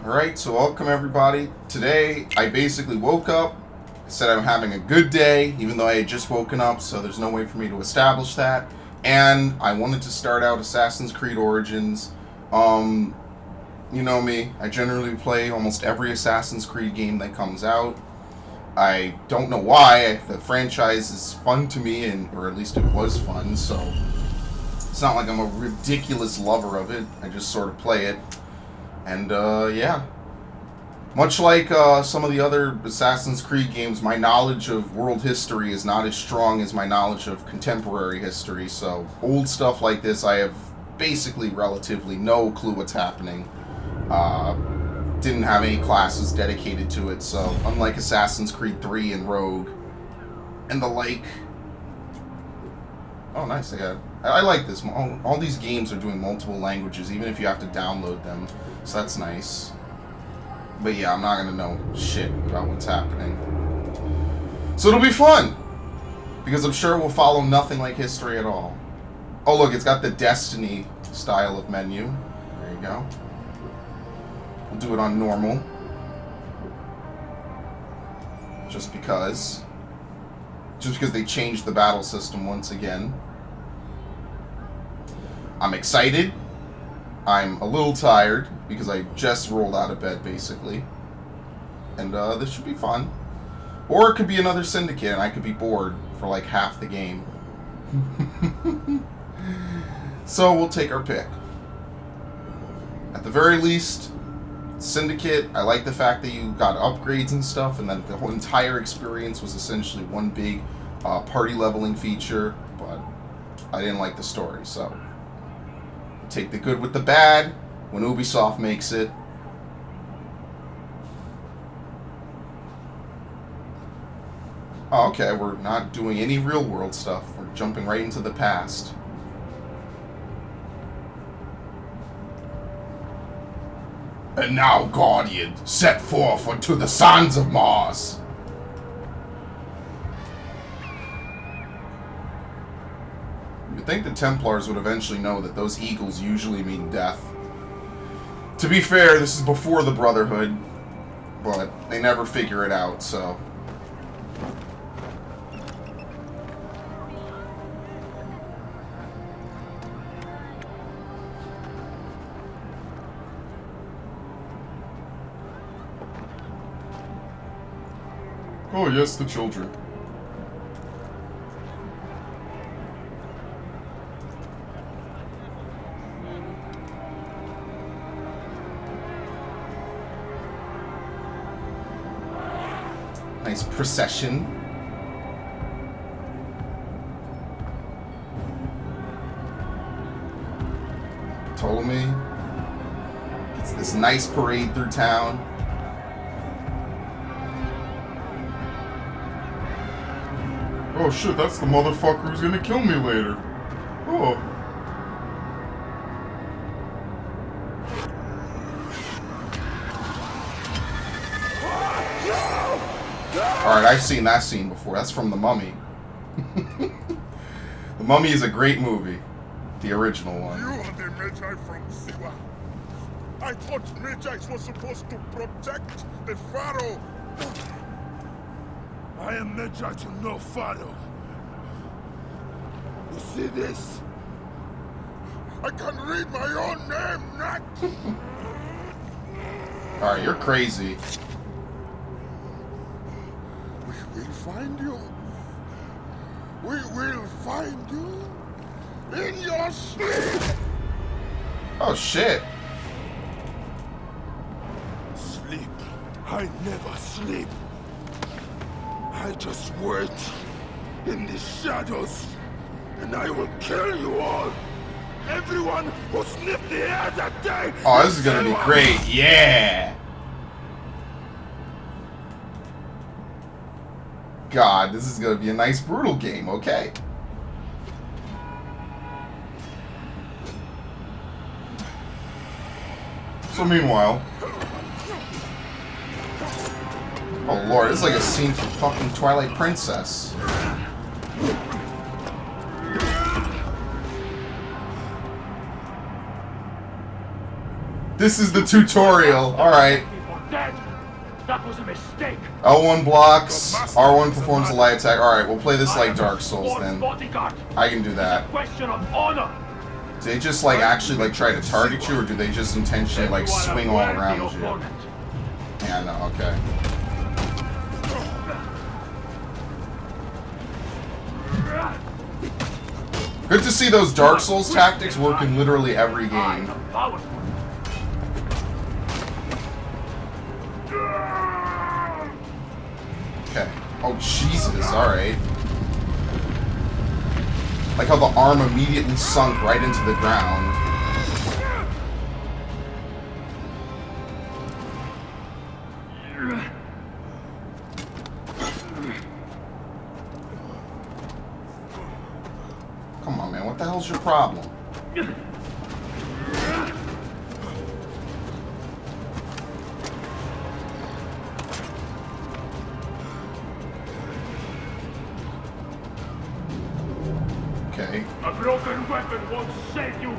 Alright, so welcome everybody. Today, I basically woke up, said I'm having a good day, even though I had just woken up, so there's no way for me to establish that. And I wanted to start out Assassin's Creed Origins. You know me, I generally play almost every Assassin's Creed game that comes out. I don't know why, the franchise is fun to me, or at least it was fun, so it's not like I'm a ridiculous lover of it, I just sort of play it. And, yeah. Much like some of the other Assassin's Creed games, my knowledge of world history is not as strong as my knowledge of contemporary history, so old stuff like this, I have basically relatively no clue what's happening. Didn't have any classes dedicated to it, so unlike Assassin's Creed 3 and Rogue and the like. Oh, nice. I like this. All these games are doing multiple languages, even if you have to download them, so that's nice. But yeah, I'm not going to know shit about what's happening. So it'll be fun, because I'm sure we'll follow nothing like history at all. Oh, look, it's got the Destiny style of menu. There you go. We'll do it on normal. Just because they changed the battle system once again. I'm excited. I'm a little tired because I just rolled out of bed, basically. And this should be fun. Or it could be another Syndicate and I could be bored for like half the game. So we'll take our pick. At the very least, Syndicate, I like the fact that you got upgrades and stuff, and that the whole entire experience was essentially one big party leveling feature, but I didn't like the story, so take the good with the bad when Ubisoft makes it. Oh, okay, we're not doing any real world stuff. We're jumping right into the past. And now, Guardian, set forth unto the sands of Mars. You'd think the Templars would eventually know that those eagles usually mean death. To be fair, this is before the Brotherhood, but they never figure it out, so... Oh, yes, the children. Nice procession. Ptolemy. It's this nice parade through town. Oh shit, that's the motherfucker who's gonna kill me later. Oh. Alright, I've seen that scene before. That's from The Mummy. The Mummy is a great movie. The original one. You are the Magi from Siwa. I thought Magi was supposed to protect the Pharaoh. I am Magi to no Pharaoh. You see this? I can read my own name, Nat! Alright, you're crazy. We will find you. We will find you in your sleep! Oh shit. Sleep. I never sleep. I just wait in the shadows, and I will kill you all. Everyone who sniffed the air that day. Oh, this is gonna be great. Yeah. God, this is gonna be a nice brutal game. Okay. So meanwhile. Oh lord, it's like a scene from fucking Twilight Princess. This is the tutorial. Alright. Dead. That was a mistake. L1 blocks, R1 performs a light attack. Alright, we'll play this like Dark Souls then. I can do that. Question of honor. Do they just like actually like try to target you, or do they just intentionally like swing all around you? Yeah, no, okay. Good to see those Dark Souls tactics work in literally every game. Okay. Oh, Jesus, alright. Like how the arm immediately sunk right into the ground. Come on, man. What the hell's your problem? Okay. A broken weapon won't save you.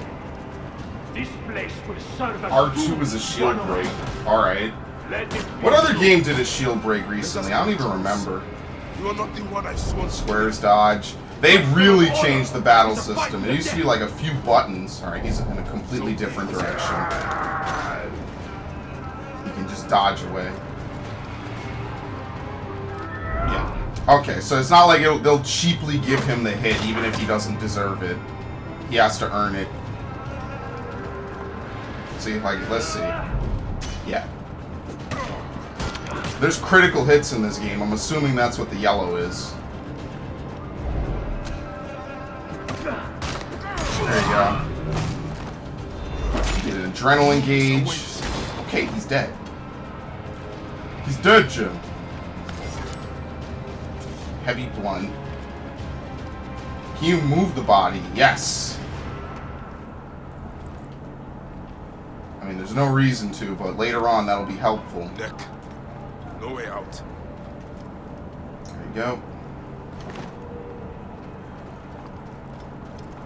This place will serve as R2 is a shield break. Alright. What other game did a shield break recently? I don't even remember. You are not the one I sworn. Squares dodge. They've really changed the battle system. It used to be like a few buttons. Alright, he's in a completely different direction. You can just dodge away. Yeah. Okay, so it's not like they'll cheaply give him the hit even if he doesn't deserve it. He has to earn it. See, like, let's see. Yeah. There's critical hits in this game. I'm assuming that's what the yellow is. There you go. Get an adrenaline gauge. Okay, he's dead. He's dead, Jim. Heavy blunt. Can you move the body? Yes. I mean, there's no reason to, but later on that'll be helpful. Neck. No way out. There you go.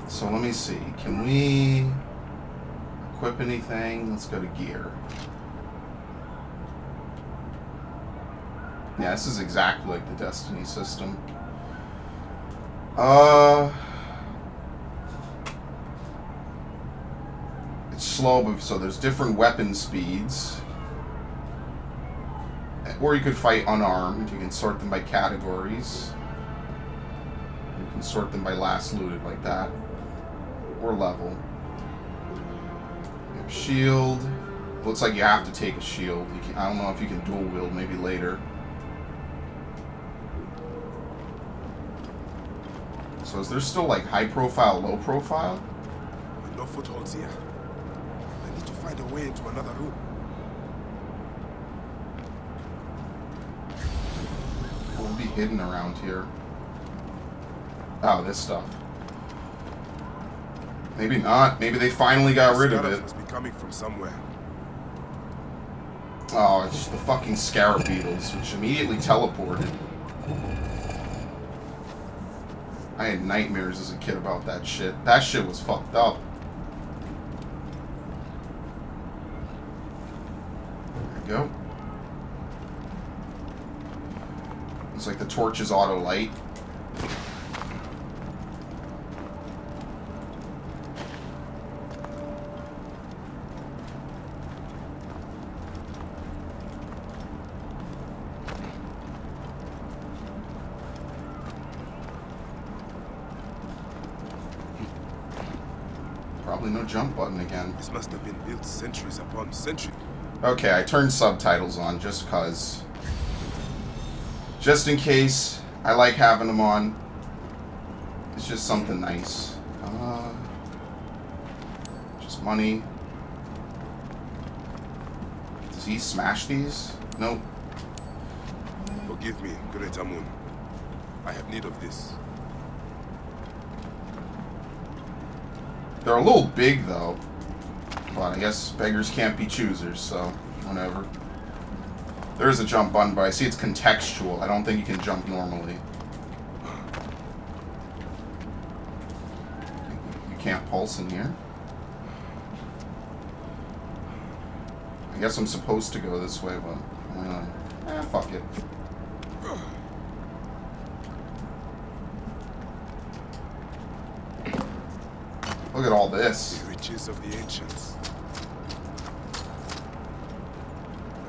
So let me see. Can we equip anything? Let's go to gear. Yeah, this is exactly like the Destiny system. It's slow, but so there's different weapon speeds. Or you could fight unarmed. You can sort them by categories. You can sort them by last looted, like that. Or level. You have shield. Looks like you have to take a shield. I don't know if you can dual wield, maybe later. So is there still like high profile, low profile? No footholds here. I need to find a way into another room. What will be hidden around here? Oh, this stuff. Maybe not. Maybe they finally got rid of it. Must be coming from somewhere. Oh, it's just the fucking scarab beetles, which immediately teleported. I had nightmares as a kid about that shit. That shit was fucked up. There we go. It's like the torch is auto light. Probably no jump button again. This must have been built centuries upon centuries. Okay, I turned subtitles on just cause. Just in case. I like having them on. It's just something nice. Just money. Does he smash these? Nope. Forgive me, Great Amun. I have need of this. They're a little big, though. But I guess beggars can't be choosers, so whatever. There is a jump button, but I see it's contextual. I don't think you can jump normally. You can't pulse in here. I guess I'm supposed to go this way, but... fuck it. Look at all this. The riches of the ancients.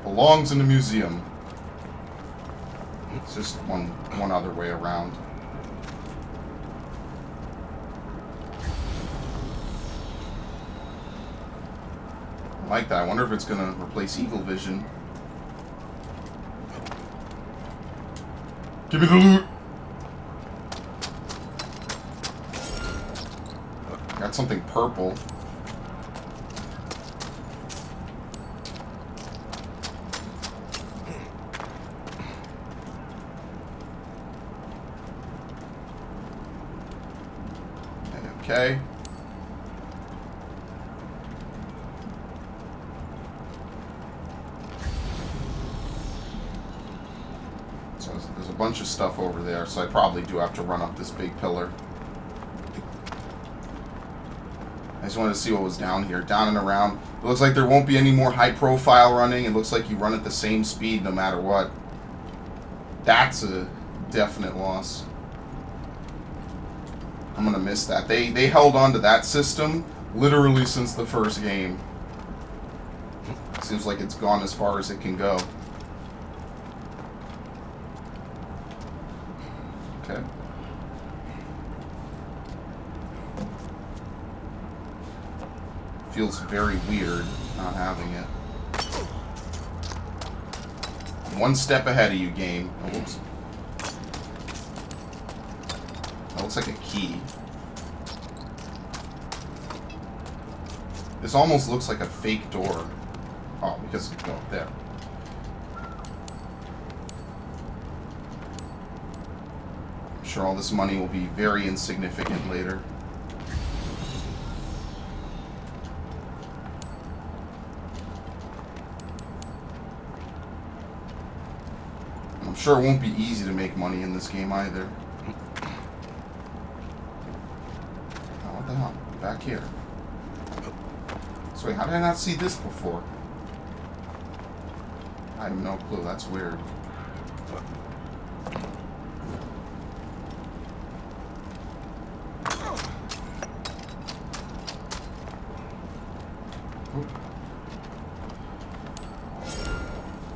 Belongs in the museum. It's just one other way around. I like that. I wonder if it's going to replace Eagle Vision. Give me the loot! Got something purple. Okay. So there's a bunch of stuff over there, so I probably do have to run up this big pillar. I just wanted to see what was down here. Down and around. It looks like there won't be any more high profile running. It looks like you run at the same speed no matter what. That's a definite loss. I'm going to miss that. They held on to that system literally since the first game. Seems like it's gone as far as it can go. Okay. Feels very weird not having it. One step ahead of you, game. Oh, whoops. That looks like a key. This almost looks like a fake door. Oh, because it's up there. I'm sure all this money will be very insignificant later. I'm sure it won't be easy to make money in this game either. Oh, what the hell? Back here. So wait, how did I not see this before? I have no clue. That's weird.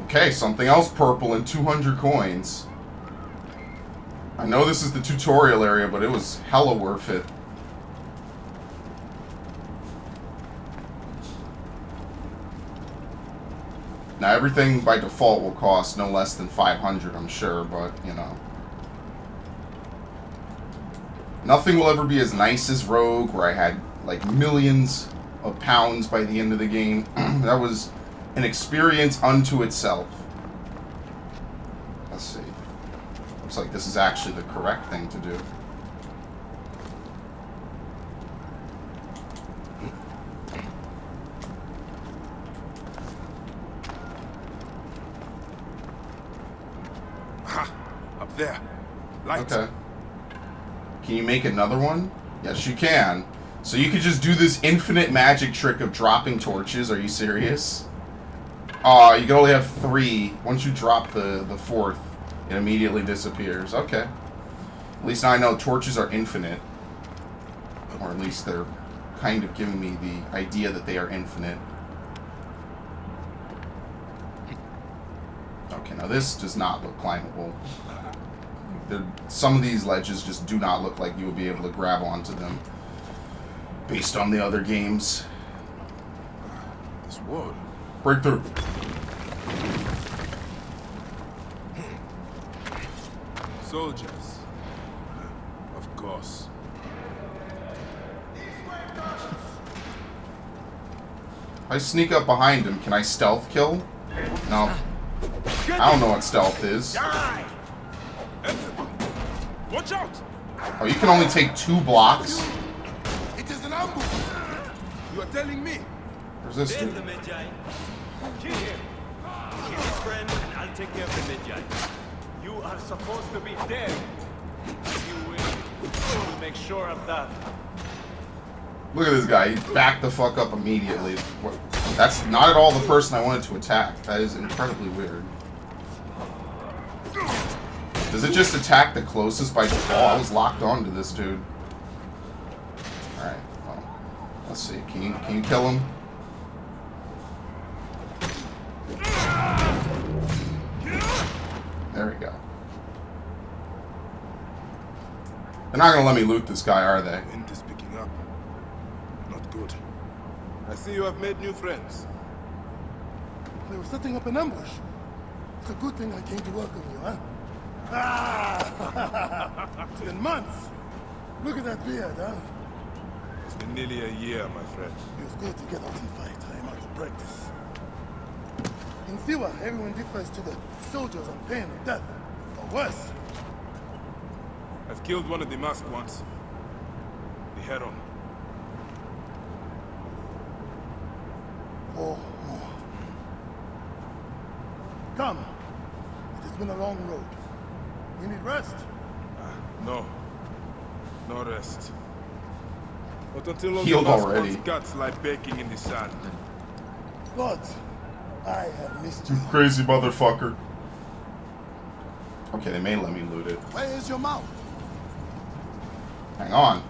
Okay, something else purple and 200 coins. I know this is the tutorial area, but it was hella worth it. Now, everything by default will cost no less than 500, I'm sure, but, you know. Nothing will ever be as nice as Rogue, where I had, like, millions of pounds by the end of the game. That was an experience unto itself. Let's see. Looks like this is actually the correct thing to do. Ha! Up there. Light. Okay. Can you make another one? Yes, you can. So you could just do this infinite magic trick of dropping torches. Are you serious? You can only have 3. Once you drop the 4th, it immediately disappears. Okay. At least now I know torches are infinite. Or at least they're kind of giving me the idea that they are infinite. Okay, now this does not look climbable. Some of these ledges just do not look like you would be able to grab onto them. Based on the other games. This wall. Breakthrough. Soldiers. Of course. If I sneak up behind him, can I stealth kill? No. I don't know what stealth is. Die! Everyone, watch out! Oh, you can only take 2 blocks? It is an ambush! You are telling me? Where's this There's dude? the Medjay. Kill him. Kill his friend, and I'll take care of the Medjay. You are supposed to be dead. You will. We'll make sure of that. Look at this guy. He backed the fuck up immediately. That's not at all the person I wanted to attack. That is incredibly weird. Does it just attack the closest by default? I was locked onto this dude. Alright, well, let's see. Can you kill him? There we go. They're not gonna let me loot this guy, are they? Wind is picking up. Not good. I see you have made new friends. They were setting up an ambush. It's a good thing I came to welcome you, huh? Ah! It's been months. Look at that beard, huh? It's been nearly a year, my friend. It was good to get out and fight. I am out of practice. In Siwa, everyone defers to the soldiers on pain of death. Or worse. I've killed one of the masked ones. The Heron. Or more. Come. It has been a long road. You need rest. No. No rest. Not until all Healed the masked already. one's guts lie baking in the sand. God, I have missed you. Crazy motherfucker. Okay, they may let me loot it. Where is your mouth? Hang on.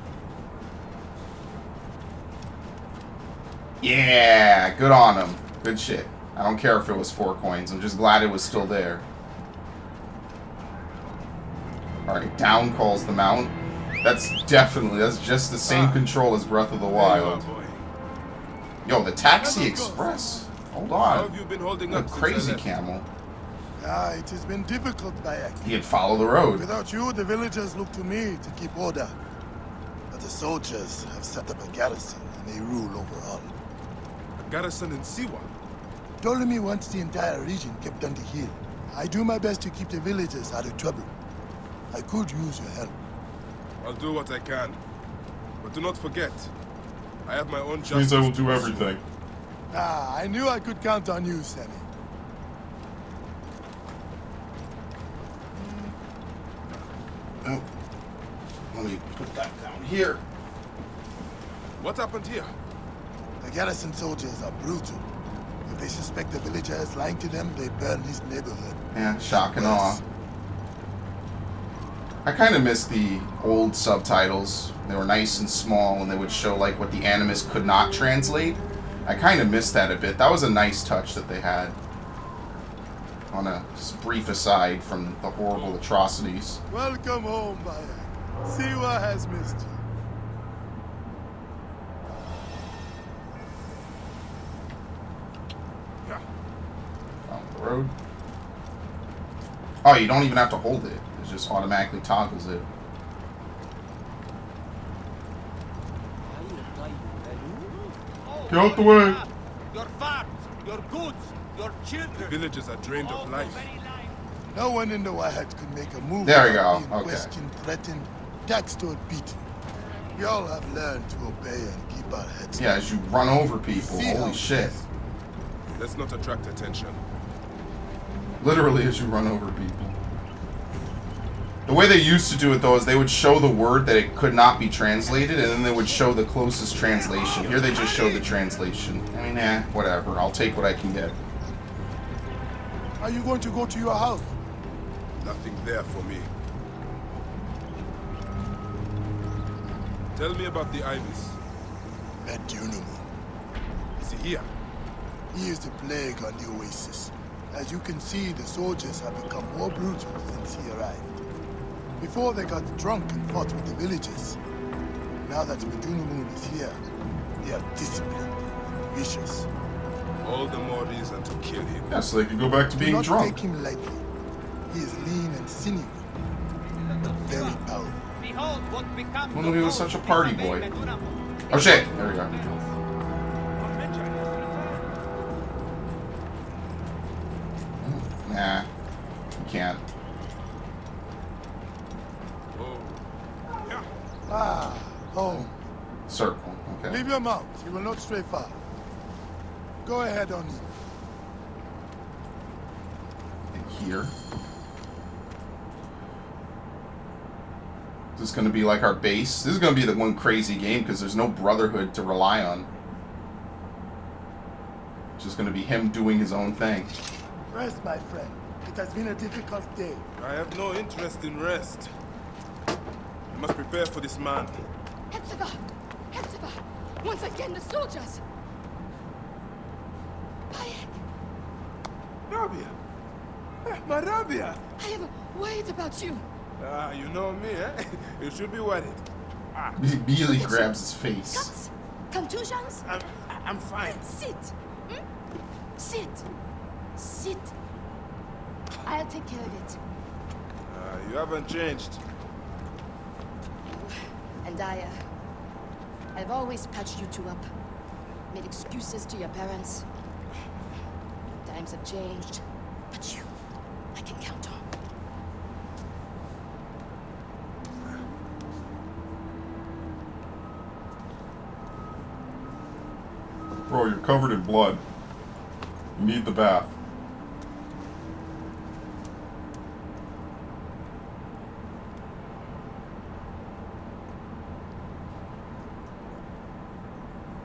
Yeah, good on him. Good shit. I don't care if it was 4 coins. I'm just glad it was still there. Alright, down calls the mount. That's just the same control as Breath of the Wild. Boy. Yo, the Taxi Express. Hold How on. have you been holding What a up since I crazy left? camel. Ah, it has been difficult, Bayek. He'd follow the road. Without you, the villagers look to me to keep order. But the soldiers have set up a garrison, and they rule over all. A garrison in Siwa. Ptolemy wants the entire region kept under heel. I do my best to keep the villagers out of trouble. I could use your help. I'll do what I can. But do not forget, I have my own justice. Means I will to do pursue. everything. Ah, I knew I could count on you, Sammy. Oh. Let me put that down here. What happened here? The garrison soldiers are brutal. If they suspect the villager is lying to them, they burn his neighborhood. Yeah, shock and awe. Worse. I kind of miss the old subtitles. They were nice and small, and they would show like what the animus could not translate. I kind of missed that a bit. That was a nice touch that they had. On a brief aside from the horrible atrocities. Welcome home, Bayek. Siwa has missed you. Yeah. On the road. Oh, you don't even have to hold it. It just automatically toggles it. Get out the way! Your farms, your goods, your The children. villages are drained of life. No one in the Wahat could make a move. There we without go. being Okay. questioned, threatened, taxed, or beaten. We all have learned to obey and keep our heads Yeah, down. as you run over people. See how Holy it shit. is. Let's not attract attention. Literally as you run over people. The way they used to do it, though, is they would show the word that it could not be translated, and then they would show the closest translation. Here they just show the translation. I mean, whatever. I'll take what I can get. Are you going to go to your house? Nothing there for me. Tell me about the Ibis. Medunamu. Is he here? He is the plague on the oasis. As you can see, the soldiers have become more brutal since he arrived. Before they got drunk and fought with the villagers. Now that Medunamu is here, they are disciplined and vicious. All the more reason to kill him. Yeah, so they could go back to Do being not drunk. take him lightly. He is lean and sinewy, but very powerful. Behold what becomes Who knew he was such a party boy? Oh shit! There we go. Nah. You can't. Oh. Yeah. Ah, home. Circle. Okay. Leave your mount. He will not stray far. Go ahead on him. And here. Is this going to be like our base? This is going to be the one crazy game because there's no brotherhood to rely on. It's just going to be him doing his own thing. Rest, my friend. It has been a difficult day. I have no interest in rest. You must prepare for this man. Hepzibah! Hepzibah! Once again, the soldiers! Bayek! Rabia! My Rabia! I am worried about you. You know me, eh? You should be worried. He immediately grabs his face. Cuts? Contusions? I'm fine. Sit! Hmm? Sit! Sit! I'll take care of it. You haven't changed. And I've always patched you two up. Made excuses to your parents. Times have changed. But you, I can count on. Bro, you're covered in blood. You need the bath.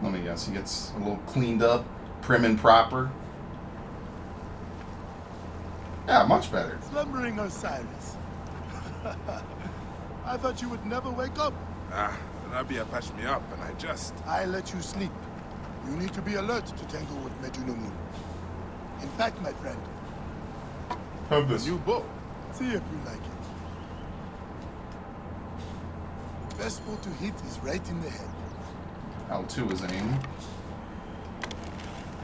Let me guess, he gets a little cleaned up, prim and proper. Yeah, much better. Slumbering, Osiris. I thought you would never wake up. Rabia patched me up and I let you sleep. You need to be alert to tangle with Medunamun. In fact, my friend, Have this. New bow. see if you like it. Best spot to hit is right in the head. L2 is aim.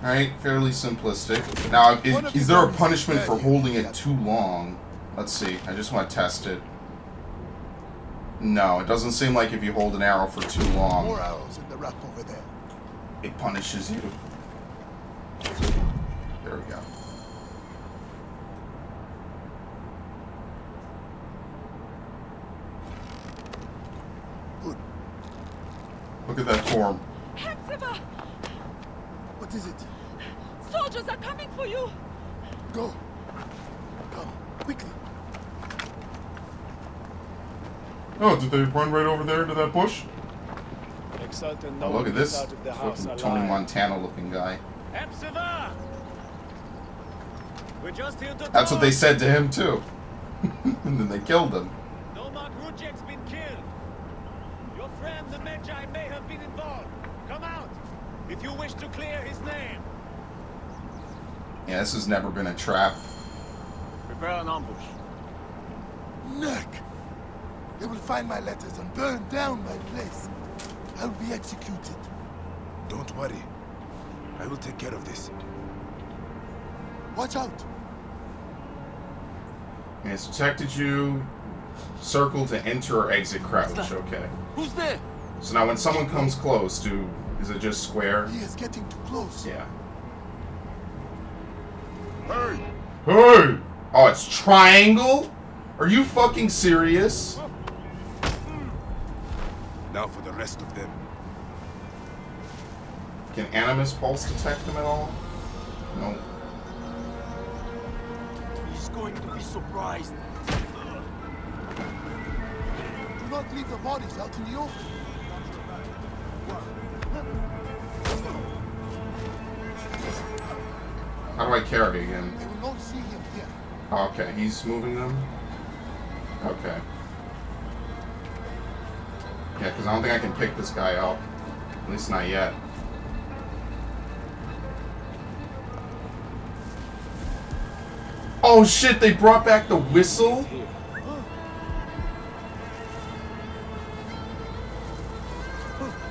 Alright, fairly simplistic. Now, is there a punishment for holding it too long? Let's see, I just want to test it. No, it doesn't seem like if you hold an arrow for too long, More arrows in the rack over there. it punishes you. There we go. Good. Look at that form. Hepzibah! What is it? Soldiers are coming for you! Go. Come, quickly. Oh, did they run right over there into that bush? Exultant, Oh, no look one at gets this out of the house fucking Tony alive. Montana looking guy. Hepzibah! We're just here to That's what they talk. said to him too. And then they killed him. Nomak Rujek's been killed. Your friend the Medjay may have been involved. Come out, if you wish to clear his name. Yeah, this has never been a trap. Prepare an ambush. Neck! They will find my letters and burn down my place. I will be executed. Don't worry. I will take care of this. Watch out! And it's detected you. Circle to enter or exit crouch. Okay. Who's there? So now when someone comes close, is it just square? He is getting too close. Yeah. Hey! Hey! Oh, it's triangle? Are you fucking serious? Now for the rest of them. Can Animus Pulse detect them at all? No. He's going to be surprised. Do not leave the bodies out in the open. How do I carry again? They will not see him here. Oh, okay, he's moving them? Okay. Yeah, because I don't think I can pick this guy up. At least not yet. Oh shit, they brought back the whistle?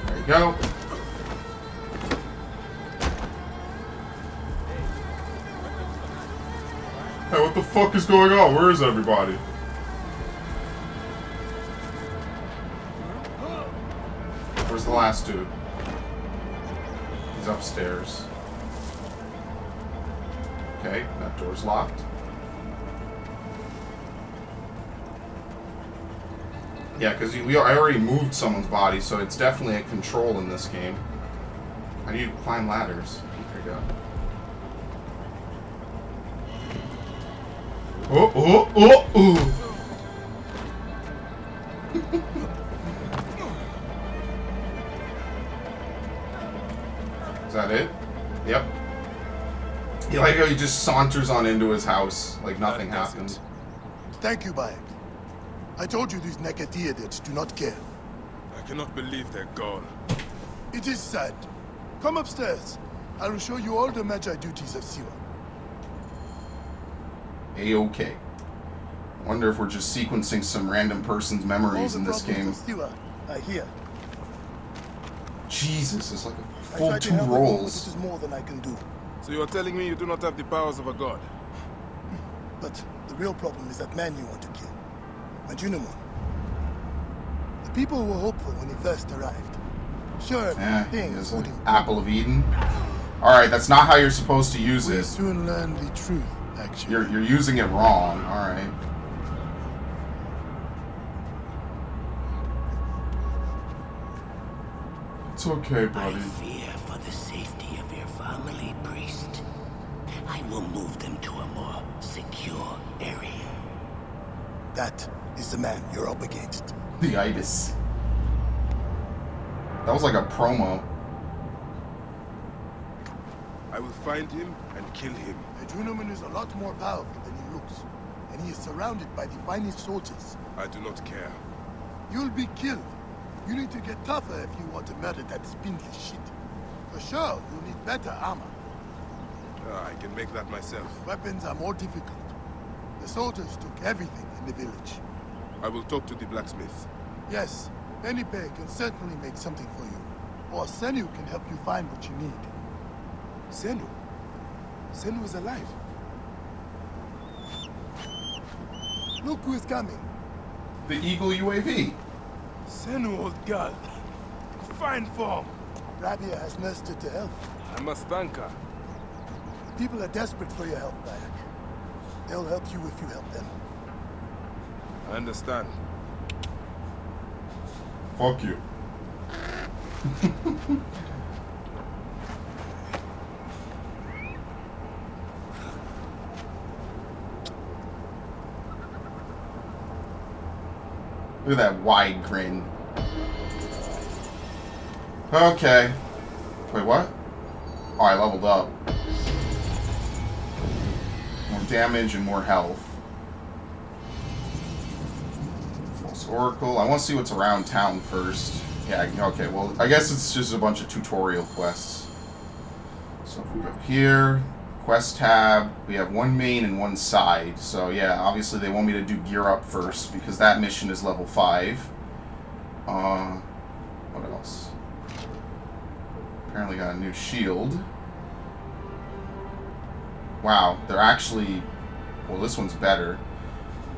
There you go. Hey, what the fuck is going on? Where is everybody? Where's the last dude? He's upstairs. Okay, that door's locked. Yeah, because I already moved someone's body, so it's definitely a control in this game. How do you climb ladders? There you go. Oh, oh, oh, oh! how he just saunters on into his house like nothing That does happened. it. Thank you, Bayek. I told you these naked idiots do not care. I cannot believe they're gone. It is sad. Come upstairs. I will show you all the Magi duties of Siwa. A-okay. Wonder if we're just sequencing some random person's All memories the in this game. problems of Siwa are here. Jesus, it's like a I full try to 2 help everyone, but rolls. it is more than I can do. So you are telling me you do not have the powers of a god? But the real problem is that man you want to kill. Majunimon. The people were hopeful when he first arrived. Sure, Yeah, he things is would an improve. apple of Eden. Alright, that's not how you're supposed to use We it. soon learn the truth, actually. You're using it wrong. Alright. It's okay, I buddy. fear for the safety of your family, priest. I will move them to a more secure area. That is the man you're up against. The itis. That was like a promo. I will find him and kill him. Majunimon is a lot more powerful than he looks. And he is surrounded by the finest soldiers. I do not care. You'll be killed. You need to get tougher if you want to murder that spindly shit. For sure, you'll need better armor. I can make that myself. Weapons are more difficult. The soldiers took everything in the village. I will talk to the blacksmith. Yes, Pennypay can certainly make something for you. Or Senu can help you find what you need. Senu? Senu is alive. Look who is coming. The Eagle UAV. Senu, old girl. Fine form. Rabia has nursed her to health. I must thank her. People are desperate for your help, Bayek. They'll help you if you help them. I understand. Fuck you. Look at that wide grin. Okay. Wait, what? Oh, I leveled up. More damage and more health. False Oracle. I want to see what's around town first. Yeah, okay, well, I guess it's just a bunch of tutorial quests. So if we go here, quest tab, we have one main and one side. So yeah, obviously they want me to do gear up first because that mission is level 5. What else? Apparently got a new shield. Wow, they're actually... Well, this one's better.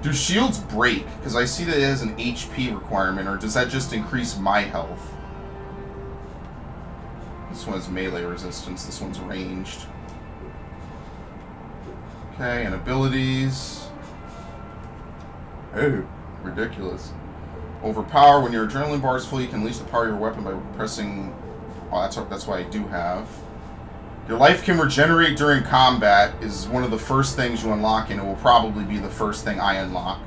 Do shields break? Because I see that it has an HP requirement, or does that just increase my health? This one's melee resistance, this one's ranged. Okay, and abilities. Oh, ridiculous. Overpower. When your adrenaline bar is full, you can unleash the power of your weapon by pressing... Oh, that's what I do have. Your life can regenerate during combat is one of the first things you unlock, and it will probably be the first thing I unlock.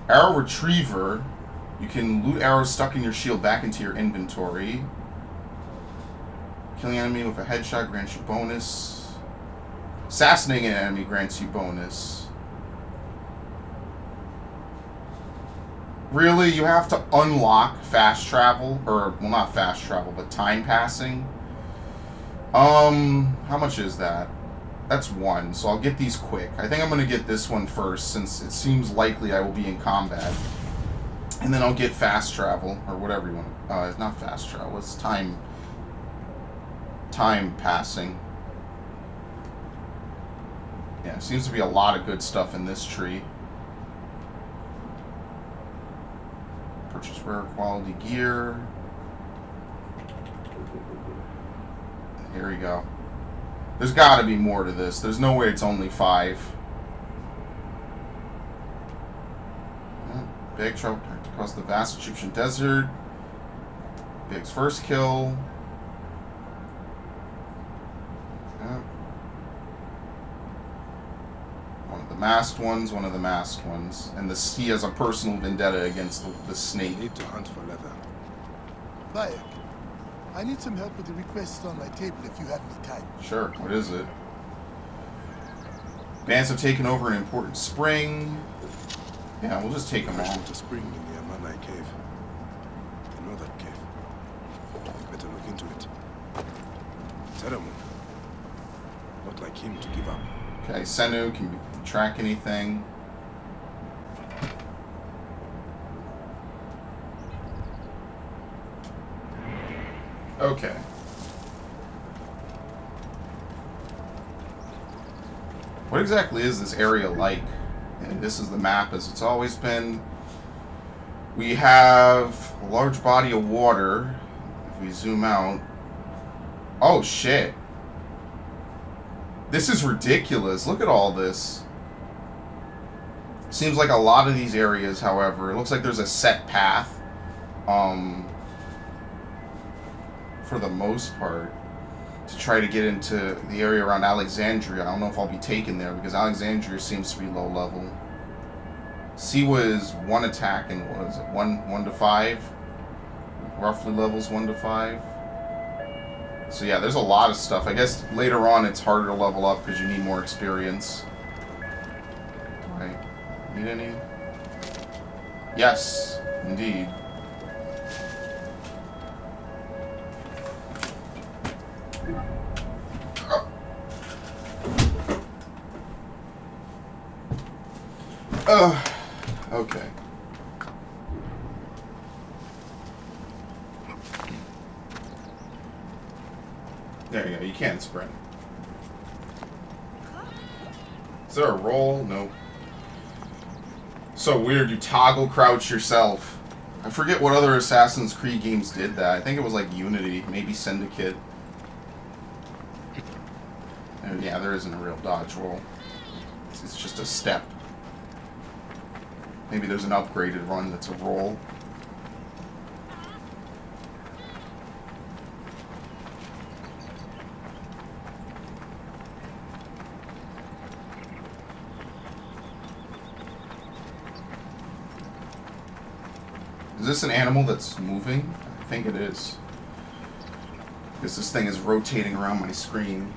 Arrow Retriever. You can loot arrows stuck in your shield back into your inventory. Killing an enemy with a headshot grants you bonus. Assassinating an enemy grants you bonus. Really? You have to unlock fast travel? Or, well, not fast travel, but time passing? How much is that? That's 1, so I'll get these quick. I think I'm going to get this one first, since it seems likely I will be in combat. And then I'll get fast travel, or whatever you want. Not fast travel, it's time passing. Yeah, seems to be a lot of good stuff in this tree. Purchase rare quality gear. Here we go. There's got to be more to this. There's no way it's only 5. Big trout across the vast Egyptian desert. Big's first kill. One of the masked ones, one of the masked ones. And he has a personal vendetta against the snake. I need to hunt for leather. Bayek, I need some help with the requests on my table if you have any time. Sure. What is it? Bands have taken over an important spring. Yeah, we'll just take them I all. shot a spring in the Amana cave. You know that cave. Better look into it. Terrible. Not like him to give up. Okay, Senu, can you track anything? Okay. What exactly is this area like? And this is the map as it's always been. We have a large body of water. If we zoom out. Oh shit. This is ridiculous. Look at all this. Seems like a lot of these areas, however, it looks like there's a set path. For the most part, to try to get into the area around Alexandria. I don't know if I'll be taken there because Alexandria seems to be low level. Siwa is 1 attack and what is it? 1 to 5? Roughly levels 1 to 5. So yeah, there's a lot of stuff. I guess later on it's harder to level up because you need more experience. Do I need any? Yes, indeed. Okay. There you go. You can't sprint. Is there a roll? Nope. So weird. You toggle crouch yourself. I forget what other Assassin's Creed games did that. I think it was like Unity, maybe Syndicate. And yeah, there isn't a real dodge roll. It's just a step. Maybe there's an upgraded run that's a roll. Is this an animal that's moving? I think it is. Because this thing is rotating around my screen.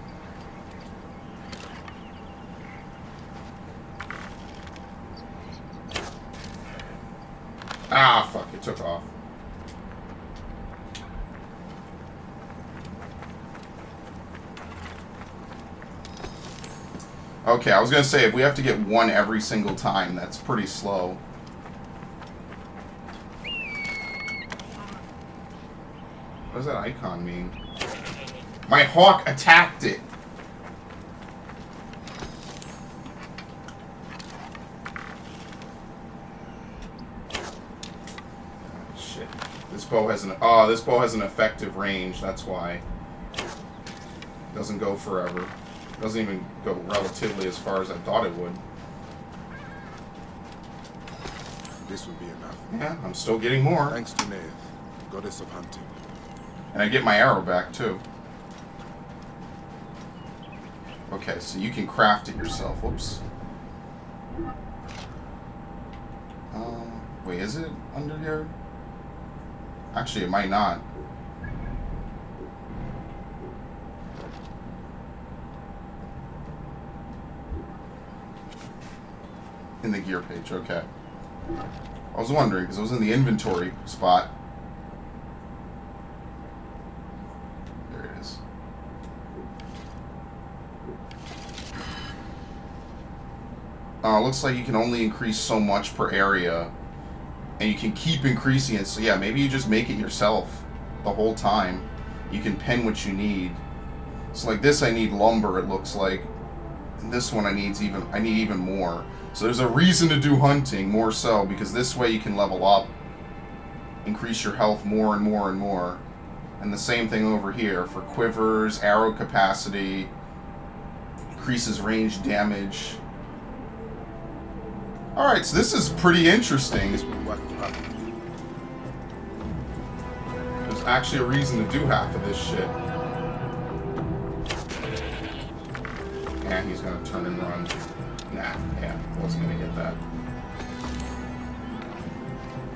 Ah, fuck, it took off. Okay, I was gonna say, if we have to get one every single time, that's pretty slow. What does that icon mean? My hawk attacked it! This bow has an effective range, that's why. It doesn't go forever. It doesn't even go relatively as far as I thought it would. This will be enough. Yeah, I'm still getting more. Thanks to Neith, goddess of hunting. And I get my arrow back, too. Okay, so you can craft it yourself. Whoops. Wait, is it under here? Actually, it might not. In the gear page, okay. I was wondering, because it was in the inventory spot. There it is. Looks like you can only increase so much per area. And you can keep increasing it. So yeah, maybe you just make it yourself the whole time. You can pen what you need. So like this I need lumber, it looks like. And this one I need even more. So there's a reason to do hunting more so, because this way you can level up. Increase your health more and more and more. And the same thing over here for quivers, arrow capacity, increases range damage. Alright, so this is pretty interesting. This will work perfectly. There's actually a reason to do half of this shit. And he's gonna turn and run. Nah, yeah, wasn't gonna get that.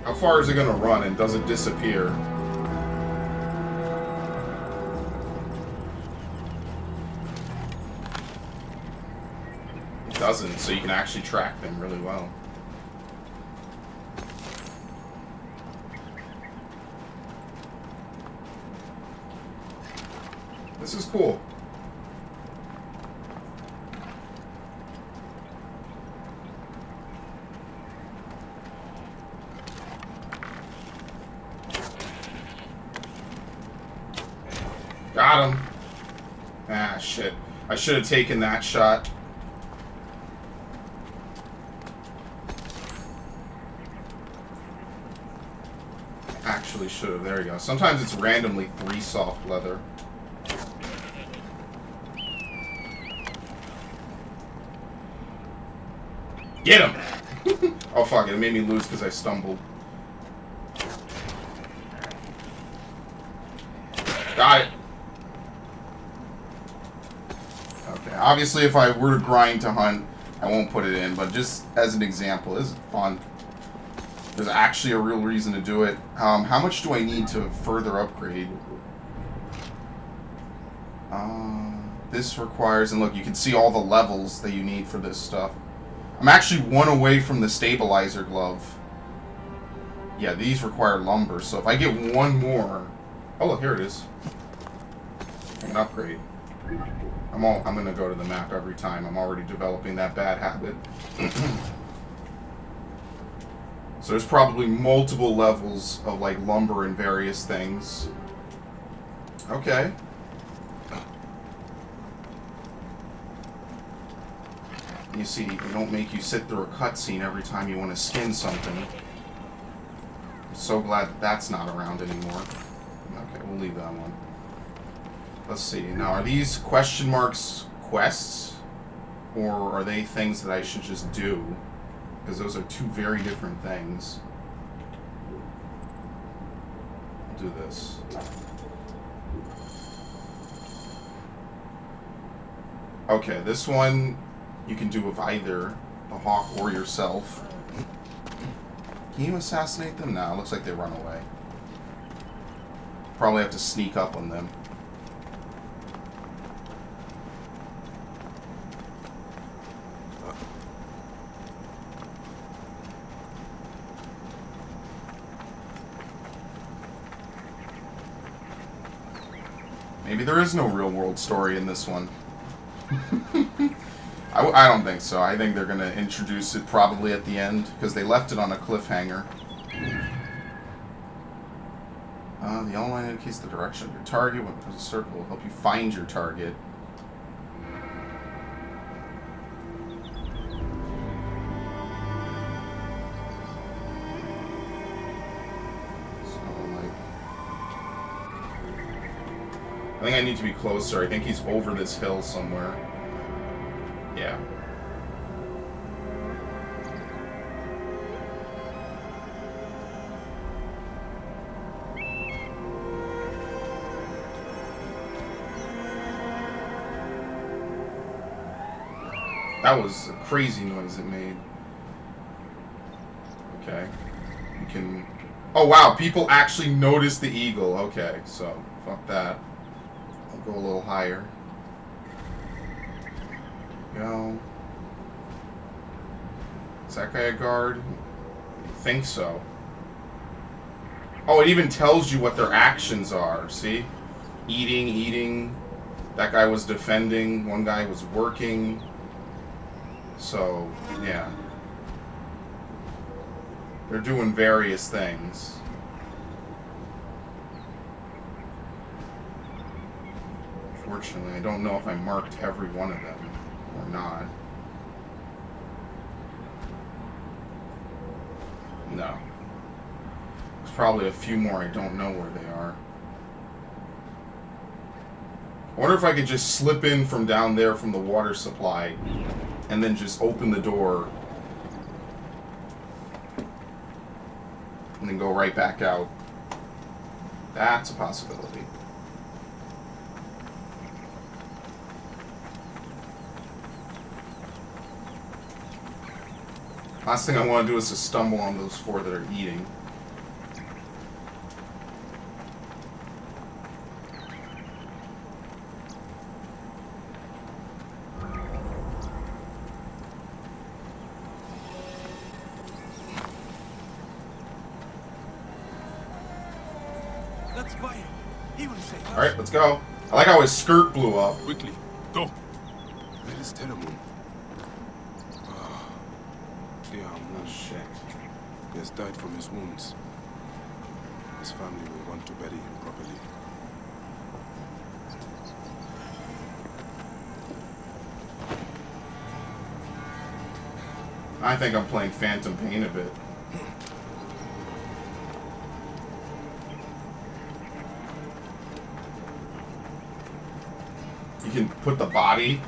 How far is it gonna run and does it disappear? doesn't, so you can actually track them really well. This is cool. Got him. Ah, shit. I should have taken that shot. Actually should have. There you go. Sometimes it's randomly 3 soft leather. Get him! Oh, fuck it. It made me lose because I stumbled. Got it. Okay. Obviously, if I were to grind to hunt, I won't put it in. But just as an example, this is fun. There's actually a real reason to do it. How much do I need to further upgrade? This requires... And look, you can see all the levels that you need for this stuff. I'm actually 1 away from the stabilizer glove. Yeah, these require lumber, so if I get 1 more... Oh, look, here it is. I can upgrade. I'm gonna go to the map every time. I'm already developing that bad habit. So there's probably multiple levels of, like, lumber and various things. Okay. You see, they don't make you sit through a cutscene every time you want to skin something. I'm so glad that that's not around anymore. Okay, we'll leave that one. Let's see. Now, are these question marks quests? Or are they things that I should just do? Because those are 2 very different things. I'll do this. Okay, this one... You can do with either the hawk or yourself. Can you assassinate them? No, it looks like they run away. Probably have to sneak up on them. Maybe there is no real world story in this one. I don't think so. I think they're going to introduce it probably at the end, because they left it on a cliffhanger. The yellow line indicates the direction of your target. When there's a circle, will help you find your target. So, like... I think I need to be closer. I think he's over this hill somewhere. Yeah. That was a crazy noise it made. Okay. You can... Oh, wow. People actually noticed the eagle. Okay, so fuck that. I'll go a little higher. Go. Is that guy a guard? I think so. Oh, it even tells you what their actions are. See? Eating. That guy was defending. One guy was working. So, yeah. They're doing various things. Unfortunately, I don't know if I marked every one of them. Or not. No. There's probably a few more I don't know where they are. I wonder if I could just slip in from down there from the water supply and then just open the door and then go right back out. That's a possibility. Last thing I want to do is to stumble on those 4 that are eating. Alright, let's go. I like how his skirt blew up. Quickly, go. Where is Teremun? Ah, dear Oh, shit. He has died from his wounds. His family will want to bury him properly. I think I'm playing Phantom Pain a bit. You can put the body.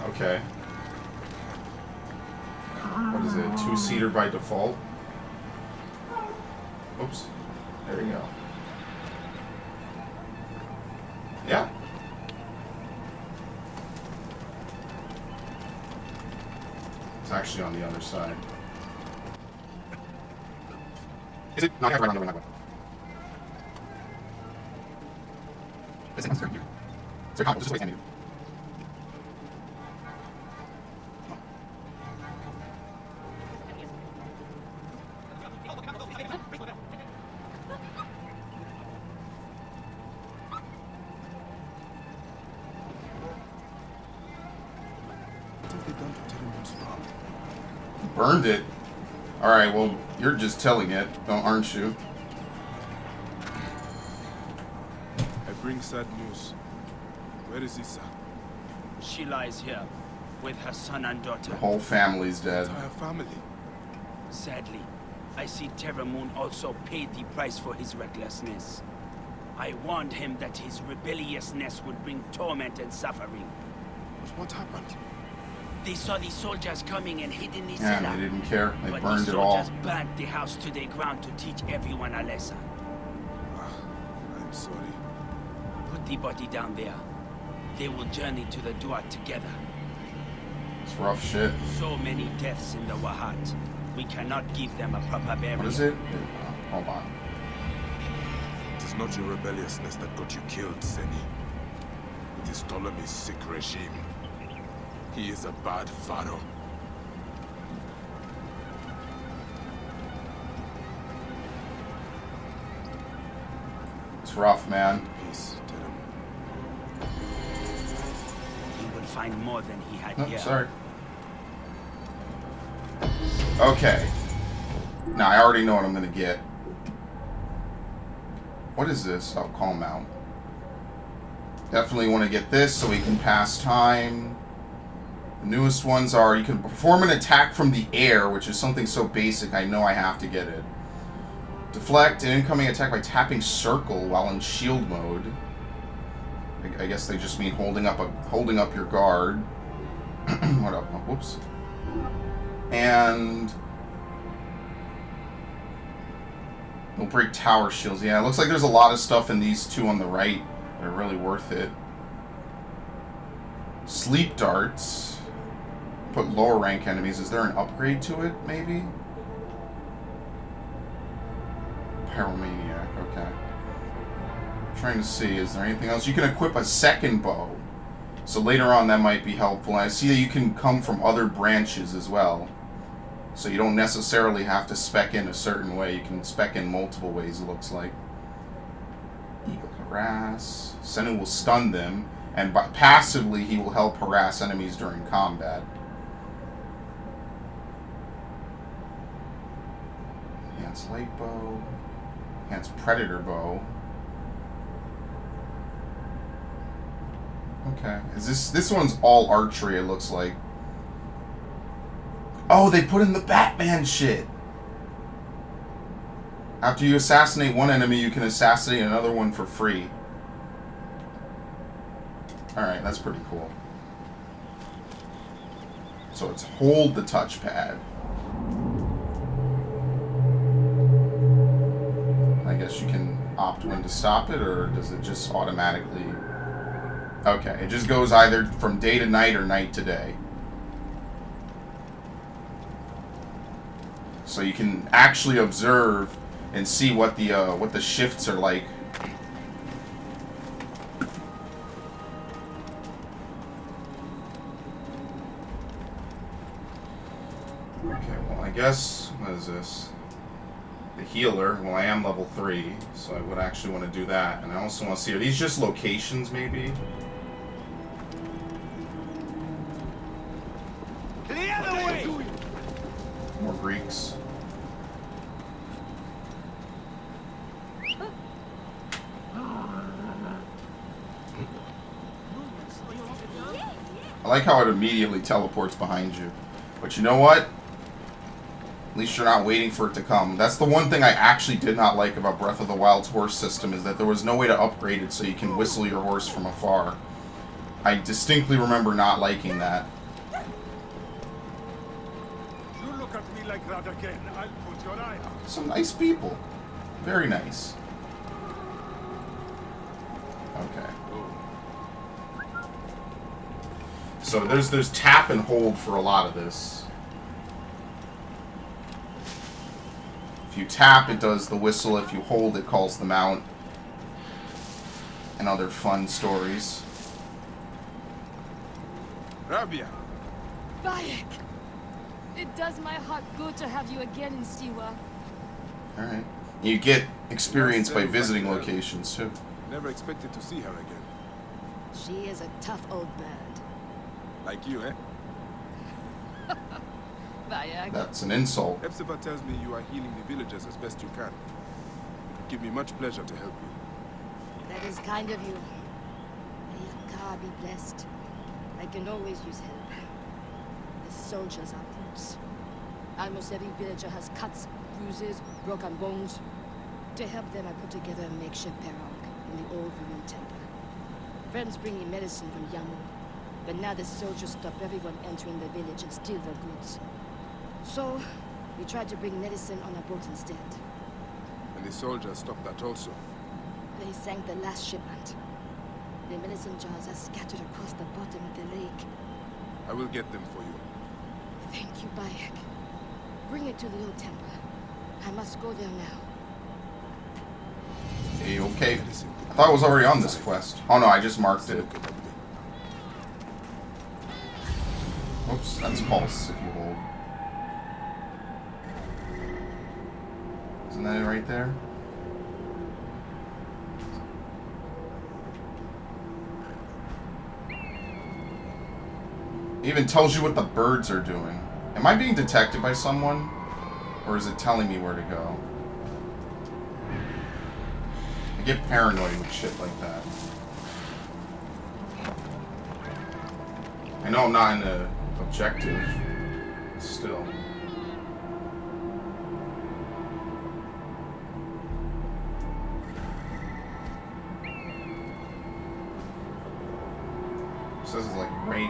Okay. What is it? Two-seater by default? Oops. There we go. Yeah. It's actually on the other side. Is it? No, I have to run on the way. Is it necessary? Is there just waste ammo? What have they done to Teremun's farm? Burned it. Alright, well, you're just telling it, aren't you? I bring sad news. Where is Issa? She lies here with her son and The daughter. whole family's dead. Entire family. Sadly, I see Terramoon also paid the price for his recklessness. I warned him that his rebelliousness would bring torment and suffering. But what happened? They saw the soldiers coming and hid in the Yeah, cellar. they didn't care. They But burned the it all. soldiers burnt the house to the ground to teach everyone a lesson. I'm sorry. Put the body down there. They will journey to the Duat together. It's rough shit. So many deaths in the Wahat. We cannot give them a proper burial. What is it? Hold on. It is not your rebelliousness that got you killed, Seni. It is Ptolemy's sick regime. He is a bad pharaoh. It's rough, man. Peace, Teremun. He will find more than he had Oh, here. sorry. Okay. Now, I already know what I'm going to get. What is this? Oh, calm out. Definitely want to get this so we can pass time. The newest ones are you can perform an attack from the air, which is something so basic I know I have to get it. Deflect an incoming attack by tapping circle while in shield mode. I guess they just mean holding up your guard. What up? Oh, whoops. And they'll break tower shields. Yeah, it looks like there's a lot of stuff in these two on the right that are really worth it. Sleep darts. Put lower rank enemies. Is there an upgrade to it, maybe? Pyromaniac, okay. I'm trying to see, is there anything else? You can equip a second bow. So later on that might be helpful. And I see that you can come from other branches as well. So you don't necessarily have to spec in a certain way. You can spec in multiple ways, it looks like. Eagle harass. Senu will stun them. And passively he will help harass enemies during combat. Enhanced light bow. Enhanced predator bow. Okay. Is this one's all archery, it looks like. Oh, they put in the Batman shit. After you assassinate one enemy, you can assassinate another one for free. Alright, that's pretty cool. So it's hold the touchpad. I guess you can opt when to stop it, or does it just automatically... Okay, it just goes either from day to night or night to day. So you can actually observe and see what the shifts are like. Okay, well I guess what is this? the healer. Well, I am level 3, so I would actually want to do that. And I also want to see, are these just locations, maybe? Clear the way! More Greeks. I like how it immediately teleports behind you. But you know what? At least you're not waiting for it to come. That's the one thing I actually did not like about Breath of the Wild's horse system, is that there was no way to upgrade it so you can whistle your horse from afar. I distinctly remember not liking that. You look at me like that again, I'll put your eye out. Some nice people. Very nice. Okay. So there's tap and hold for a lot of this. If you tap, it does the whistle. If you hold, it calls them out. And other fun stories. Rabia, Bayek! It does my heart good to have you again in Siwa. Alright. You get experience by visiting locations, too. never expected to see her again. She is a tough old bird. Like you, eh? Bayek. That's an insult. Hepzibah tells me you are healing the villagers as best you can. It would give me much pleasure to help you. That is kind of you. May Yakar be blessed. I can always use help. The soldiers are brutes. Almost every villager has cuts, bruises, broken bones. To help them, I put together a makeshift pirogue in the old ruined temple. Friends bring me medicine from Yamu, but now the soldiers stop everyone entering the village and steal their goods. So, we tried to bring medicine on a boat instead. And the soldiers stopped that also. They sank the last shipment. The medicine jars are scattered across the bottom of the lake. I will get them for you. Thank you, Bayek. Bring it to the old temple. I must go there now. Hey, okay. I thought I was already on this quest. Oh no, I just marked it. Oops, that's pulse if you hold. Isn't that it right there? It even tells you what the birds are doing. Am I being detected by someone? Or is it telling me where to go? I get paranoid with shit like that. I know I'm not in the objective. Still. This is like right.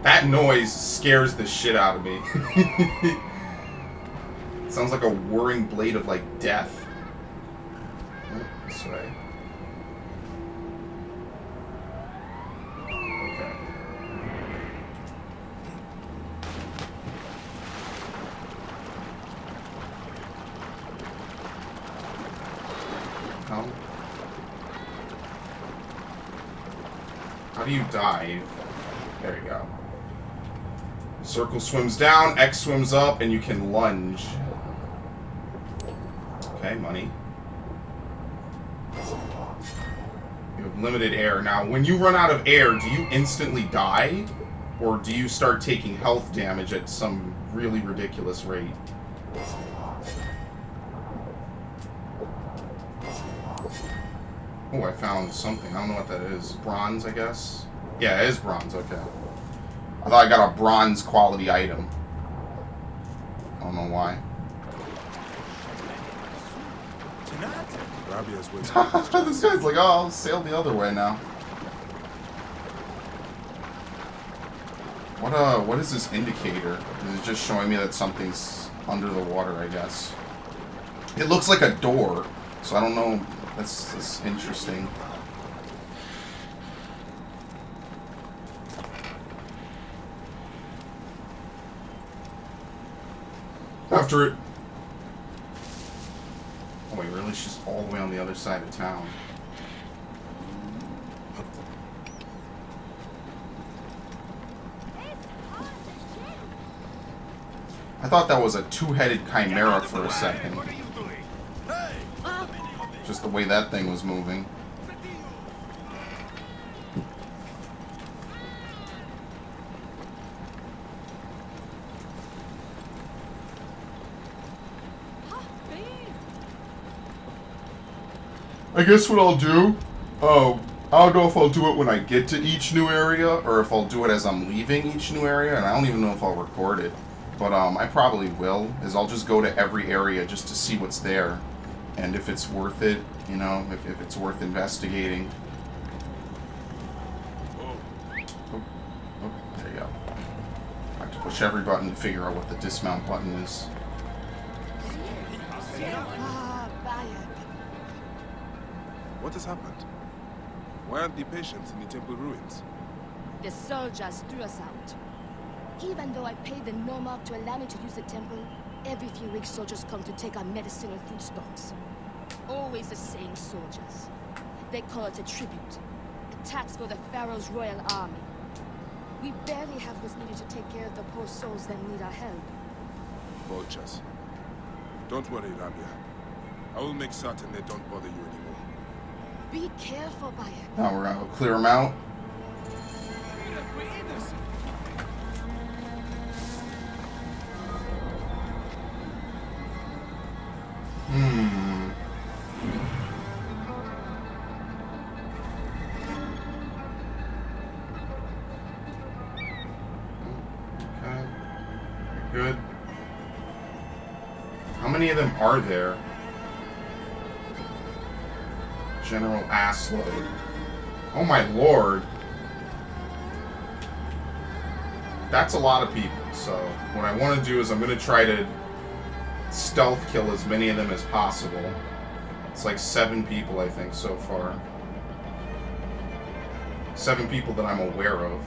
That noise scares the shit out of me. Sounds like a whirring blade of like death. Oh, this way. Okay. How? How do you dive? There you go. Circle swims down, X swims up, and you can lunge. Okay, money. You have limited air. Now, when you run out of air, do you instantly die? Or do you start taking health damage at some really ridiculous rate? Oh, I found something. I don't know what that is. Bronze, I guess? Yeah, it is bronze. Okay. I thought I got a bronze quality item. I don't know why. Rabia's waiting. This guy's like, oh, I'll sail the other way now. What is this indicator? Is it just showing me that something's under the water, I guess? It looks like a door, so I don't know. That's interesting. After it... Oh wait, really? She's all the way on the other side of town. I thought that was a two-headed chimera for a second. What are you doing? Just the way that thing was moving. I guess what I'll do, I don't know if I'll do it when I get to each new area, or if I'll do it as I'm leaving each new area, and I don't even know if I'll record it. But I probably will, is I'll just go to every area just to see what's there. And if it's worth it, you know, if it's worth investigating. Oh, there you go. I have to push every button to figure out what the dismount button is. What has happened? Why aren't the patients in the temple ruins? The soldiers threw us out. Even though I paid the Nomarch to allow me to use the temple, every few weeks soldiers come to take our medicine and food stocks. Always the same soldiers. They call it a tribute. A tax for the Pharaoh's royal army. We barely have what's needed to take care of the poor souls that need our help. Vultures. Don't worry, Rabia. I will make certain they don't bother you anymore. Be careful, Bayer. Now we're gonna clear them out. Okay. Good. How many of them are there? General Assload. Oh my lord. That's a lot of people. So what I want to do is I'm going to try to stealth kill as many of them as possible. It's like 7 people, I think, so far. 7 people that I'm aware of.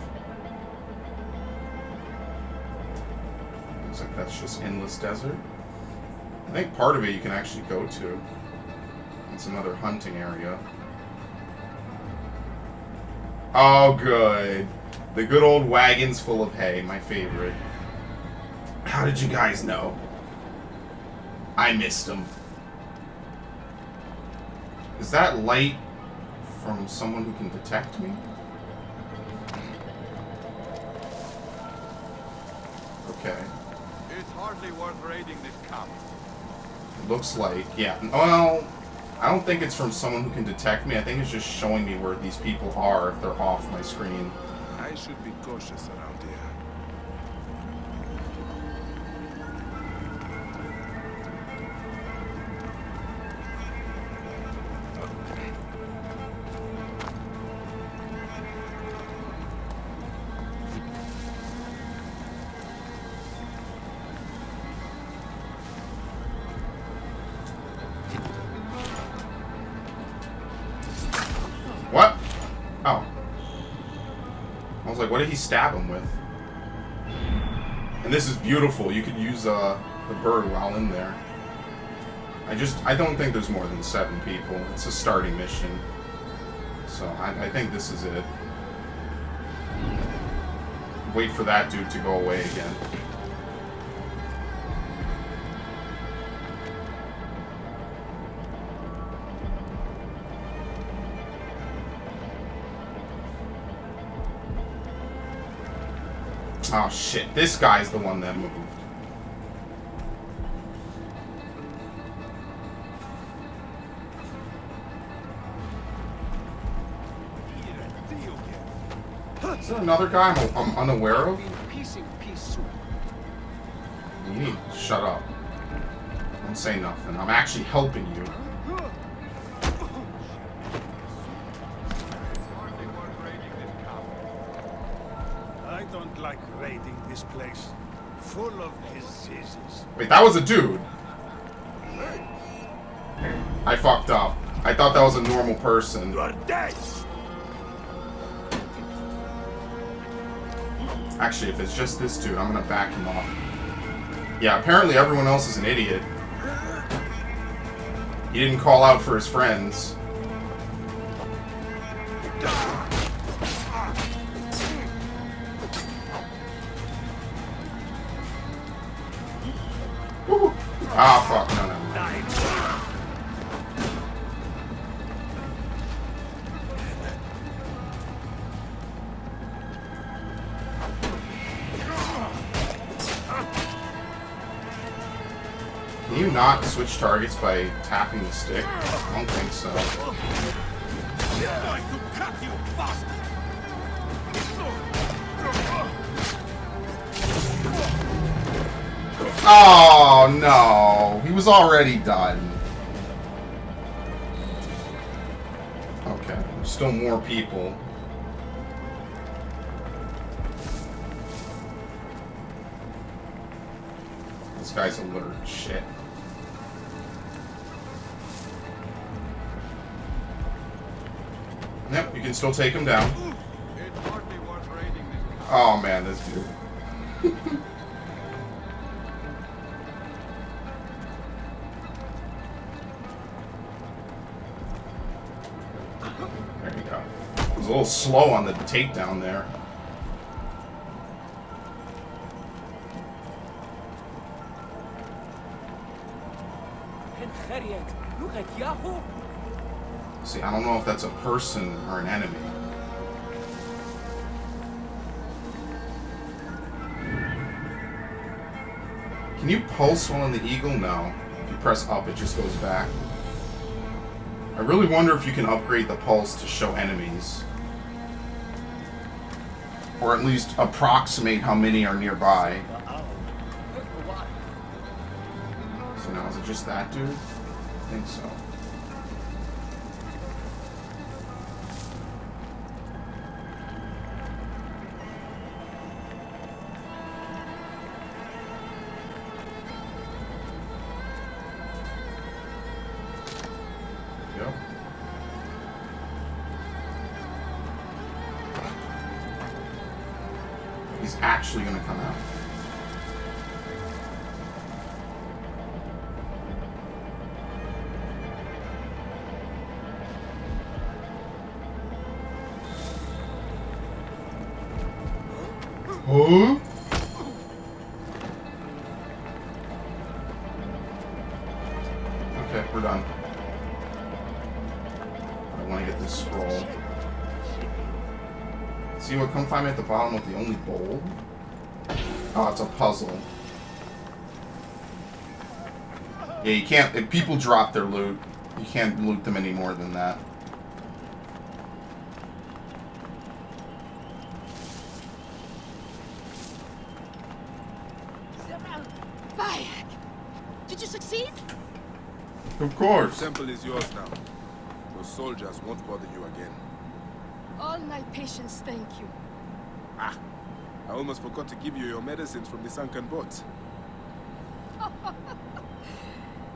Looks like that's just endless desert. I think part of it you can actually go to. It's another hunting area. Oh, good. The good old wagons full of hay, my favorite. How did you guys know? I missed them. Is that light from someone who can detect me? Okay. It's hardly worth raiding this camp. Looks like, yeah. Well, I don't think it's from someone who can detect me. I think it's just showing me where these people are if they're off my screen. I should be cautious around here. What? Oh. I was like, what did he stab him with? And this is beautiful. You could use the bird while in there. I don't think there's more than 7 people. It's a starting mission. So I think this is it. Wait for that dude to go away again. Oh shit, this guy's the one that moved. Is there another guy I'm unaware of? You need to shut up. Don't say nothing. I'm actually helping you. I don't like raiding this place. Full of diseases. Wait, that was a dude. I fucked up. I thought that was a normal person. You're dead! Actually, if it's just this dude, I'm gonna back him off. Yeah, apparently everyone else is an idiot. He didn't call out for his friends. Woo. Ah, fuck, no, no. Can you not switch targets by tapping the stick? I don't think so. I'm going to cut you, bastard! Oh, no. He was already done. Okay, there's still more people. This guy's alert. Shit. Yep, you can still take him down. It's hardly worth raiding this camp. Oh, man, this dude. There you go. It was a little slow on the takedown there. Look at Yahoo! See, I don't know if that's a person or an enemy. Can you pulse while on the eagle? No. If you press up, it just goes back. I really wonder if you can upgrade the pulse to show enemies. Or at least approximate how many are nearby. So now, is it just that dude? I think so. Yep. He's actually gonna come out. Huh? Okay, we're done. I want to get this scroll. Siwa, come find me at the bottom of the only bowl. Oh, it's a puzzle. Yeah, you can't... If people drop their loot, you can't loot them any more than that. Bayek! Did you succeed? Of course. The temple is yours now. Those soldiers won't bother you again. All my patience, thank you. Ah! I almost forgot to give you your medicines from the sunken boat.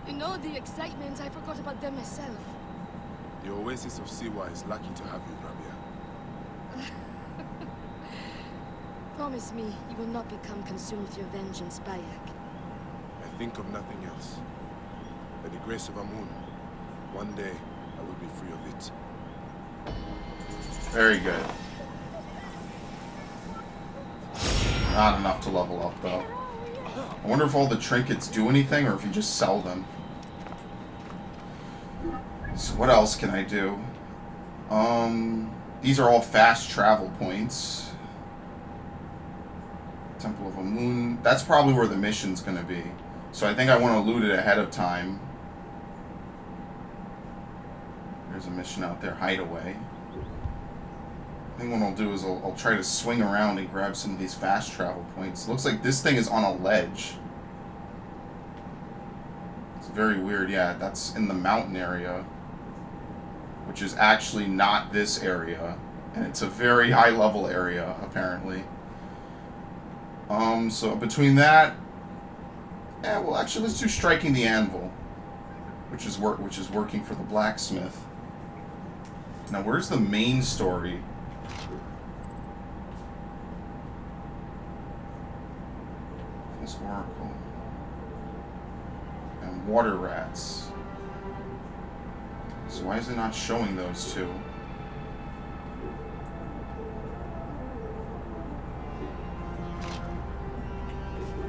You know the excitement, I forgot about them myself. The oasis of Siwa is lucky to have you, Rabia. Promise me you will not become consumed with your vengeance, Bayek. I think of nothing else. By the grace of Amun, one day I will be free of it. Very good. Not enough to level up, though. I wonder if all the trinkets do anything, or if you just sell them. So what else can I do? These are all fast travel points. Temple of Amun. That's probably where the mission's going to be. So I think I want to loot it ahead of time. There's a mission out there, Hideaway. I think what I'll do is I'll try to swing around and grab some of these fast travel points. Looks like this thing is on a ledge. It's very weird. Yeah, that's in the mountain area, which is actually not this area. And it's a very high level area, apparently. So between that... Yeah, well, actually, let's do Striking the Anvil, which is working for the blacksmith. Now, where's the main story? This Oracle and water rats. So why is it not showing those two?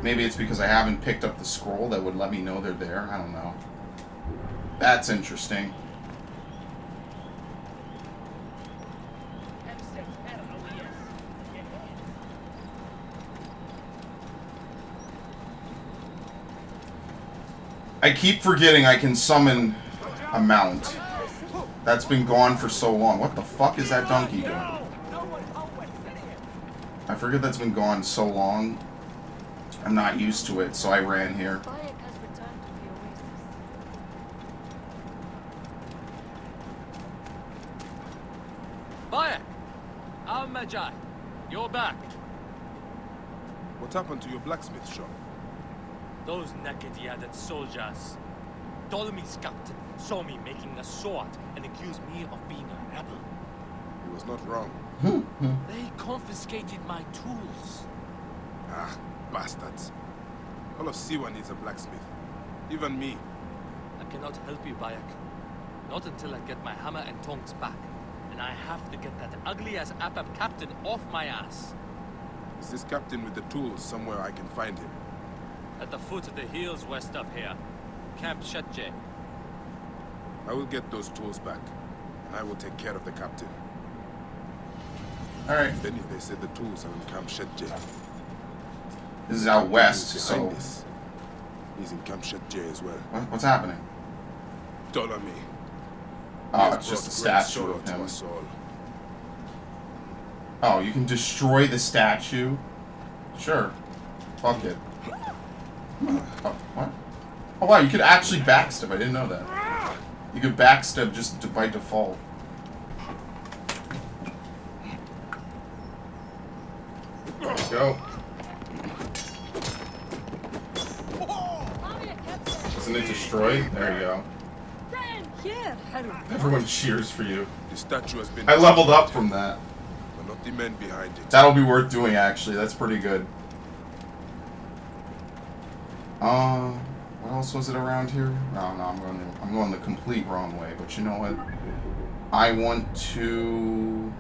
Maybe it's because I haven't picked up the scroll that would let me know they're there. I don't know. That's interesting. I keep forgetting I can summon a mount. That's been gone for so long. What the fuck is that donkey doing? I forget that's been gone so long. I'm not used to it, so I ran here. Bayek! Our Magi, you're back. What happened to your blacksmith shop? Those naked-yaded soldiers. Ptolemy's captain saw me making a sword and accused me of being a rebel. He was not wrong. They confiscated my tools. Ah, bastards. All of Siwa needs a blacksmith. Even me. I cannot help you, Bayek. Not until I get my hammer and tongs back. And I have to get that ugly-ass Apap captain off my ass. Is this captain with the tools somewhere I can find him? At the foot of the hills west of here. Camp Shetje. I will get those tools back. And I will take care of the captain. Alright. Benny, they said the tools are in Camp Shetje. This is out west, Who's so... behind this? He's in Camp Shetje as well. What's happening? Ptolemy. Oh, it's just a statue of him. Oh, you can destroy the statue? Sure. Fuck it. Oh, what? Oh wow, you could actually backstab. I didn't know that. You could backstab just by default. There we go. Isn't it destroyed? There you go. Everyone cheers for you. The statue has been... I leveled up from that. But not the men behind it. That'll be worth doing, actually. That's pretty good. What else was it around here? No, I'm going the complete wrong way. But you know what? I want to...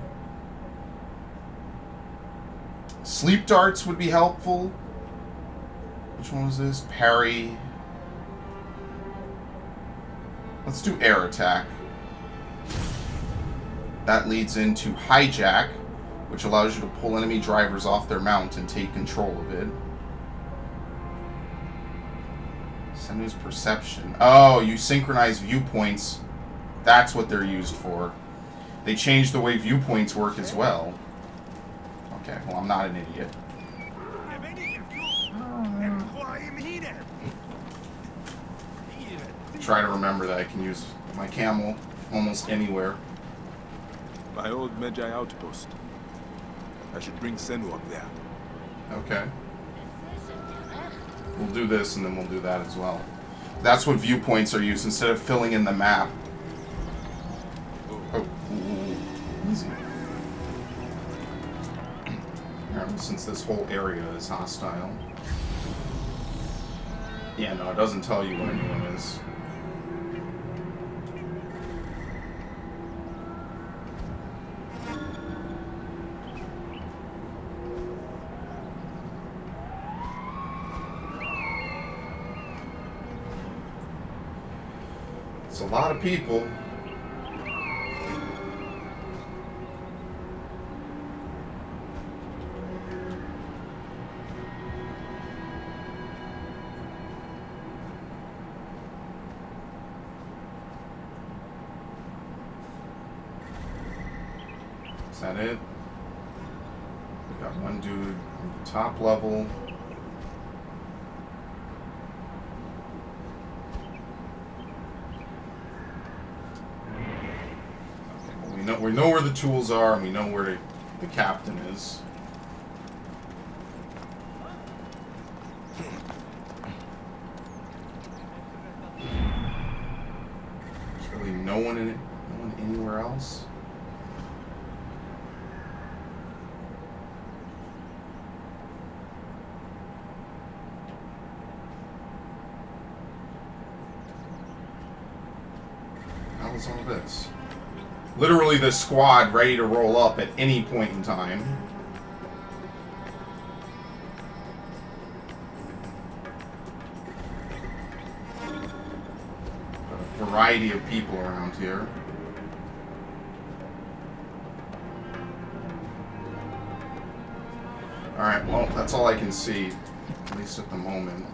Sleep darts would be helpful. Which one was this? Parry. Let's do air attack. That leads into hijack, which allows you to pull enemy drivers off their mount and take control of it. Senu's perception. Oh, you synchronize viewpoints. That's what they're used for. They changed the way viewpoints work as well. Okay, well, I'm not an idiot. Try to remember that I can use my camel almost anywhere. My old Magi outpost. I should bring Senu up there. Okay. We'll do this and then we'll do that as well. That's what viewpoints are used instead of filling in the map. Oh, easy. Since this whole area is hostile. Yeah, no, it doesn't tell you what anyone is. It's a lot of people. Is that it? We got one dude top level. We know where the tools are, and we know where the captain is. There's really no one in it, no one anywhere else. How is all this? Literally the squad ready to roll up at any point in time. variety of people around here. Alright, well, that's all I can see. At least at the moment.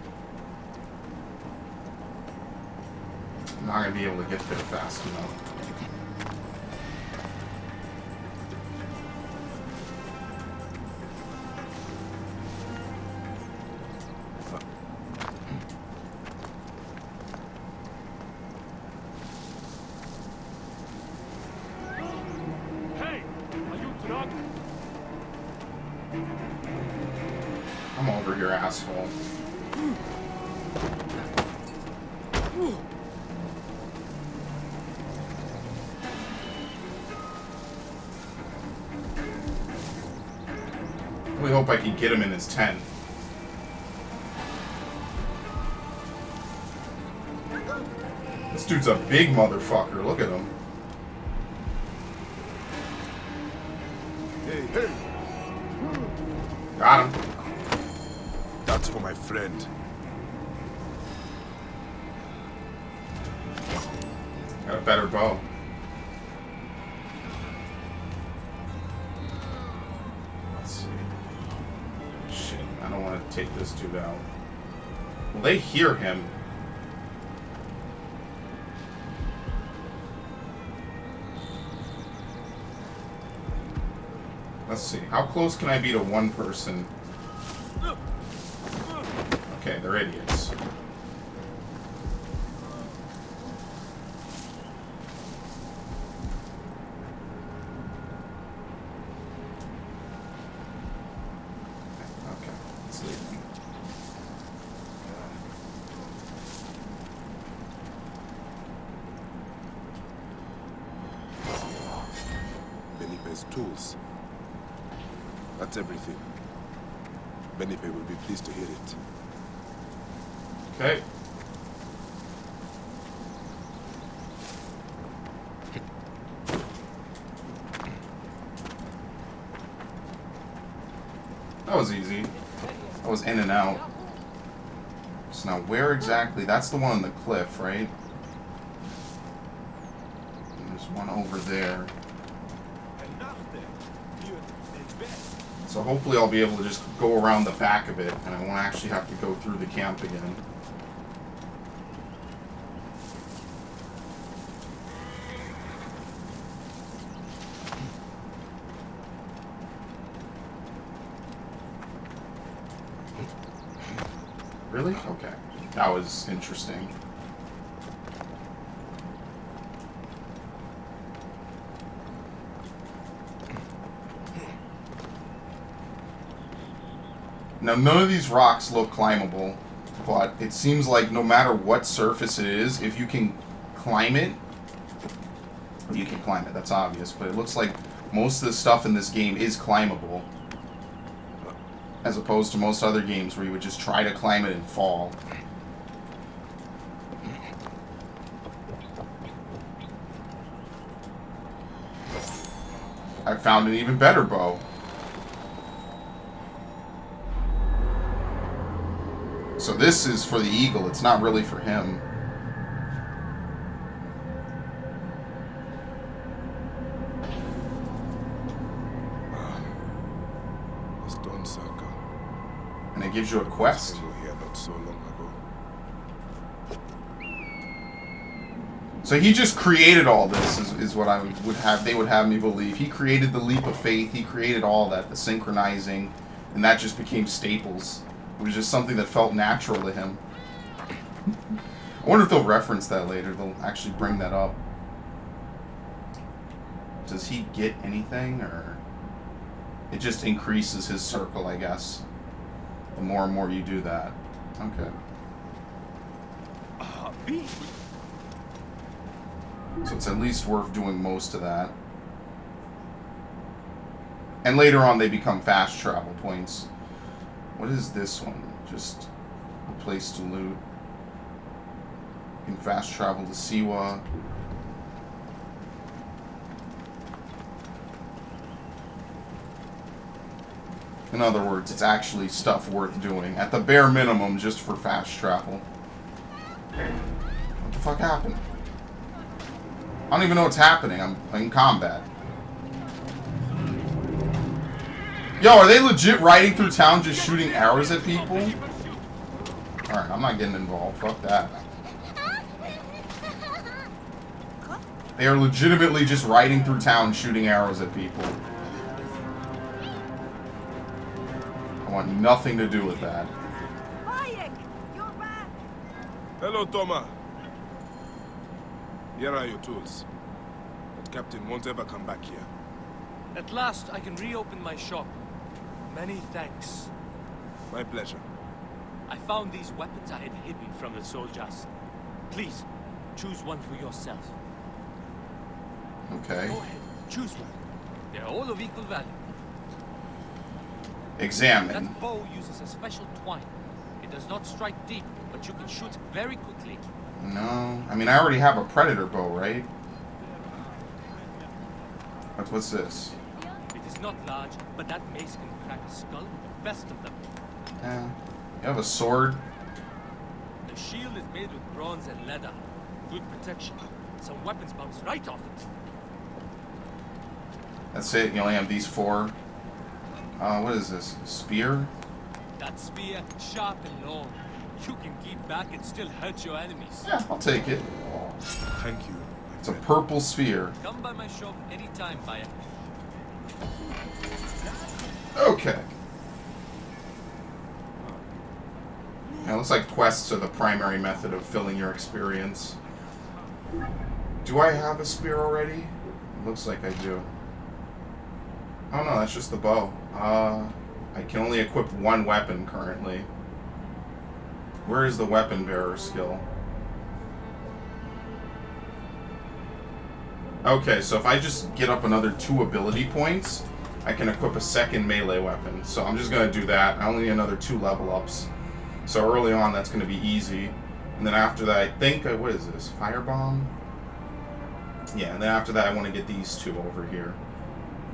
I'm not going to be able to get there fast enough. Hey, are you drunk? I'm over here, asshole. We hope I can get him in his tent. This dude's a big motherfucker. Look at him. Hey, hey! Got him. That's for my friend. Got a better bow. Let's see. Shit, I don't want to take this dude out. Will they hear him? Let's see. How close can I be to one person? Okay, they're idiots. Okay, let's leave them. Benipe's tools. That's everything. Benipe will be pleased to hear it. Okay. That was easy. That was in and out. So now where exactly? That's the one on the cliff, right? And there's one over there. So hopefully I'll be able to just go around the back of it and I won't actually have to go through the camp again. Really? Okay. That was interesting. Now, none of these rocks look climbable, but it seems like no matter what surface it is, if you can climb it, you can climb it, that's obvious, but it looks like most of the stuff in this game is climbable, as opposed to most other games where you would just try to climb it and fall. I found an even better bow. So this is for the eagle, it's not really for him. The stone circle. And it gives you a quest. We were here not so long ago. So he just created all this, is what I would have. They would have me believe. He created the leap of faith. He created all that, the synchronizing, and that just became staples. It was just something that felt natural to him. I wonder if they'll reference that later. They'll actually bring that up. Does he get anything, or it just increases his circle? I guess the more and more you do that. Okay. So it's at least worth doing most of that. And later on they become fast travel points. What is this one? Just a place to loot. You can fast travel to Siwa. In other words, it's actually stuff worth doing. At the bare minimum, just for fast travel. What the fuck happened? I don't even know what's happening. I'm in combat. Yo, are they legit riding through town just shooting arrows at people? Alright, I'm not getting involved. Fuck that. They are legitimately just riding through town shooting arrows at people. I want nothing to do with that. Hello, Thomas. Here are your tools. But Captain won't ever come back here. At last, I can reopen my shop. Many thanks. My pleasure. I found these weapons I had hidden from the soldiers. Please, choose one for yourself. Okay. Go ahead, choose one. They're all of equal value. Examine. That bow uses a special twine. It does not strike deep, but you can shoot very quickly. No. I mean, I already have a predator bow, right? What's this? It is not large, but that mace can crack a skull with the best of them. Yeah. You have a sword? The shield is made with bronze and leather. Good protection. Some weapons bounce right off it. That's it? You only have these 4? What is this? Spear? That spear, sharp and long. You can keep back and still hurt your enemies. Yeah, I'll take it. Thank you. It's a purple sphere. Come by my shop anytime, Bayek. Okay. Now, it looks like quests are the primary method of filling your experience. Do I have a spear already? It looks like I do. Oh no, that's just the bow. I can only equip one weapon currently. Where is the weapon bearer skill? Okay, so if I just get up another 2 ability points, I can equip a second melee weapon. So I'm just going to do that. I only need another 2 level ups. So early on, that's going to be easy. And then after that, I think, what is this? Firebomb? Yeah, and then after that, I want to get these 2 over here.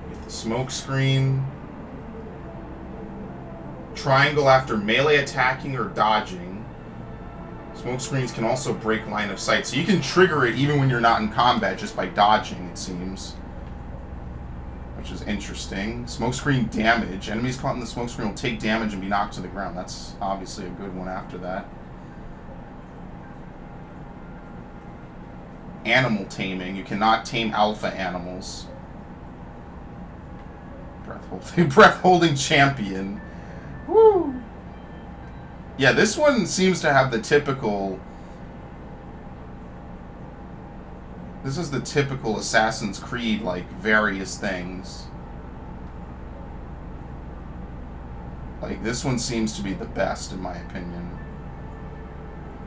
Get the smoke screen. Triangle after melee attacking or dodging. Smoke screens can also break line of sight. So you can trigger it even when you're not in combat just by dodging, it seems. Which is interesting. Smoke screen damage. Enemies caught in the smoke screen will take damage and be knocked to the ground. That's obviously a good one after that. Animal taming. You cannot tame alpha animals. Breath-holding champion. Woo! Yeah, this one seems to have the typical... This is the typical Assassin's Creed, like, various things. Like, this one seems to be the best, in my opinion.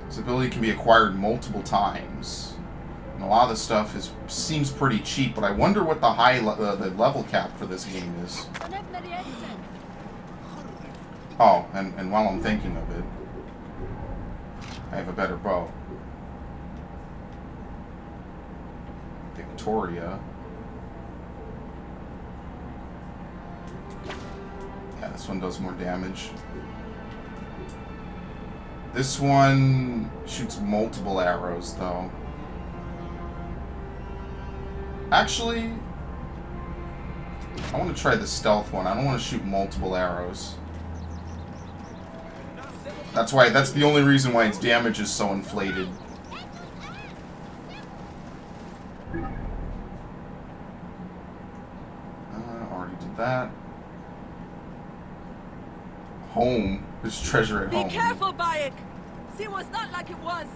This ability can be acquired multiple times. And a lot of the stuff seems pretty cheap, but I wonder what the the level cap for this game is. Oh, and while I'm thinking of it, I have a better bow. Victoria. Yeah, this one does more damage. This one shoots multiple arrows, though. Actually, I want to try the stealth one. I don't want to shoot multiple arrows. That's the only reason why its damage is so inflated. Already did that. Home. There's treasure at home. Be careful, Bayek! Siwa's not like it was!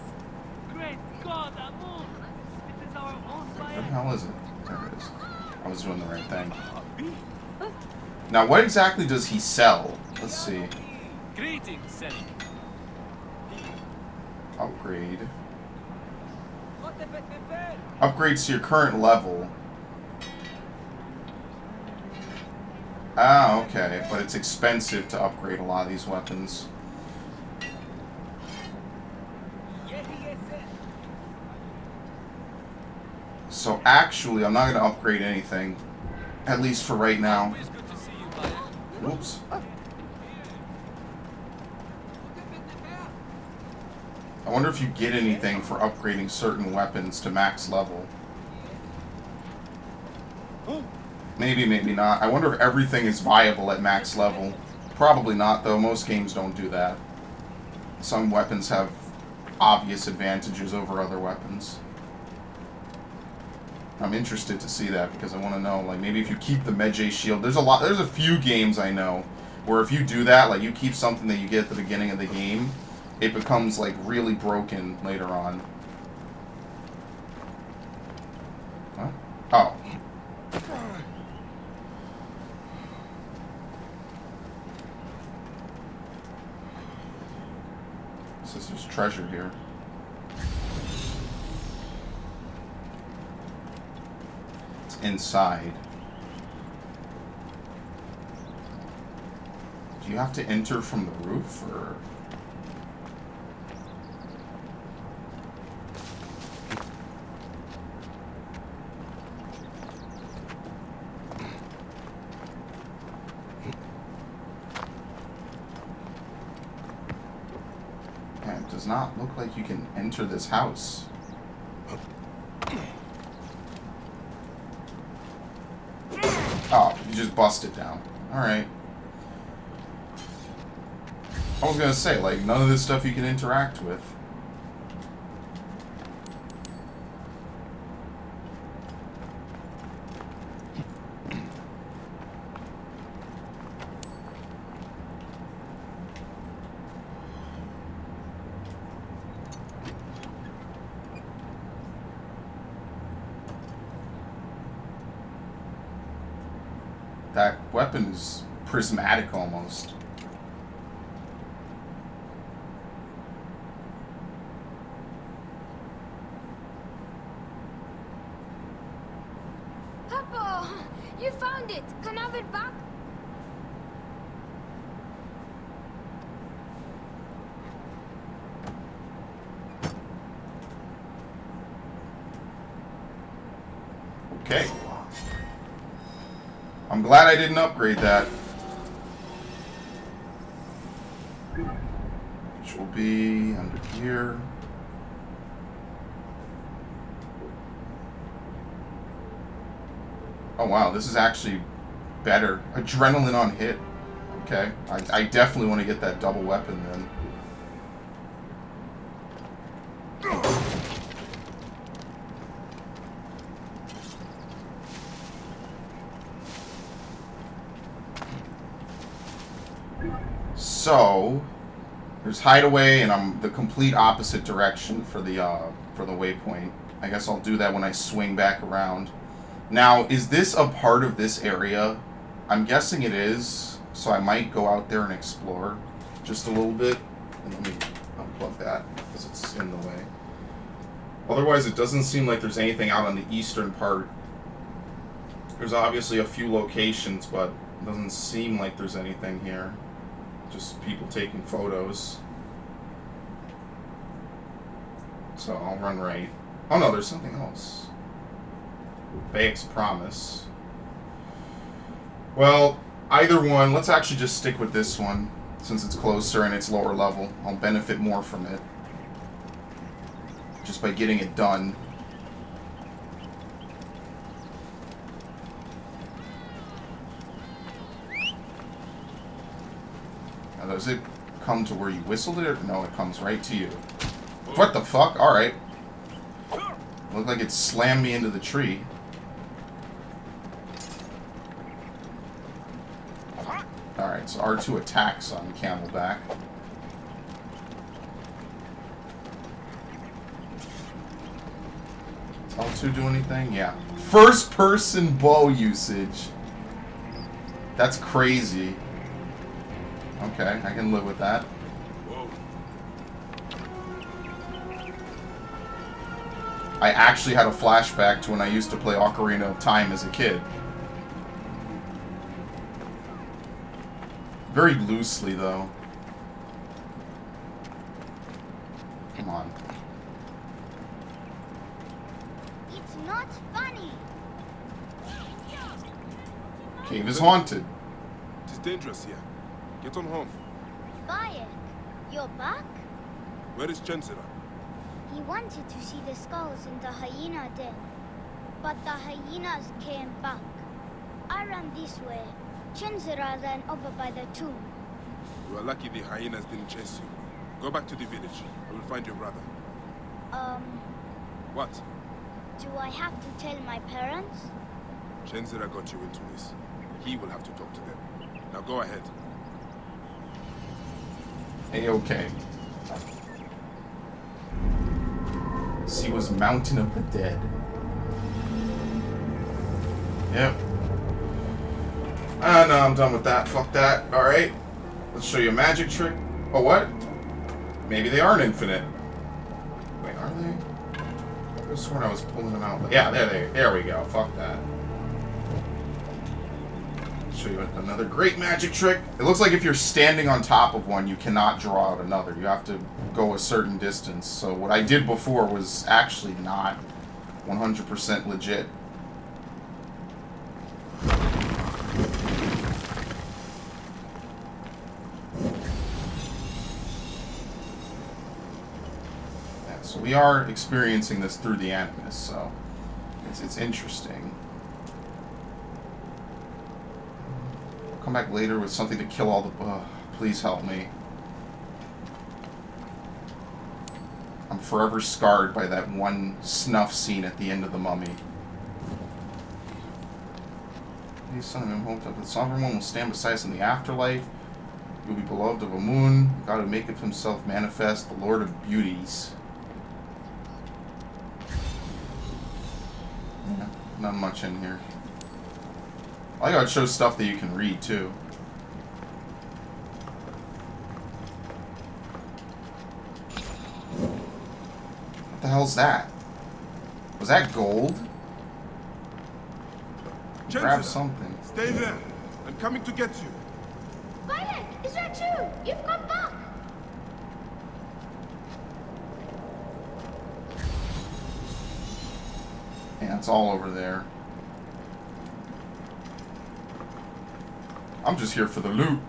Great God, Amun! It is our own What the Bayek. hell is it? There it is. I was doing the right thing. Now, what exactly does he sell? Let's see. Greetings, Sen. Upgrade. Upgrades to your current level. Ah, okay. But it's expensive to upgrade a lot of these weapons. So actually, I'm not going to upgrade anything. At least for right now. Whoops. I wonder if you get anything for upgrading certain weapons to max level. Maybe, maybe not. I wonder if everything is viable at max level. Probably not, though. Most games don't do that. Some weapons have obvious advantages over other weapons. I'm interested to see that because I want to know, like, maybe if you keep the Medjay shield, there's a few games I know where if you do that, like, you keep something that you get at the beginning of the game, it becomes, like, really broken later on. What? Oh. So there's treasure here. Inside. Do you have to enter from the roof, or...? Yeah, it does not look like you can enter this house. Oh, you just bust it down. Alright. I was gonna say, like, none of this stuff you can interact with. That weapon is prismatic almost. Papa, you found it. Can I have it back? Okay. I'm glad I didn't upgrade that. Which will be under here. Oh wow, this is actually better. Adrenaline on hit. Okay. I definitely want to get that double weapon then. So, there's hideaway, and I'm the complete opposite direction for the waypoint. I guess I'll do that when I swing back around. Now, is this a part of this area? I'm guessing it is, so I might go out there and explore just a little bit. And let me unplug that because it's in the way. Otherwise, it doesn't seem like there's anything out on the eastern part. There's obviously a few locations, but it doesn't seem like there's anything here. Just people taking photos. So I'll run right. Oh no, there's something else. Bayek's Promise. Well, either one. Let's actually just stick with this one, since it's closer and it's lower level. I'll benefit more from it. Just by getting it done. Now, does it come to where you whistled it? Or no, it comes right to you. What the fuck? Alright. Looked like it slammed me into the tree. Alright, so R2 attacks on Camelback. Does L2 do anything? Yeah. First person bow usage. That's crazy. Okay, I can live with that. I actually had a flashback to when I used to play Ocarina of Time as a kid. Very loosely, though. Come on. It's not funny. Cave is haunted. It is dangerous here. Get on home. Bayek, you're back? Where is Chancellor? He wanted to see the skulls in the hyena den, but the hyenas came back. I ran this way. Chenzira ran over by the tomb. You are lucky the hyenas didn't chase you. Go back to the village. I will find your brother. What? Do I have to tell my parents? Chenzira got you into this. He will have to talk to them. Now go ahead. A-okay. Siwa's Mountain of the Dead. Yep. Ah, no, I'm done with that. Fuck that. Alright. Let's show you a magic trick. Oh, what? Maybe they aren't infinite. Wait, are they? I could have sworn I was pulling them out. Yeah, there we go. Fuck that. Show you another great magic trick. It looks like if you're standing on top of one, you cannot draw out another. You have to go a certain distance. So what I did before was actually not 100% legit. Yeah, so we are experiencing this through the Animus, so it's interesting. Come back later with something to kill all the... please help me. I'm forever scarred by that one snuff scene at the end of The Mummy. Hey, son of him hoped that the sovereign one will stand beside us in the afterlife. He will be beloved of Amun, God who maketh himself manifest, the Lord of beauties. Yeah, not much in here. I like how it shows stuff that you can read, too. What the hell's that? Was that gold? Grab something. Stay there. I'm coming to get you. Violet, is that you? You've come back. Yeah, it's all over there. I'm just here for the loot.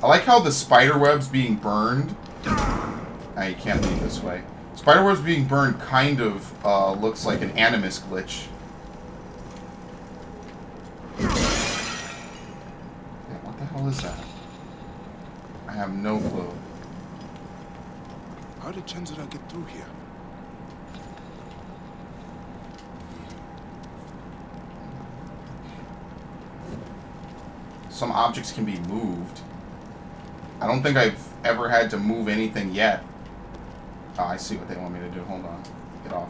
I like how the spiderwebs being burned. Nah, you can't leave this way. Spiderwebs being burned kind of looks like an Animus glitch. Yeah, what the hell is that? I have no clue. How did Chenzira get through here? Some objects can be moved. I don't think I've ever had to move anything yet. Oh, I see what they want me to do. Hold on. Get off.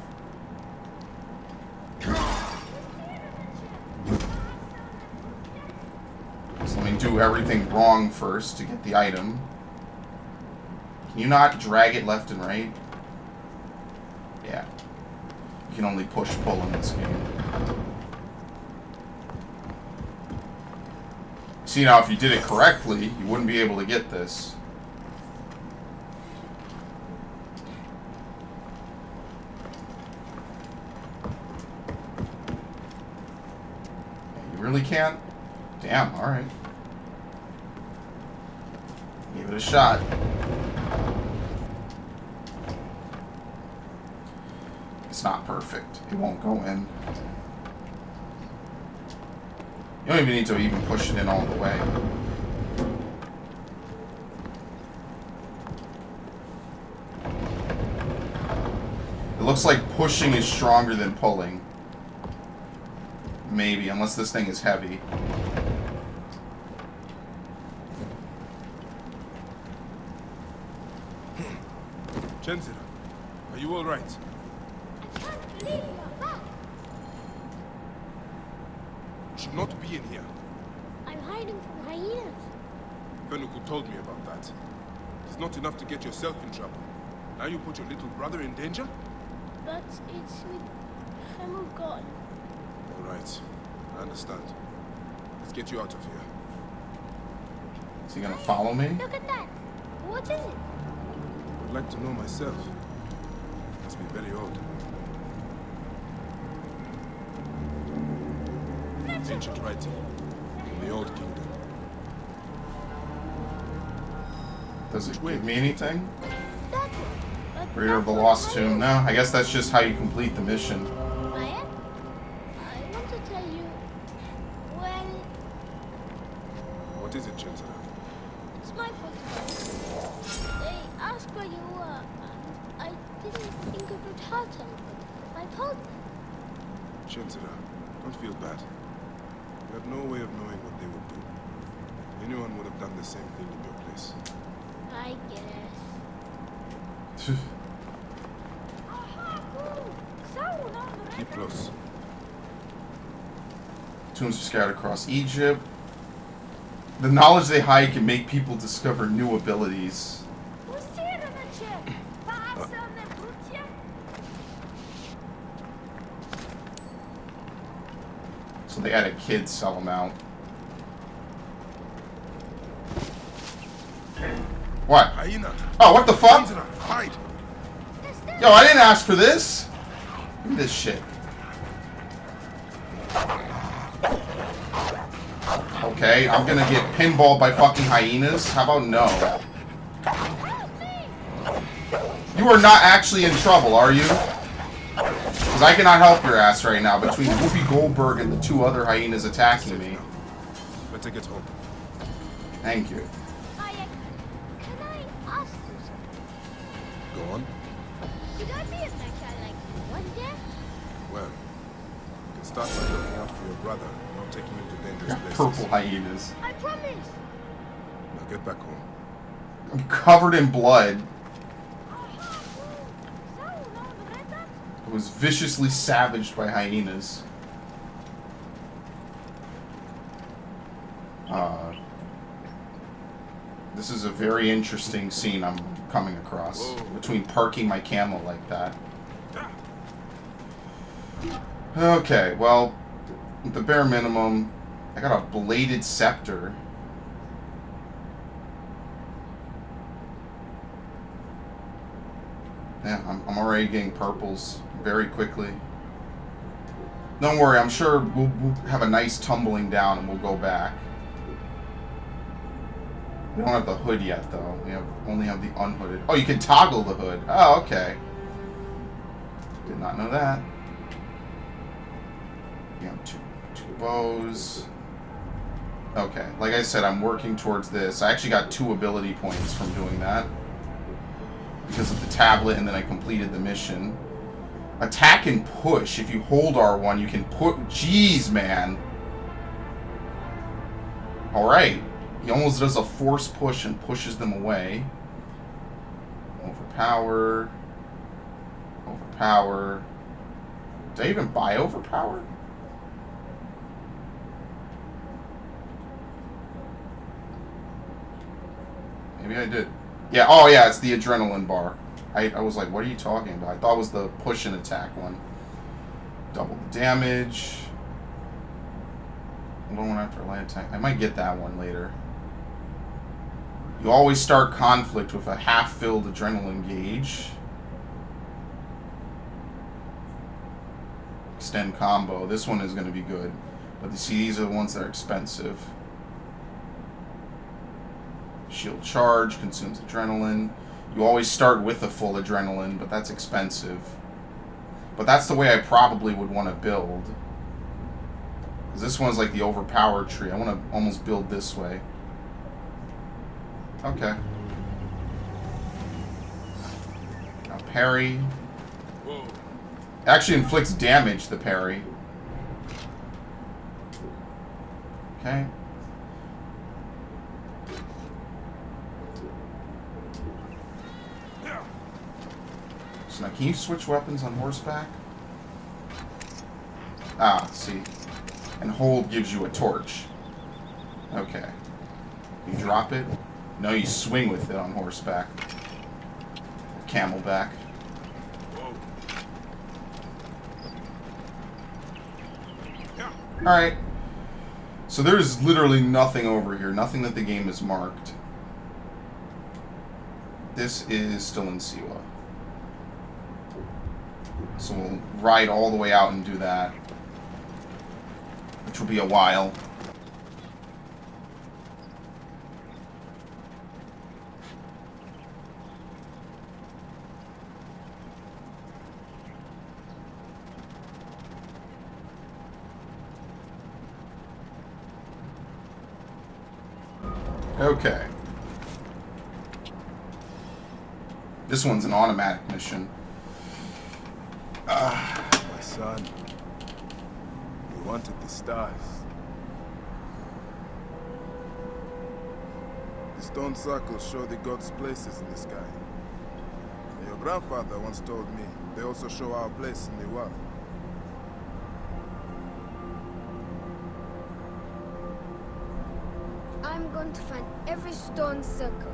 So let me do everything wrong first to get the item. Can you not drag it left and right? Yeah. You can only push-pull in this game. See, now if you did it correctly, you wouldn't be able to get this. You really can't? Damn, alright. Give it a shot. It's not perfect. It won't go in. You don't even need to even push it in all the way. It looks like pushing is stronger than pulling. Maybe, unless this thing is heavy. Chenzira, are you all right? I can't believe you're back. You should not be in here. I'm hiding from hyenas. Fenuku told me about that. It's not enough to get yourself in trouble. Now you put your little brother in danger? But it's with Hemu gone. All right, I understand. Let's get you out of here. Is he gonna follow me? Look at that. What is it? I'd like to know myself. Must be very old. Ancient writing from the Old Kingdom. Does it give me anything? That one. But Reader of the Lost Tomb. No, I guess that's just how you complete the mission. Maya? Chinzara. It's my fault. They asked where you were, and I didn't think it would hurt them. I told them. Chinzara, don't feel bad. You had no way of knowing what they would do. Anyone would have done the same thing in your place. I guess. Keep close. Tombs are scattered across Egypt. The knowledge they hide can make people discover new abilities. So they had a kid sell them out. What? Hyena. Oh, what the fuck? Hide. Yo, I didn't ask for this. Look at this shit. Okay, I'm gonna get pinballed by fucking hyenas. How about no? You are not actually in trouble, are you? Because I cannot help your ass right now between Whoopi Goldberg and the two other hyenas attacking me. Let's take it home. Thank you. Can I ask you something? Go on. Could I be a mecha like you one day? Well, you can start by looking out for your brother, not taking him to dangerous places. Purple hyenas. I promise. Now get back home. I'm covered in blood. I was viciously savaged by hyenas. This is a very interesting scene I'm coming across. Whoa. Between parking my camel like that. Okay, well, at the bare minimum, I got a bladed scepter. Yeah, I'm already getting purples very quickly. Don't worry, I'm sure we'll have a nice tumbling down and we'll go back. We don't have the hood yet, though. We only have the unhooded. Oh, you can toggle the hood. Oh, okay. Did not know that. You have two bows. Okay, like I said, I'm working towards this. I actually got 2 ability points from doing that. Because of the tablet, and then I completed the mission. Attack and push. If you hold R1, you can put... Jeez, man. Alright. He almost does a force push and pushes them away. Overpower. Overpower. Did I even buy overpower? Maybe I did. Yeah, oh yeah, it's the adrenaline bar. I was like, what are you talking about? I thought it was the push and attack one. Double the damage. Another one after a light attack. I might get that one later. You always start conflict with a half-filled adrenaline gauge. Extend combo. This one is going to be good. But you see, these are the ones that are expensive. Shield charge, consumes adrenaline. You always start with a full adrenaline, but that's expensive. But that's the way I probably would want to build. Because this one's like the overpowered tree. I want to almost build this way. Okay. Now parry. Actually inflicts damage, the parry. Okay. So now, can you switch weapons on horseback? Ah, see. And hold gives you a torch. Okay. You drop it. No, you swing with it on horseback. Camelback. Alright. So there's literally nothing over here. Nothing that the game has marked. This is still in Siwa. So we'll ride all the way out and do that. Which will be a while. Okay. This one's an automatic mission. My son, you wanted the stars. The stone circles show the gods' places in the sky. And your grandfather once told me they also show our place in the world. I'm going to find every stone circle,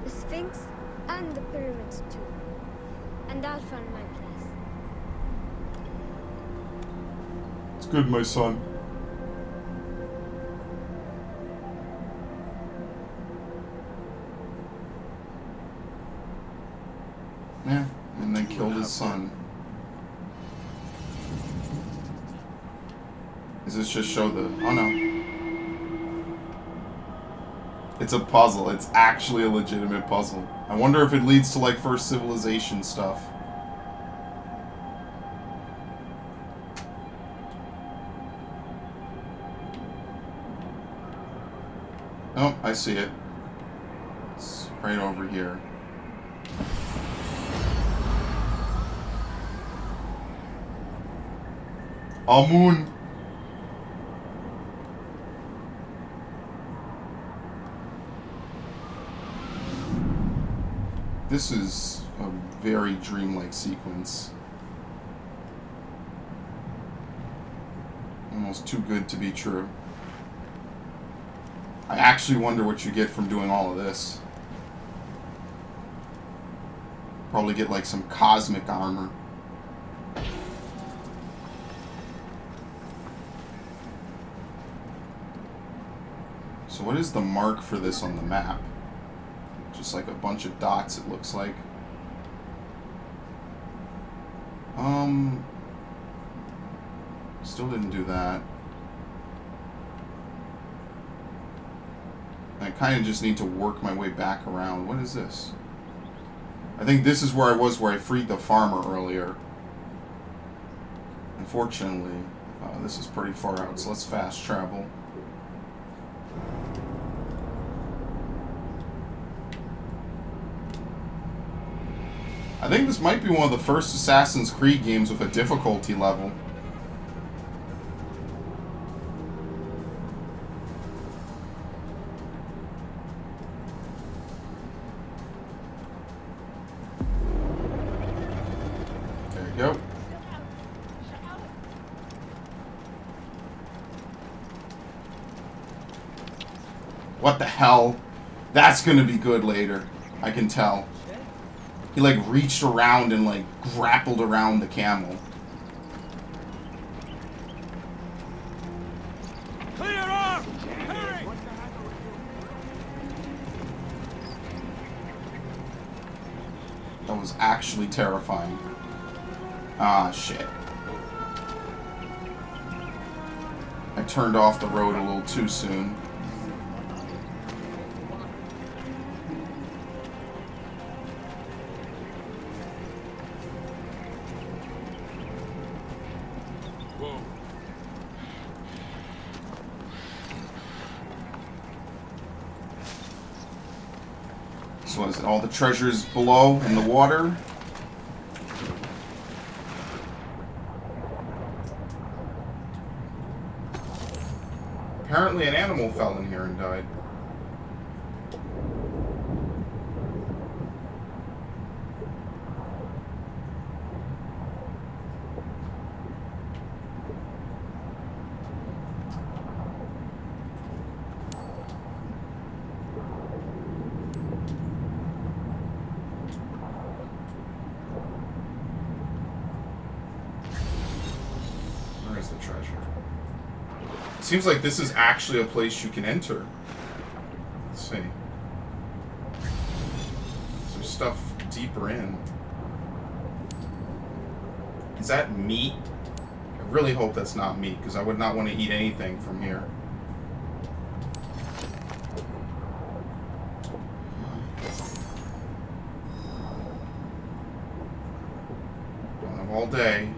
the Sphinx, and the pyramids too. And I'll find my place. It's good, my son. Yeah, and then killed his son. Does this just show the... Oh no. It's a puzzle. It's actually a legitimate puzzle. I wonder if it leads to, like, first civilization stuff. Oh, I see it. It's right over here. Amun. This is a very dreamlike sequence. Almost too good to be true. I actually wonder what you get from doing all of this. Probably get like some cosmic armor. So what is the mark for this on the map? Just like a bunch of dots, it looks like. Still didn't do that. I kind of just need to work my way back around. What is this? I think this is where I was, where I freed the farmer earlier. Unfortunately, this is pretty far out, so let's fast travel. I think this might be one of the first Assassin's Creed games with a difficulty level. There you go. What the hell? That's gonna be good later. I can tell. He, like, reached around and, like, grappled around the camel. Clear off! Hurry! That was actually terrifying. Ah, shit. I turned off the road a little too soon. So is it all the treasures below in the water? Apparently an animal fell in here and died. Where's the treasure? It seems like this is actually a place you can enter. Let's see. There's stuff deeper in. Is that meat? I really hope that's not meat, because I would not want to eat anything from here. Don't have all day.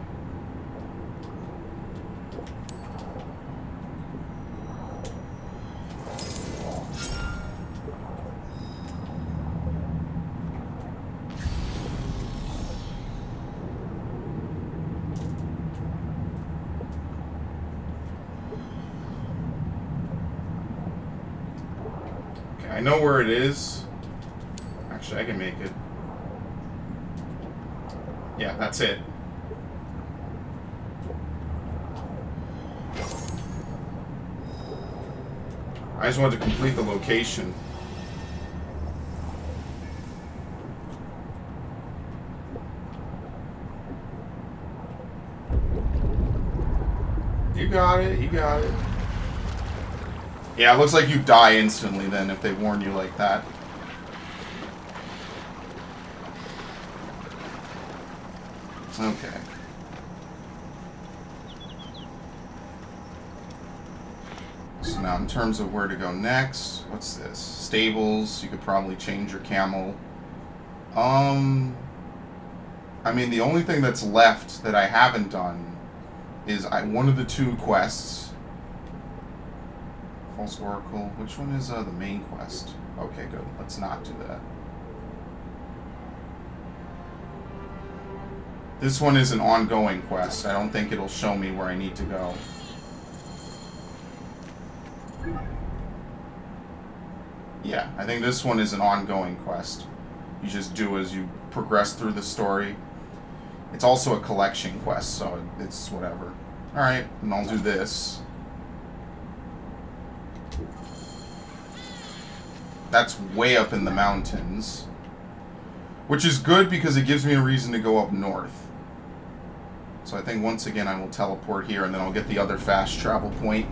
I know where it is. Actually, I can make it. Yeah, that's it. I just wanted to complete the location. You got it, you got it. Yeah, it looks like you die instantly then if they warn you like that. Okay. So now in terms of where to go next, what's this? Stables, you could probably change your camel. I mean, the only thing that's left that I haven't done is one of the 2 quests. False Oracle. Which one is the main quest? Okay, good. Let's not do that. This one is an ongoing quest. I don't think it'll show me where I need to go. Yeah, I think this one is an ongoing quest. You just do as you progress through the story. It's also a collection quest, so it's whatever. Alright, and I'll do this. That's way up in the mountains. Which is good because it gives me a reason to go up north. So I think once again I will teleport here and then I'll get the other fast travel point.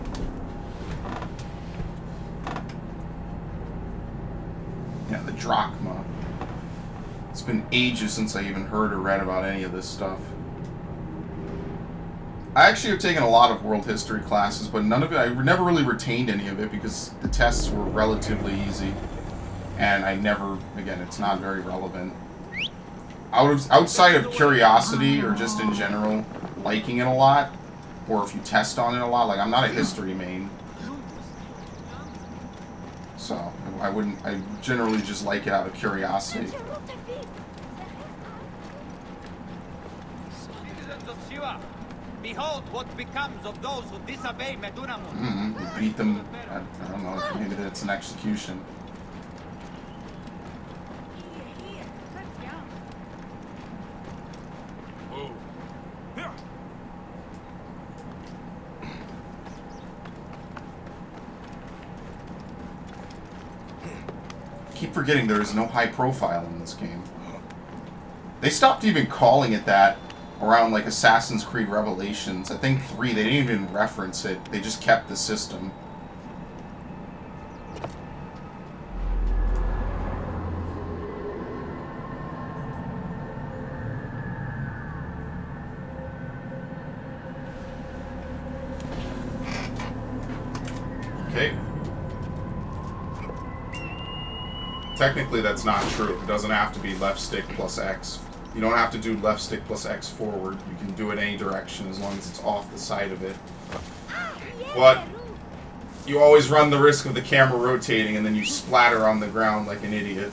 Yeah, the drachma. It's been ages since I even heard or read about any of this stuff. I actually have taken a lot of world history classes, but none of it, I never really retained any of it because the tests were relatively easy. And I never, again, it's not very relevant. Outside of curiosity or just in general, liking it a lot, or if you test on it a lot, like I'm not a history main. So, I generally just like it out of curiosity. Citizens of Siwa, behold what becomes of those who disobey Medunamun. You beat them, I don't know, maybe it's an execution. Keep forgetting there is no high profile in this game. They stopped even calling it that around like Assassin's Creed Revelations. I think 3, they didn't even reference it. They just kept the system. Okay. Technically, that's not true. It doesn't have to be left stick plus X. You don't have to do left stick plus X forward. You can do it any direction as long as it's off the side of it. But you always run the risk of the camera rotating and then you splatter on the ground like an idiot.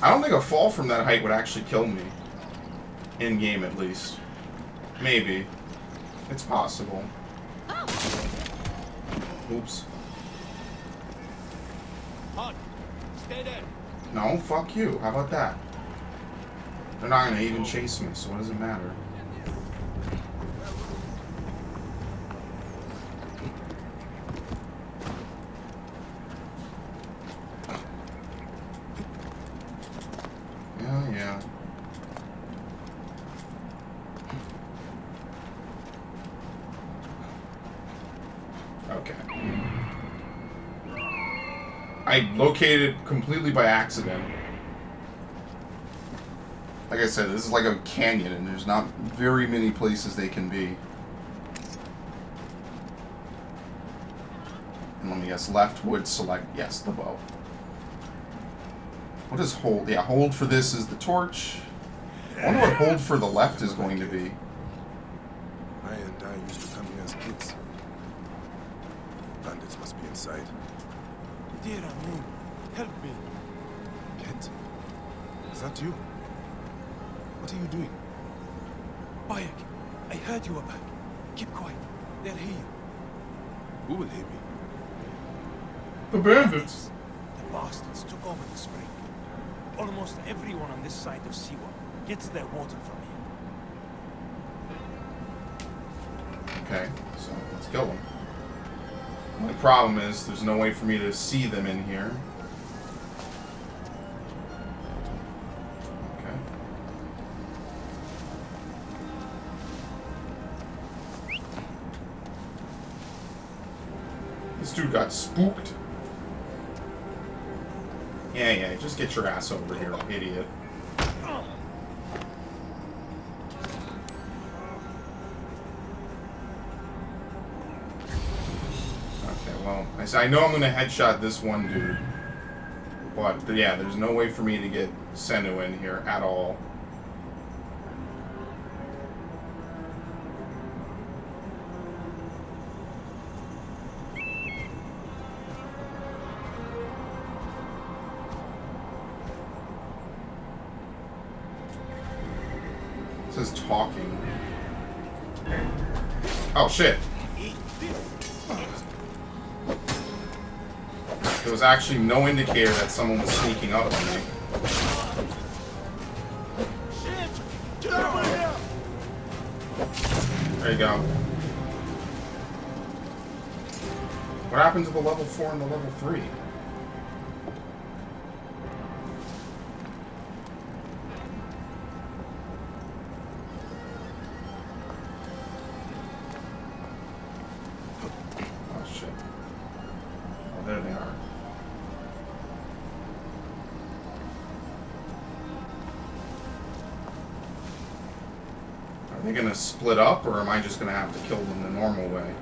I don't think a fall from that height would actually kill me. In-game, at least. Maybe. It's possible. Oops. Stay there. No, fuck you. How about that? They're not gonna even chase me, so what does it matter? Yeah. Okay. I located completely by accident. Like I said, this is like a canyon, and there's not very many places they can be. And let me guess, left would select, yes, the bow. What is hold? Yeah, hold for this is the torch. I wonder what hold for the left is going to be. I and I used to come here as kids. Bandits must be inside. Dear Amun, help me. Kent? Is that you? What are you doing? Bayek, I heard you were back. Keep quiet. They'll hear you. Who will hear me? The bandits. The bastards took over the spring. Almost everyone on this side of Siwa gets their water from here. Okay, so let's kill them. The problem is there's no way for me to see them in here. Okay. This dude got spooked. Yeah, just get your ass over here, idiot. Well, I know I'm going to headshot this one dude, but yeah, there's no way for me to get Senu in here at all. It says talking. Oh shit. There was actually no indicator that someone was sneaking up on me. There you go. What happened to the level 4 and the level 3? Oh shit. Oh, there they are. Are they gonna split up, or am I just gonna have to kill them the normal way?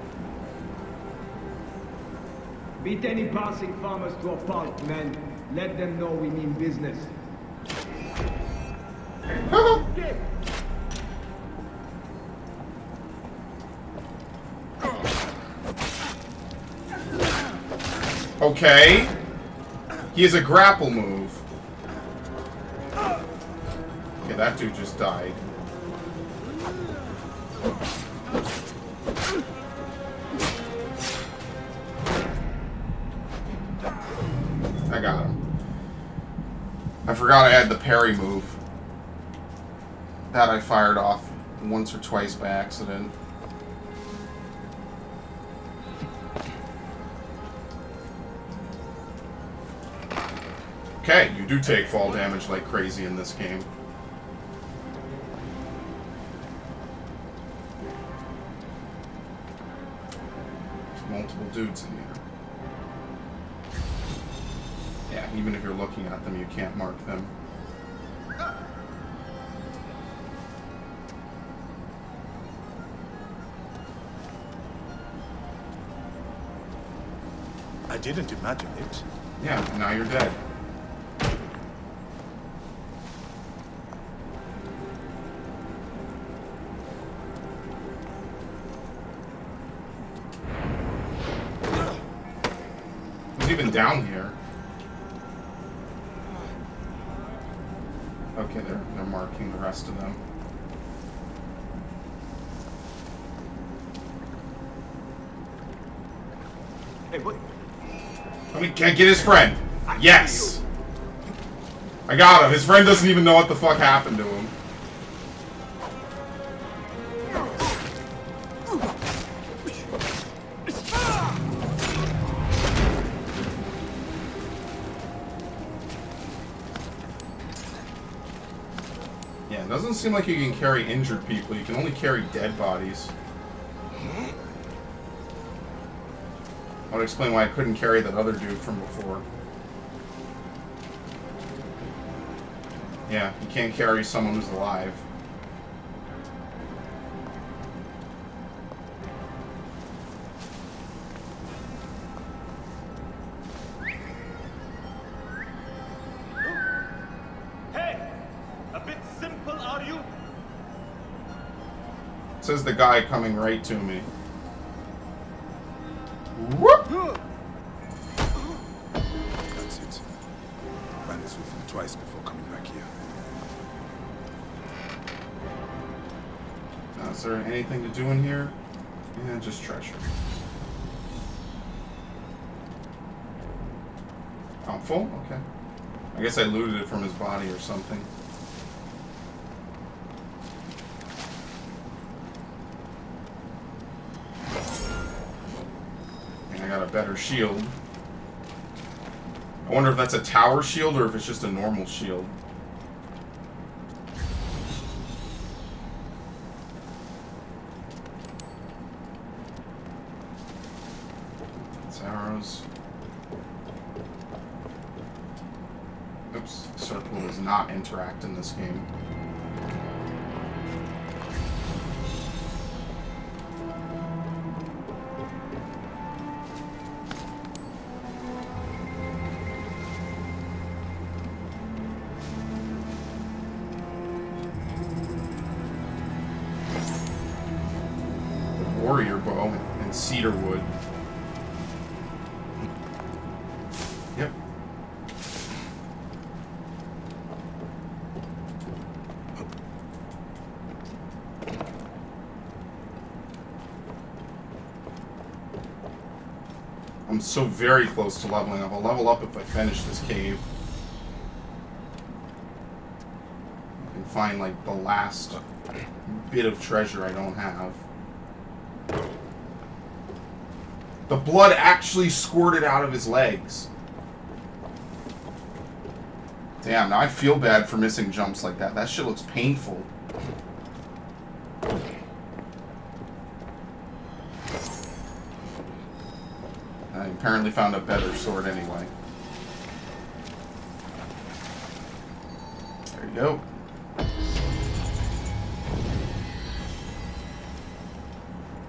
Beat any passing farmers to a pulp, men. Let them know we mean business. Okay. He has a grapple move. Okay, that dude just died. I got him. I forgot I had the parry move. That I fired off once or twice by accident. Okay, you do take fall damage like crazy in this game. There's multiple dudes in here. Yeah, even if you're looking at them, you can't mark them. I didn't imagine it. Yeah, now you're dead. Who's even down here? Okay, they're marking the rest of them. Hey, what? Let me get his friend. Yes! I got him. His friend doesn't even know what the fuck happened to him. Yeah, it doesn't seem like you can carry injured people. You can only carry dead bodies. I would explain why I couldn't carry that other dude from before. Yeah, you can't carry someone who's alive. Hey! A bit simple, are you? It says the guy coming right to me. Whoop! That's it. Ran this with him twice before coming back here. Is there anything to do in here? Yeah, just treasure. full? Okay. I guess I looted it from his body or something. And I got a better shield. I wonder if that's a tower shield or if it's just a normal shield. It's arrows. Oops, circle does not interact in this game. Warrior bow and cedar wood. Yep. I'm so very close to leveling up. I'll level up if I finish this cave. I can find like the last bit of treasure I don't have. The blood actually squirted out of his legs. Damn, now I feel bad for missing jumps like that. That shit looks painful. I apparently found a better sword anyway. There you go.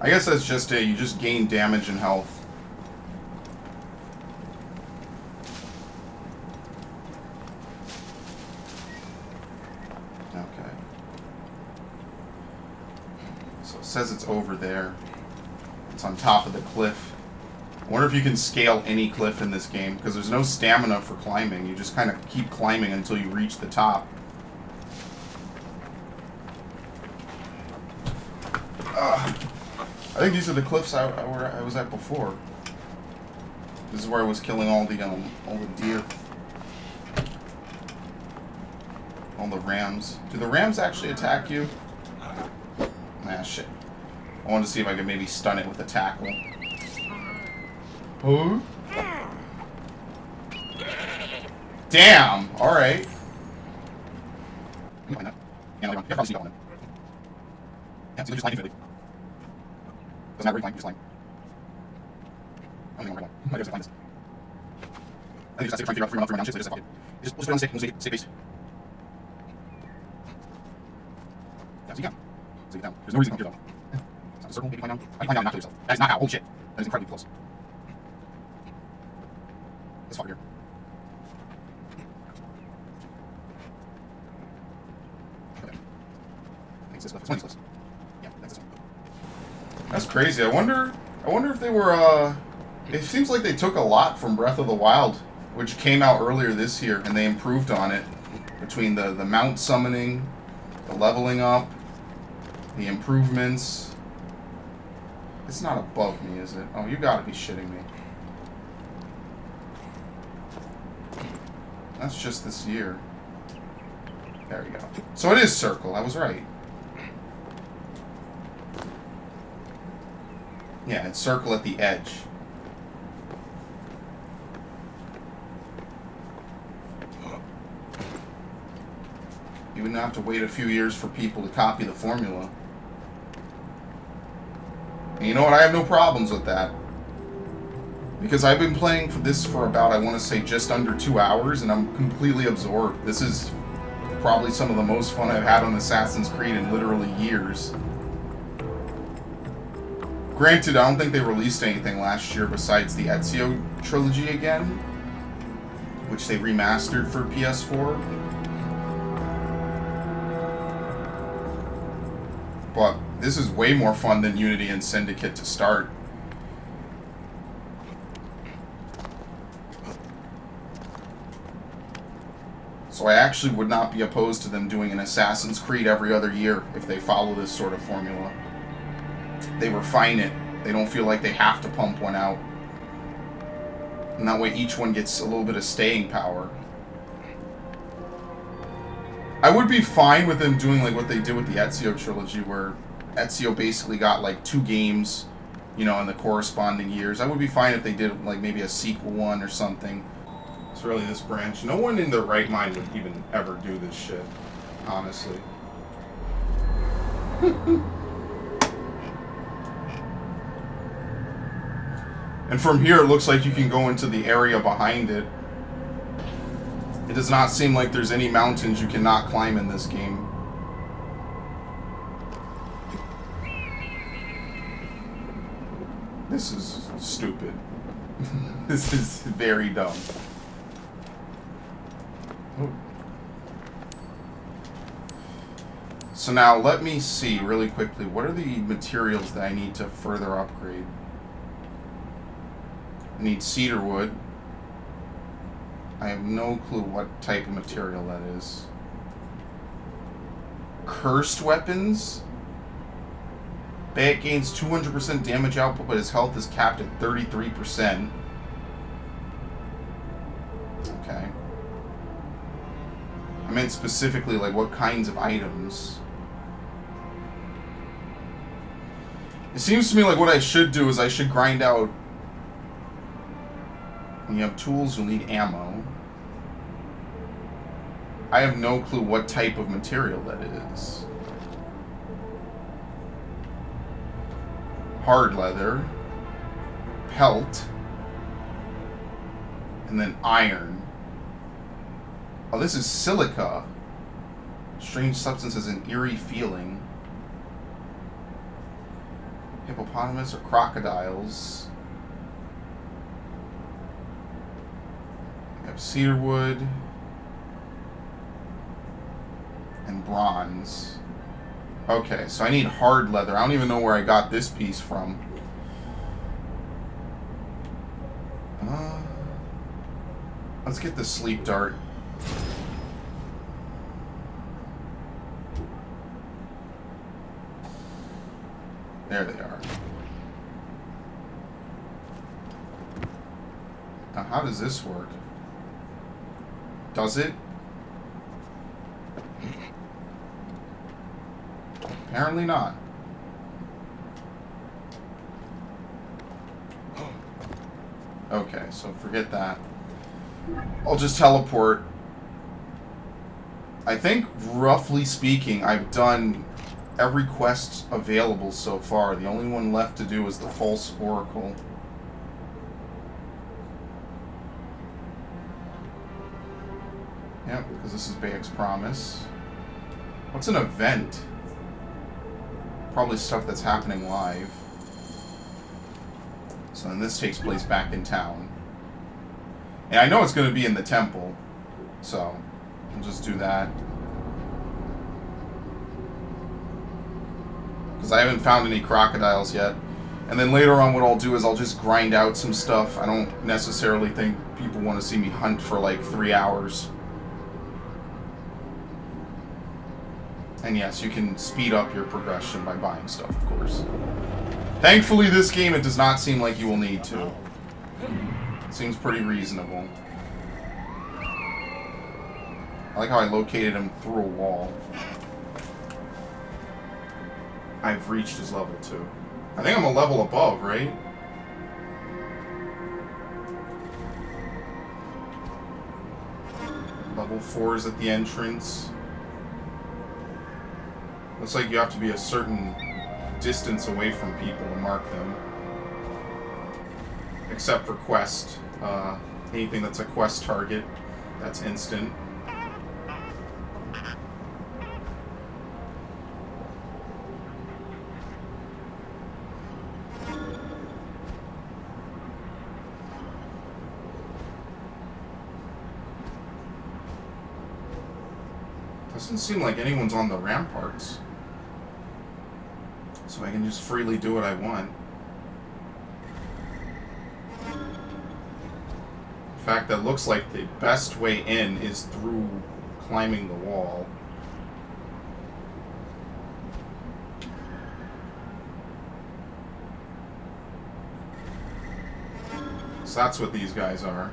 I guess that's just it. You just gain damage and health. Okay. So it says it's over there. It's on top of the cliff. I wonder if you can scale any cliff in this game, because there's no stamina for climbing. You just kind of keep climbing until you reach the top. I think these are the cliffs I was at before. This is where I was killing all the deer. All the rams. Do the rams actually attack you? Ah, shit. I wanted to see if I could maybe stun it with a tackle. Huh? Damn! Alright. Yeah, probably see that one. Yeah, so they're just lying infinitely. Doesn't matter where you're lying, you're just lying. I don't think I'm right one. I guess I find this. I think it's trying to figure out through my down shit, so just fuck it. Just put it on stick, we'll stay base. Yeah, so you can. So you get down. There's no reason to come here though. It's not a circle, maybe climb down. I can climb down and not kill yourself. That is not how. Holy shit. That is incredibly close. Let's fuck here. Okay. I think it's this cliff. It's one of these cliffs. Yeah, that's this one. That's crazy. I wonder if they were, it seems like they took a lot from Breath of the Wild, which came out earlier this year, and they improved on it. Between the mount summoning, the leveling up, the improvements. It's not above me, is it? Oh, you gotta be shitting me. That's just this year. There we go. So it is circle. I was right. Yeah, it's circle at the edge. You wouldn't have to wait a few years for people to copy the formula. And you know what? I have no problems with that. Because I've been playing for this for about, I want to say, just under 2 hours, and I'm completely absorbed. This is probably some of the most fun I've had on Assassin's Creed in literally years. Granted, I don't think they released anything last year besides the Ezio trilogy again, which they remastered for PS4. But this is way more fun than Unity and Syndicate to start. So I actually would not be opposed to them doing an Assassin's Creed every other year if they follow this sort of formula. They refine it. They don't feel like they have to pump one out. And that way each one gets a little bit of staying power. I would be fine with them doing like what they did with the Ezio trilogy, where Ezio basically got like 2 games, you know, in the corresponding years. I would be fine if they did like maybe a sequel one or something. It's really this branch. No one in their right mind would even ever do this shit, honestly. And from here, it looks like you can go into the area behind it. It does not seem like there's any mountains you cannot climb in this game. This is stupid. This is very dumb. Oh. So now let me see really quickly, what are the materials that I need to further upgrade? I need cedar wood. I have no clue what type of material that is. Cursed weapons? Bayek gains 200% damage output, but his health is capped at 33%. Okay. I meant specifically, like, what kinds of items. It seems to me like what I should do is I should grind out. When you have tools, you'll need ammo. I have no clue what type of material that is. Hard leather. Pelt. And then iron. Oh, this is silica. Strange substance has an eerie feeling. Hippopotamus or crocodiles. We have cedar wood. And bronze. Okay, so I need hard leather. I don't even know where I got this piece from. Let's get the sleep dart. There they are. Now, how does this work? Does it? Apparently not. Okay, so forget that. I'll just teleport. I think, roughly speaking, I've done every quest available so far. The only one left to do is the False Oracle. Yep, because this is Bayek's Promise. What's an event? Probably stuff that's happening live. So then this takes place back in town. And I know it's going to be in the temple. So, we'll just do that. Because I haven't found any crocodiles yet. And then later on what I'll do is I'll just grind out some stuff. I don't necessarily think people want to see me hunt for like 3 hours. And yes, you can speed up your progression by buying stuff, of course. Thankfully, this game, it does not seem like you will need to. It seems pretty reasonable. I like how I located him through a wall. I've reached his level 2. I think I'm a level above, right? Level 4 is at the entrance. Looks like you have to be a certain distance away from people to mark them. Except for quest. Anything that's a quest target, that's instant. Doesn't seem like anyone's on the ramparts. So I can just freely do what I want. In fact, that looks like the best way in is through climbing the wall. So that's what these guys are.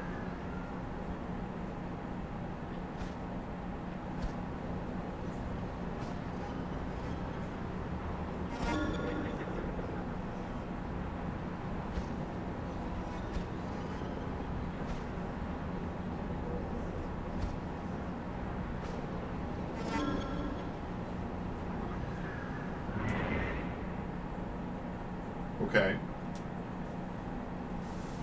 Okay.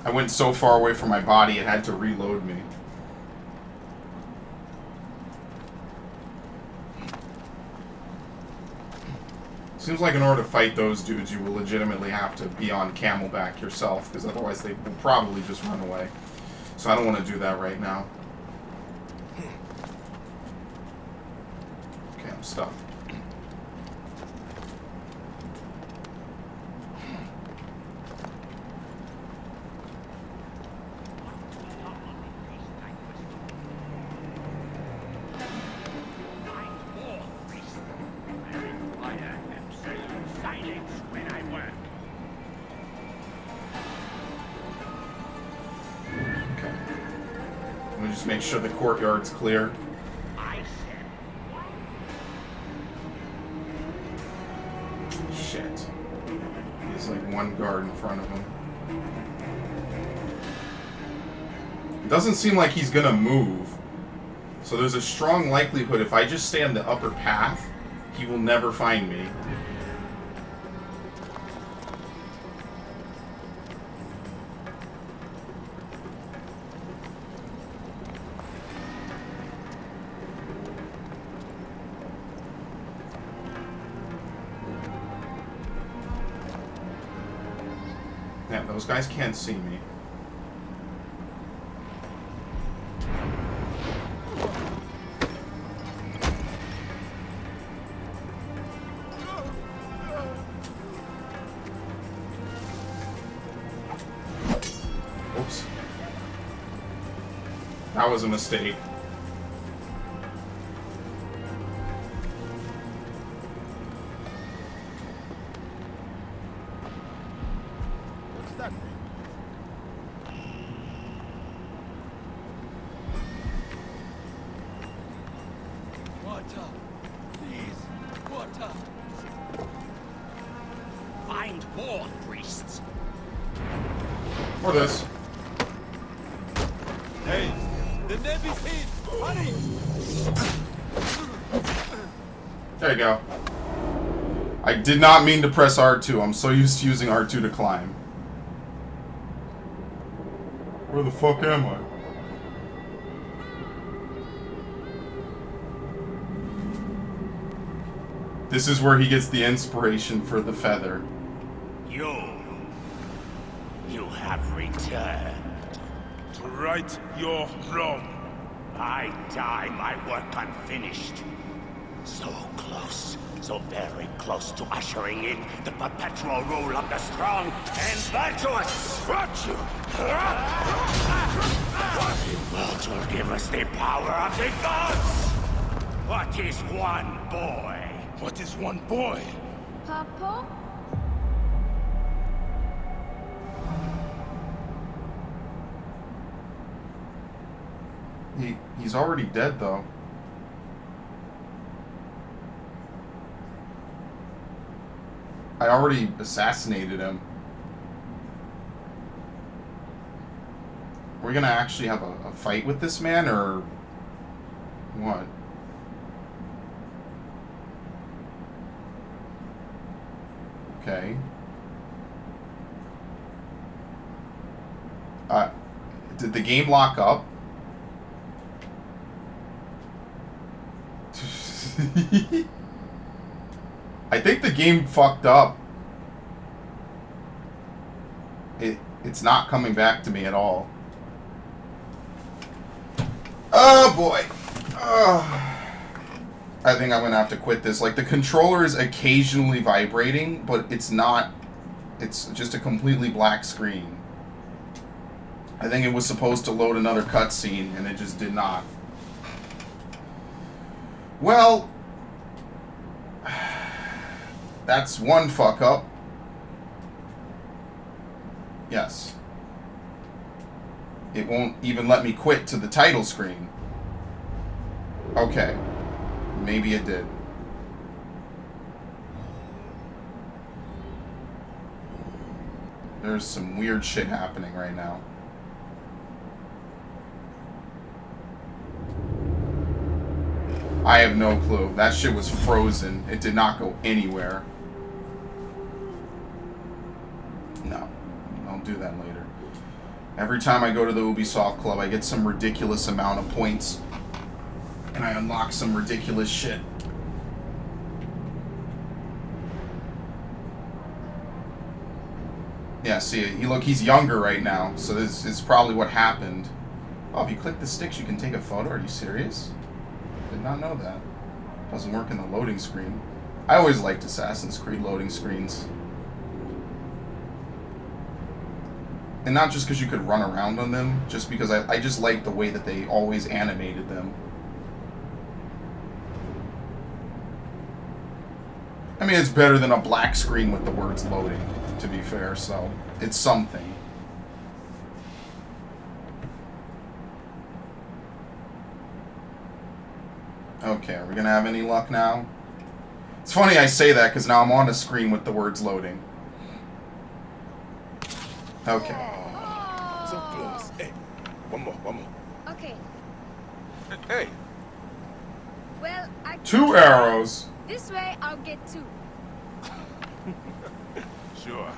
I went so far away from my body, it had to reload me. Seems like in order to fight those dudes, you will legitimately have to be on Camelback yourself, because otherwise they will probably just run away. So I don't want to do that right now. Okay, I'm stuck. Make sure the courtyard's clear. Shit. There's like one guard in front of him. It doesn't seem like he's gonna move. So there's a strong likelihood if I just stay on the upper path, he will never find me. Yeah, those guys can't see me. Oops. That was a mistake. Find more priests. Or this. Hey, the Navy's in. Hurry! There you go. I did not mean to press R2. I'm so used to using R2 to climb. Where the fuck am I? This is where he gets the inspiration for the feather. You have returned. To right your wrong. I die my work unfinished. So close, so very close to ushering in the perpetual rule of the strong and virtuous. Watch you! What will give us the power of the gods? What is one boy? What is one boy? Papa? He's already dead, though. I already assassinated him. We're gonna actually have a fight with this man, or what? Okay. Did the game lock up? I think the game fucked up. It's not coming back to me at all. Oh boy. I think I'm gonna have to quit this. Like, the controller is occasionally vibrating, but it's not. It's just a completely black screen. I think it was supposed to load another cutscene, and it just did not. Well, that's one fuck up. Yes. it won't even let me quit to the title screen. Okay. Maybe it did. There's some weird shit happening right now. I have no clue. That shit was frozen. It did not go anywhere. No. I'll do that later. Every time I go to the Ubisoft Club, I get some ridiculous amount of points. And I unlock some ridiculous shit. Yeah, see, look, he's younger right now, so this is probably what happened. Oh, if you click the sticks, you can take a photo? Are you serious? Did not know that. Doesn't work in the loading screen. I always liked Assassin's Creed loading screens. And not just because you could run around on them, just because I just liked the way that they always animated them. I mean, it's better than a black screen with the words loading, to be fair, so it's something. Okay, are we gonna have any luck now? It's funny I say that because now I'm on a screen with the words loading. Okay. So close. Hey, one more. Okay. Hey. Well, I... 2 arrows. This way, I'll get 2. Sure.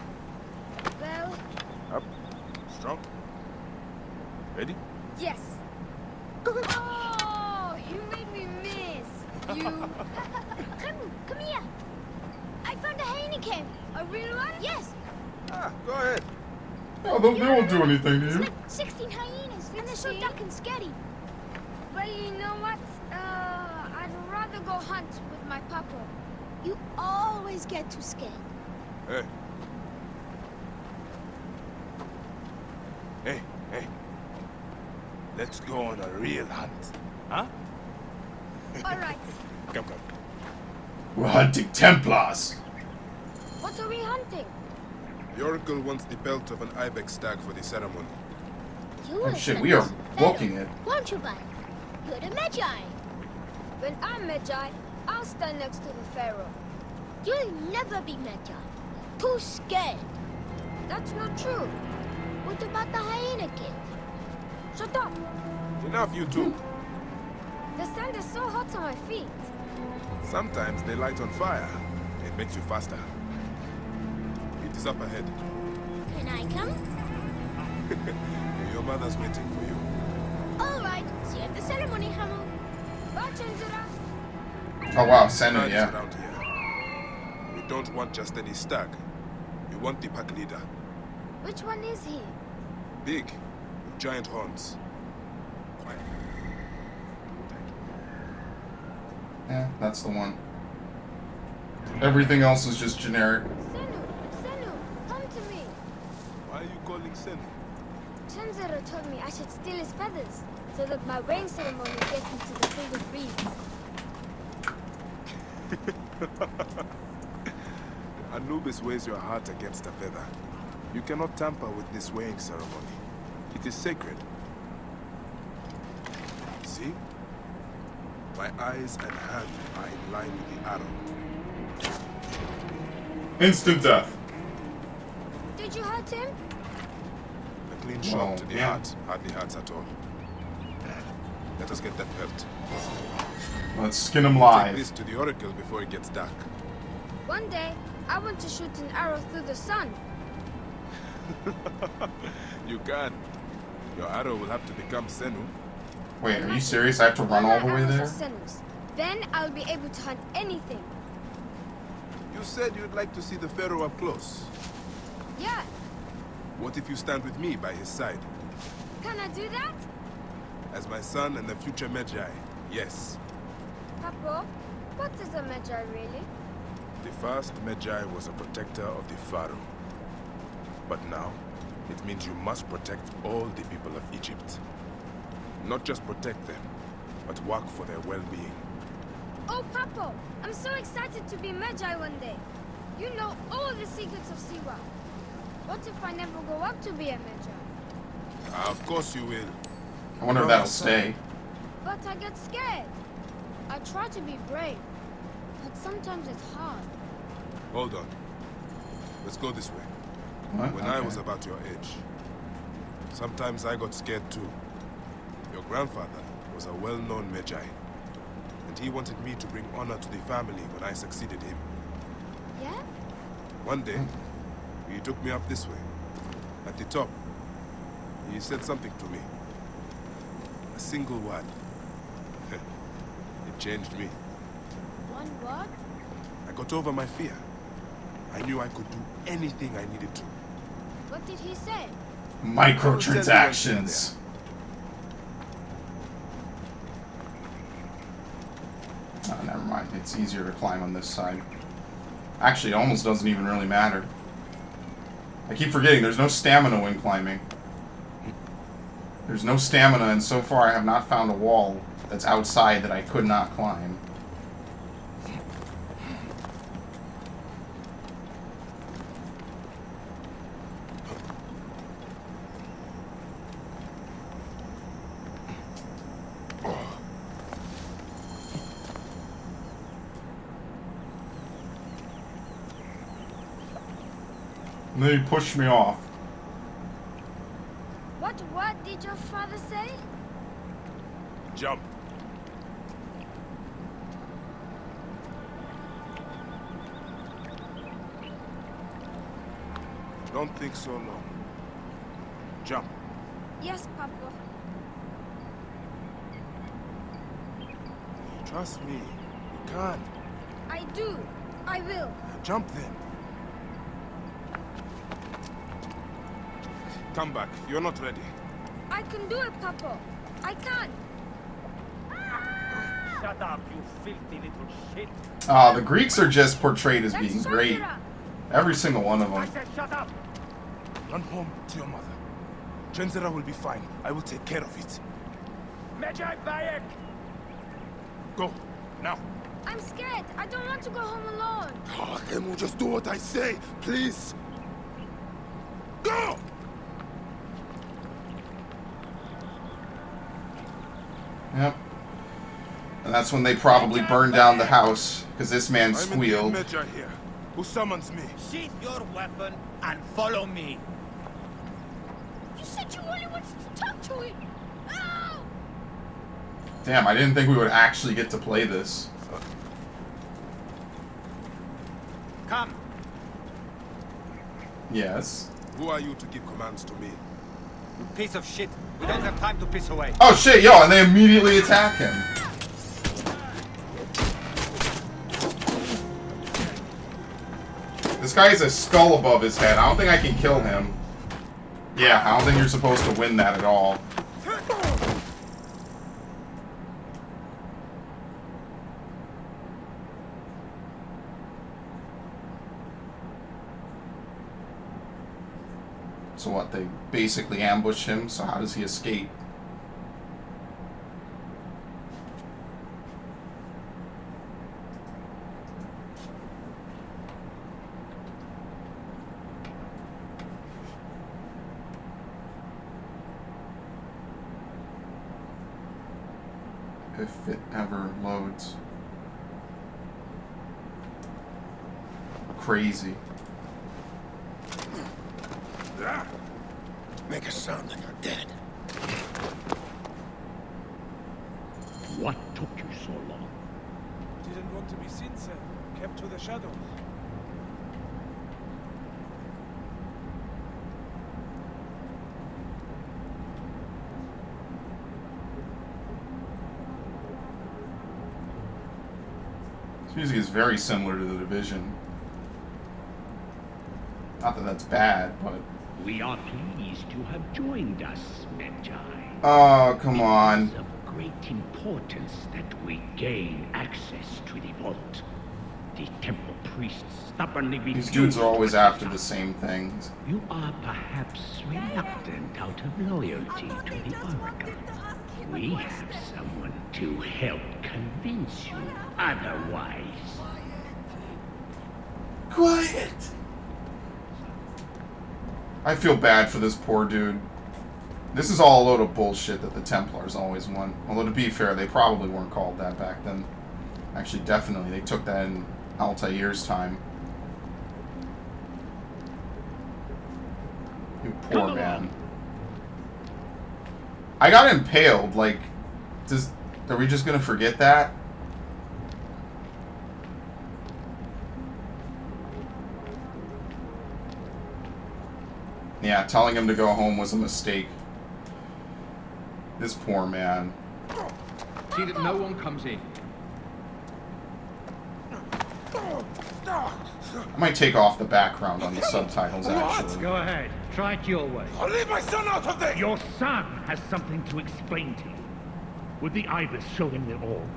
Well... Up. Strong. Ready? Yes. Oh, you made me miss. You... Come here. I found a Heineken. A real one? Yes. Go ahead. Oh, they won't do anything to you. It's like 16 hyenas, and they're so dark and scary. Well, you know what? I'd rather go hunt with my papa. You always get too scared. Hey. Hey. Let's go on a real hunt. Huh? All right. Come. We're hunting Templars. What are we hunting? The Oracle wants the pelt of an ibex stag for the ceremony. You Oh shit, we are booking it. Won't you, bud? You're the Magi. When I'm Magi, I'll stand next to the Pharaoh. You'll never be Magi. Too scared. That's not true. What about the hyena kid? Shut up. Enough, you two. The sand is so hot on my feet. Sometimes they light on fire. It makes you faster. It is up ahead. Can I come? Your mother's waiting for you. All right. See you at the ceremony, Hamu. Bye, Chinzura. Oh wow, Senna, Stag is yeah. around here. We don't want just any stag. We want the pack leader. Which one is he? Big, with giant horns. Quiet. Yeah, that's the one. Everything else is just generic. Senu, come to me. Why are you calling Sen? Chinzura told me I should steal his feathers so that my weighing ceremony gets into the field of reeds. Anubis weighs your heart against a feather. You cannot tamper with this weighing ceremony. It is sacred. See? My eyes and hand are in line with the arrow. Instant death. Did you hurt him? A clean shot to the heart hardly hurts at all. Let us get that pelt. Let's skin him live. Take this to the Oracle before it gets dark. One day, I want to shoot an arrow through the sun. You can. Your arrow will have to become Senu. Wait, are you serious? I have to run all the way there? Then I'll be able to hunt anything. You said you'd like to see the Pharaoh up close. Yeah. What if you stand with me by his side? Can I do that? As my son and the future Magi, yes. Papa, what is a Magi really? The first Magi was a protector of the Pharaoh. But now, it means you must protect all the people of Egypt. Not just protect them, but work for their well-being. Oh, Papa, I'm so excited to be Magi one day. You know all the secrets of Siwa. What if I never go up to be a Magi? Of course you will. I wonder if that'll stay. But I get scared. I try to be brave, but sometimes it's hard. Hold on. Let's go this way. What? When I was about your age, sometimes I got scared too. Your grandfather was a well-known Magi, and he wanted me to bring honor to the family when I succeeded him. Yeah? One day, he took me up this way. At the top, he said something to me. A single word. It changed me. One word? I got over my fear. I knew I could do anything I needed to. What did he say? Microtransactions. Oh, never mind. It's easier to climb on this side. Actually, it almost doesn't even really matter. I keep forgetting there's no stamina when climbing. There's no stamina, and so far I have not found a wall that's outside that I could not climb. And then he pushed me off. What word did your father say? Jump. Don't think so long. Jump. Yes, Papa. Trust me. You can. I do. I will. Jump then. Come back. You're not ready. I can do it, Papa. I can. Shut up, you filthy little shit. The Greeks are just portrayed as being great. Every single one of I them. said shut up. Run home to your mother. Trenzera will be fine. I will take care of it. Magi Bayek! Go. Now. I'm scared. I don't want to go home alone. Oh, Remo, just do what I say, please. Go! Yep. And that's when they probably burned down the house, because this man squealed. I'm Magi here. Who summons me? Sheath your weapon and follow me. You said you only wanted to talk to him. Oh! Damn, I didn't think we would actually get to play this. Come. Yes. Who are you to give commands to me? You piece of shit. We don't have time to piss away. Oh shit, yo, and they immediately attack him. This guy has a skull above his head. I don't think I can kill him. Yeah, I don't think you're supposed to win that at all. So what, they basically ambush him, so how does he escape? If it ever loads. Crazy. Make a sound and you're dead. What took you so long? Didn't want to be seen, sir. Kept to the shadows. This music is very similar to The Division. Not that that's bad, but... We are pleased you have joined us, Magi. Oh, come on. It is of great importance that we gain access to the vault. The temple priests stubbornly refuse. These dudes are always after the same things. You are perhaps reluctant out of loyalty to the Oracle. We have someone to help convince you otherwise. Quiet! I feel bad for this poor dude. This is all a load of bullshit that the Templars always won. Although, to be fair, they probably weren't called that back then. Actually, definitely. They took that in Altair's time. You poor man. I got impaled. Like, are we just gonna forget that? Yeah, telling him to go home was a mistake. This poor man. See that no one comes in. I might take off the background on the subtitles, actually. Go ahead. Try it your way. I'll leave my son out of this! Your son has something to explain to you. Would the Ibis show him the orb?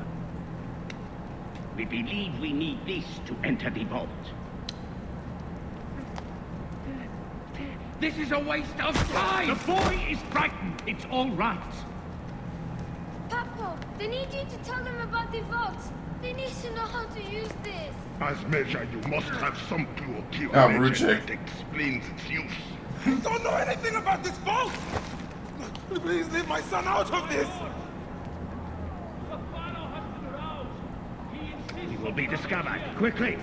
We believe we need this to enter the vault. This is a waste of time! The boy is frightened. It's all right. Papa, they need you to tell them about the vault. They need to know how to use this. As Medjay, you must have some clue or key Oh, on Ruchik. that explains its use. You don't know anything about this vault! Please leave my son out of this! He will be discovered. Quickly!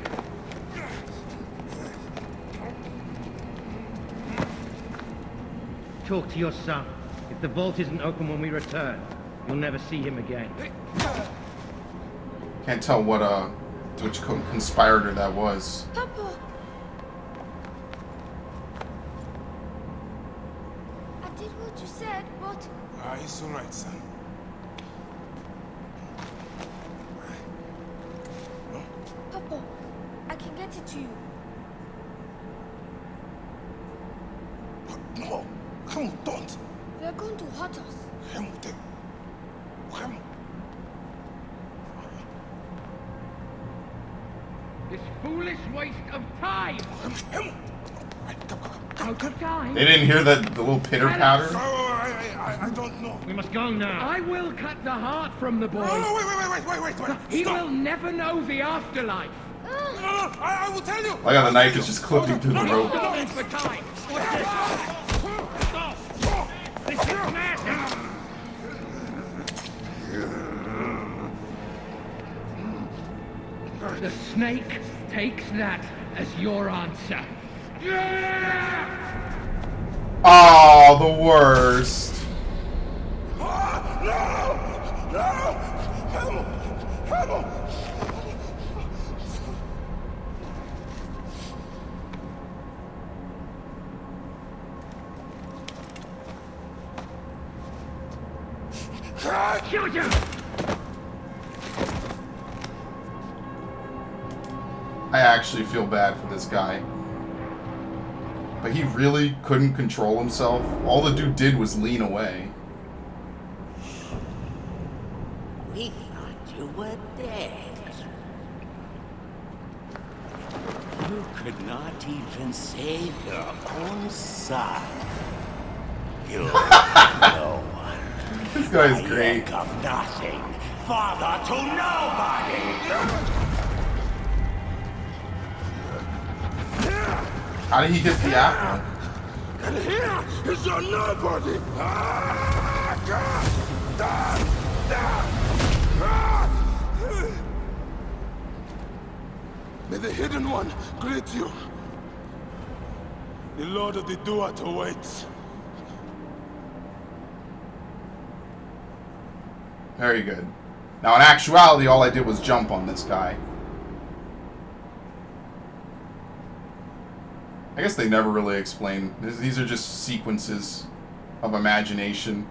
Talk to your son. If the vault isn't open when we return, you'll never see him again. Can't tell which conspirator that was. Papa! I did what you said, but... It's alright, son. Papa, I can get it to you. No! Come, don't! They're going to hurt us. This foolish waste of time! Out of time? They didn't hear the little pitter patter? I don't know. We must go now. I will cut the heart from the boy. Wait. He will never know the afterlife. No, I will tell you. Like how the knife is just clipping through the rope. Going for time. This is madness. The snake takes that as your answer. Oh, the worst. Shoot him! I actually feel bad for this guy. But he really couldn't control himself. All the dude did was lean away. We thought you were dead. You could not even save your own son. You no one. This guy's great. Of nothing, father to nobody. How did he get the apple? And here is your nobody! May the Hidden One greet you. The Lord of the Duat awaits. Very good. Now, in actuality, all I did was jump on this guy. I guess they never really explain. These are just sequences of imagination.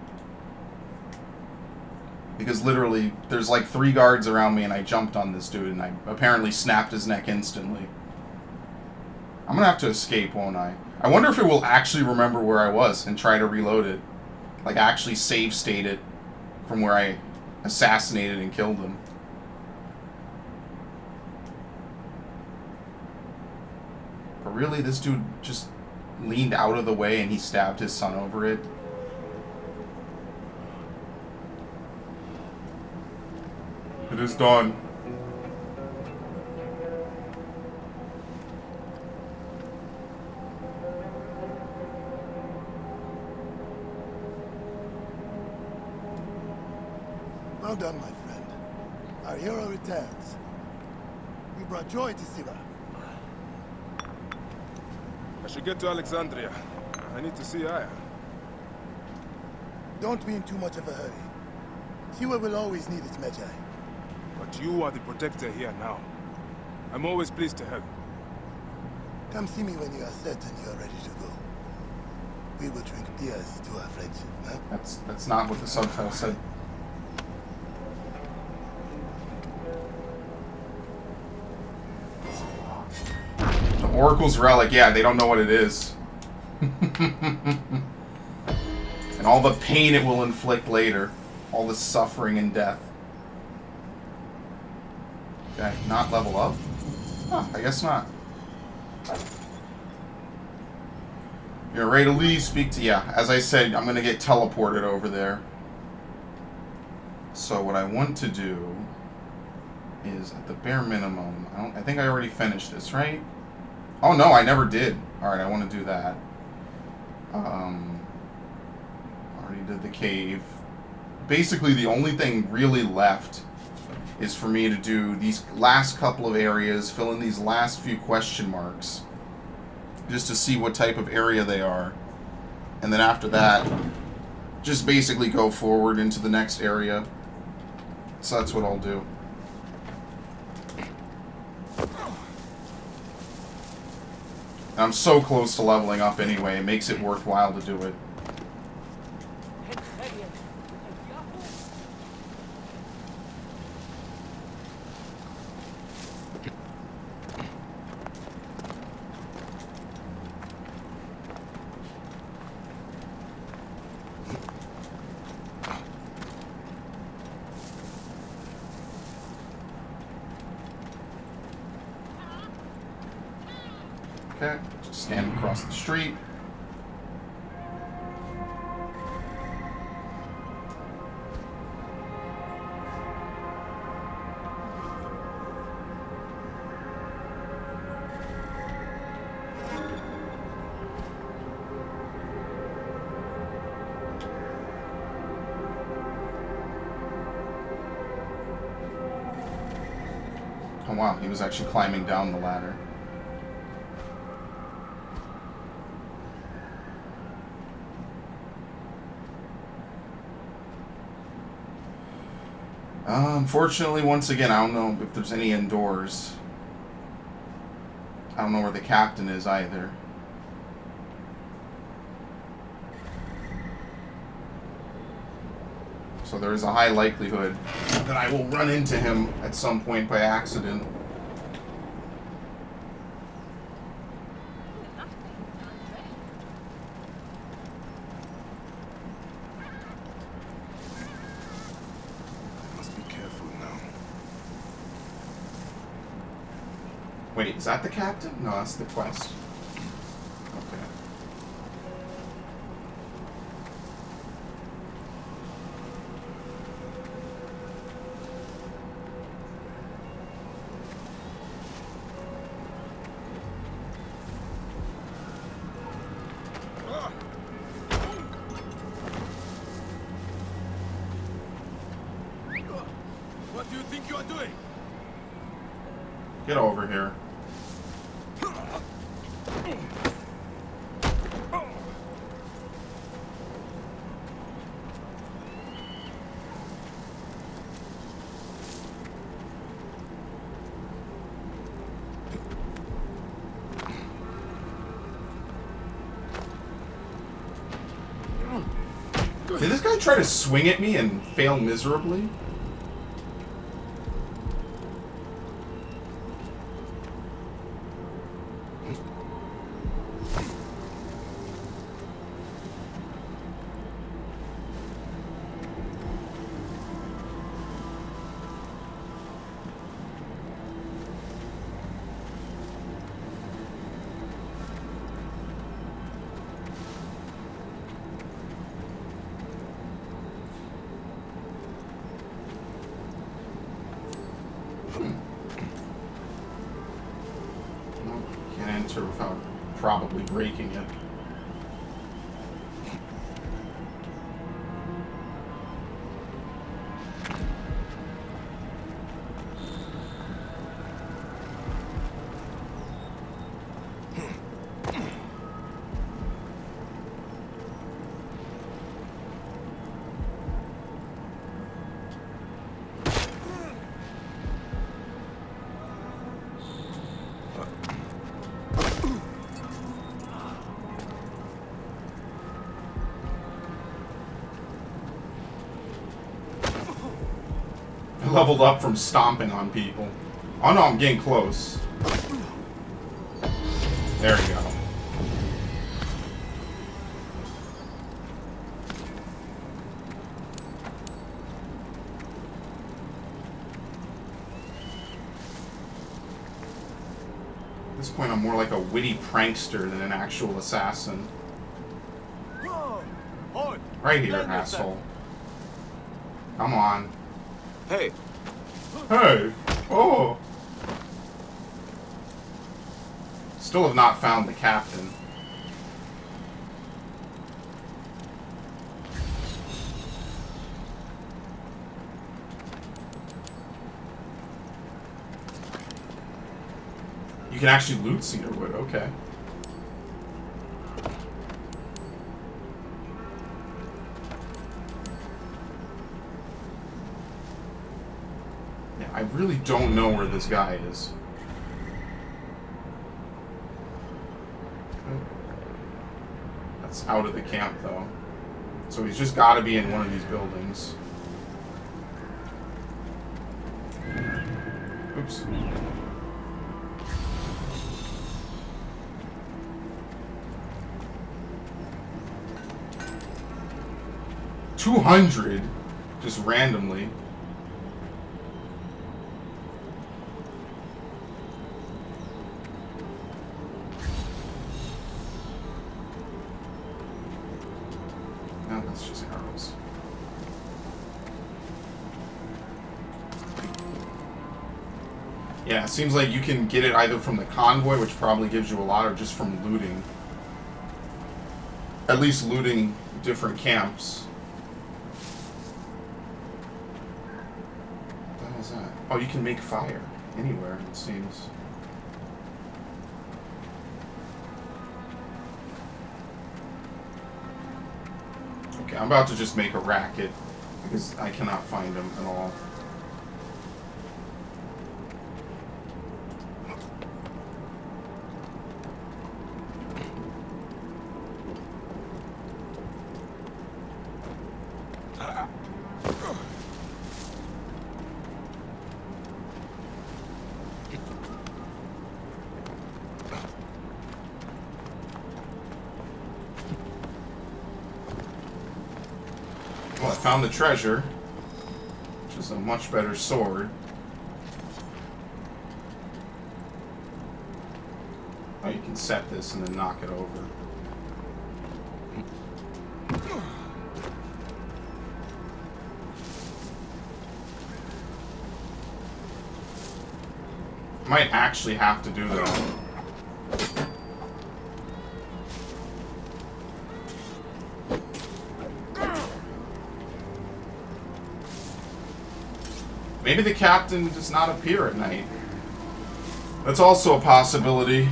Because literally, there's like 3 guards around me and I jumped on this dude and I apparently snapped his neck instantly. I'm gonna have to escape, won't I? I wonder if it will actually remember where I was and try to reload it. Like actually save state it from where I assassinated and killed him. But really, this dude just leaned out of the way and he stabbed his son over it. It is done. Well done, my friend. Our hero returns. We brought joy to Siwa. I should get to Alexandria. I need to see Aya. Don't be in too much of a hurry. Siwa will always need its Magi. But you are the protector here now. I'm always pleased to help. Come see me when you are certain you are ready to go. We will drink beers to our friendship, huh? That's not what the subtitle said. The Oracle's Relic, yeah, they don't know what it is. And all the pain it will inflict later. All the suffering and death. Okay, not level up? Huh, I guess not. You're ready to leave, speak to... Yeah, as I said, I'm going to get teleported over there. So what I want to do is, at the bare minimum... I think I already finished this, right? Oh, no, I never did. Alright, I want to do that. Already did the cave. Basically, the only thing really left is for me to do these last couple of areas, fill in these last few question marks, just to see what type of area they are. And then after that, just basically go forward into the next area. So that's what I'll do. And I'm so close to leveling up anyway, it makes it worthwhile to do it. Okay, just stand across the street. Oh wow, he was actually climbing down the ladder. Unfortunately, once again, I don't know if there's any indoors. I don't know where the captain is either. So there is a high likelihood that I will run into him at some point by accident. Wait, is that the captain? No, that's the quest. Okay. What do you think you are doing? Get over here. Did this guy try to swing at me and fail miserably? Can't enter without probably breaking it. I leveled up from stomping on people. Oh no, I'm getting close. There we go. At this point, I'm more like a witty prankster than an actual assassin. Right here, asshole. Come on. Hey. Hey. Oh. Still have not found the captain. You can actually loot cedarwood, okay. Yeah, I really don't know where this guy is. That's out of the camp, though. So he's just got to be in one of these buildings. Oops. $200 just randomly. No, that's just arrows. Yeah, it seems like you can get it either from the convoy, which probably gives you a lot, or just from looting. At least looting different camps. What the hell is that? Oh, you can make fire anywhere, it seems. Okay, I'm about to just make a racket because I cannot find him at all. Well, I found the treasure, which is a much better sword. Oh, you can set this and then knock it over. Might actually have to do that. Maybe the captain does not appear at night. That's also a possibility.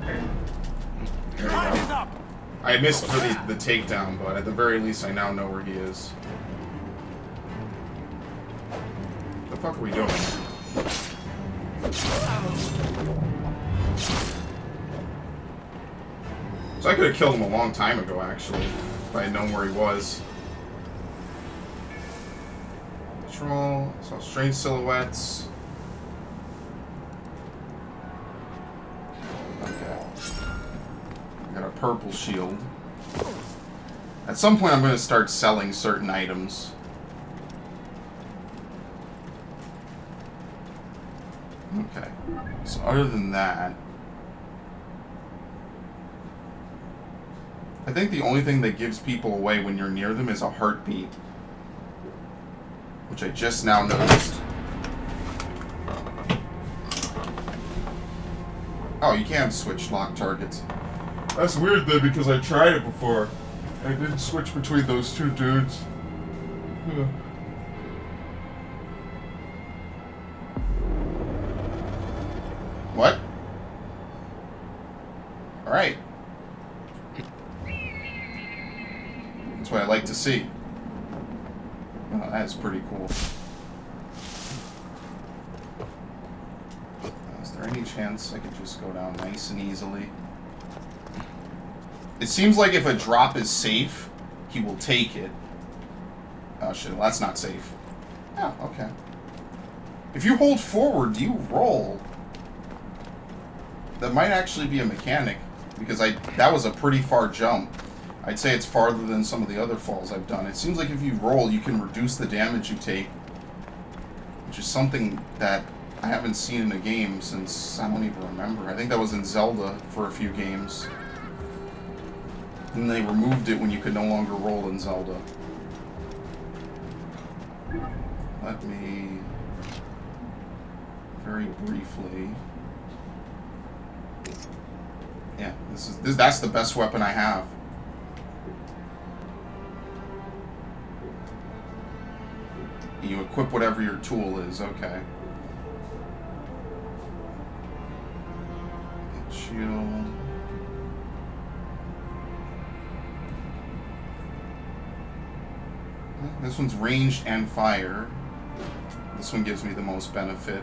There you go. I missed for the takedown, but at the very least I now know where he is. What the fuck are we doing? So I could have killed him a long time ago, actually, if I had known where he was. Control, saw strange silhouettes. Okay. I got a purple shield. At some point I'm going to start selling certain items. Okay. So other than that, I think the only thing that gives people away when you're near them is a heartbeat. Which I just now noticed. Oh, you can switch lock targets. That's weird though, because I tried it before. I didn't switch between those two dudes. What? Alright. That's what I like to see. Oh, that's pretty cool. That's there any chance I could just go down nice and easily? It seems like if a drop is safe, he will take it. Oh shit, well, that's not safe. Oh, okay. If you hold forward, do you roll? That might actually be a mechanic, because that was a pretty far jump. I'd say it's farther than some of the other falls I've done. It seems like if you roll, you can reduce the damage you take, which is something that I haven't seen in a game since I don't even remember. I think that was in Zelda for a few games. And they removed it when you could no longer roll in Zelda. Let me very briefly. Yeah, that's the best weapon I have. You equip whatever your tool is, okay. Shield. This one's ranged and fire. This one gives me the most benefit.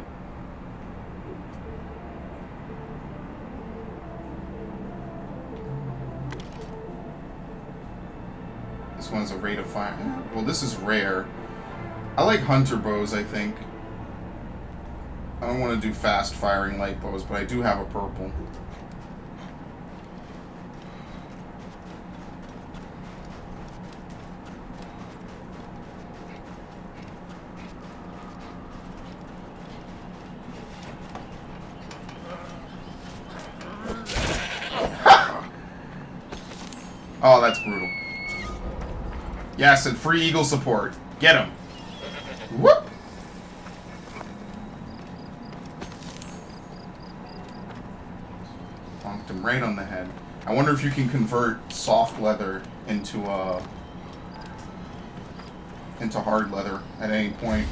This one's a rate of fire. Well, this is rare. I like hunter bows, I think. I don't want to do fast firing light bows, but I do have a purple. Oh, that's brutal. Yes, and free eagle support. Get him. Whoop! Bonked him right on the head. I wonder if you can convert soft leather into hard leather at any point.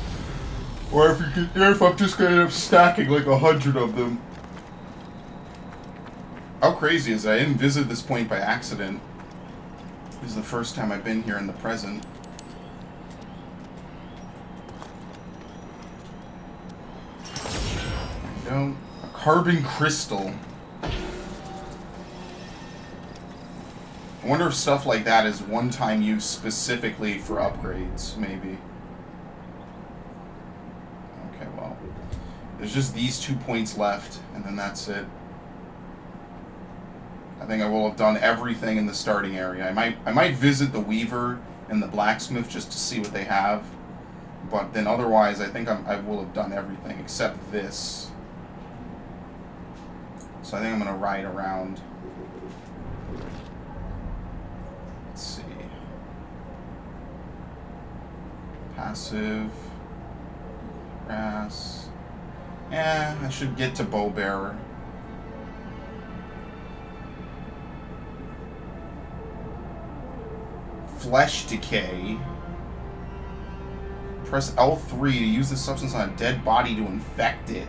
Or if I'm just gonna end up stacking like 100 of them. How crazy is that? I didn't visit this point by accident. This is the first time I've been here in the present. There we go. A carbon crystal. I wonder if stuff like that is one-time use specifically for upgrades, maybe. Okay, well. There's just these 2 points left, and then that's it. I think I will have done everything in the starting area. I might visit the Weaver and the Blacksmith just to see what they have. But then otherwise, I think I will have done everything except this. So I think I'm going to ride around. Let's see. Passive. Grass. Yeah, I should get to Bowbearer. Flesh decay. Press L3 to use the substance on a dead body to infect it.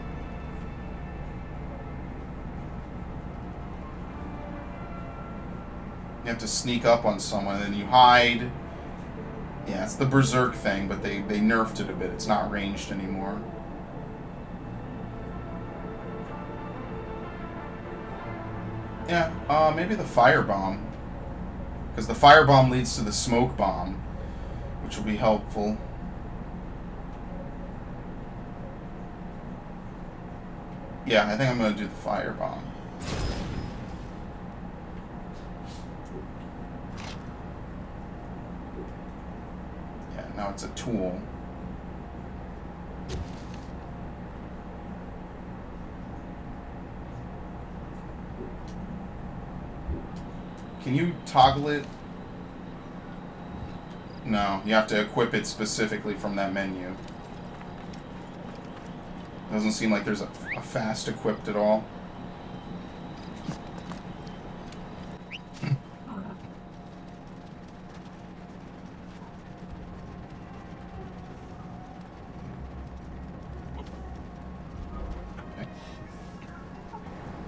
You have to sneak up on someone and then you hide. Yeah, it's the Berserk thing, but they nerfed it a bit. It's not ranged anymore. Yeah, maybe the Firebomb. Because the Firebomb leads to the Smoke Bomb, which will be helpful. Yeah, I think I'm going to do the Firebomb. Yeah, now it's a tool. Can you toggle it? No, you have to equip it specifically from that menu. Doesn't seem like there's a fast equipped at all. Okay.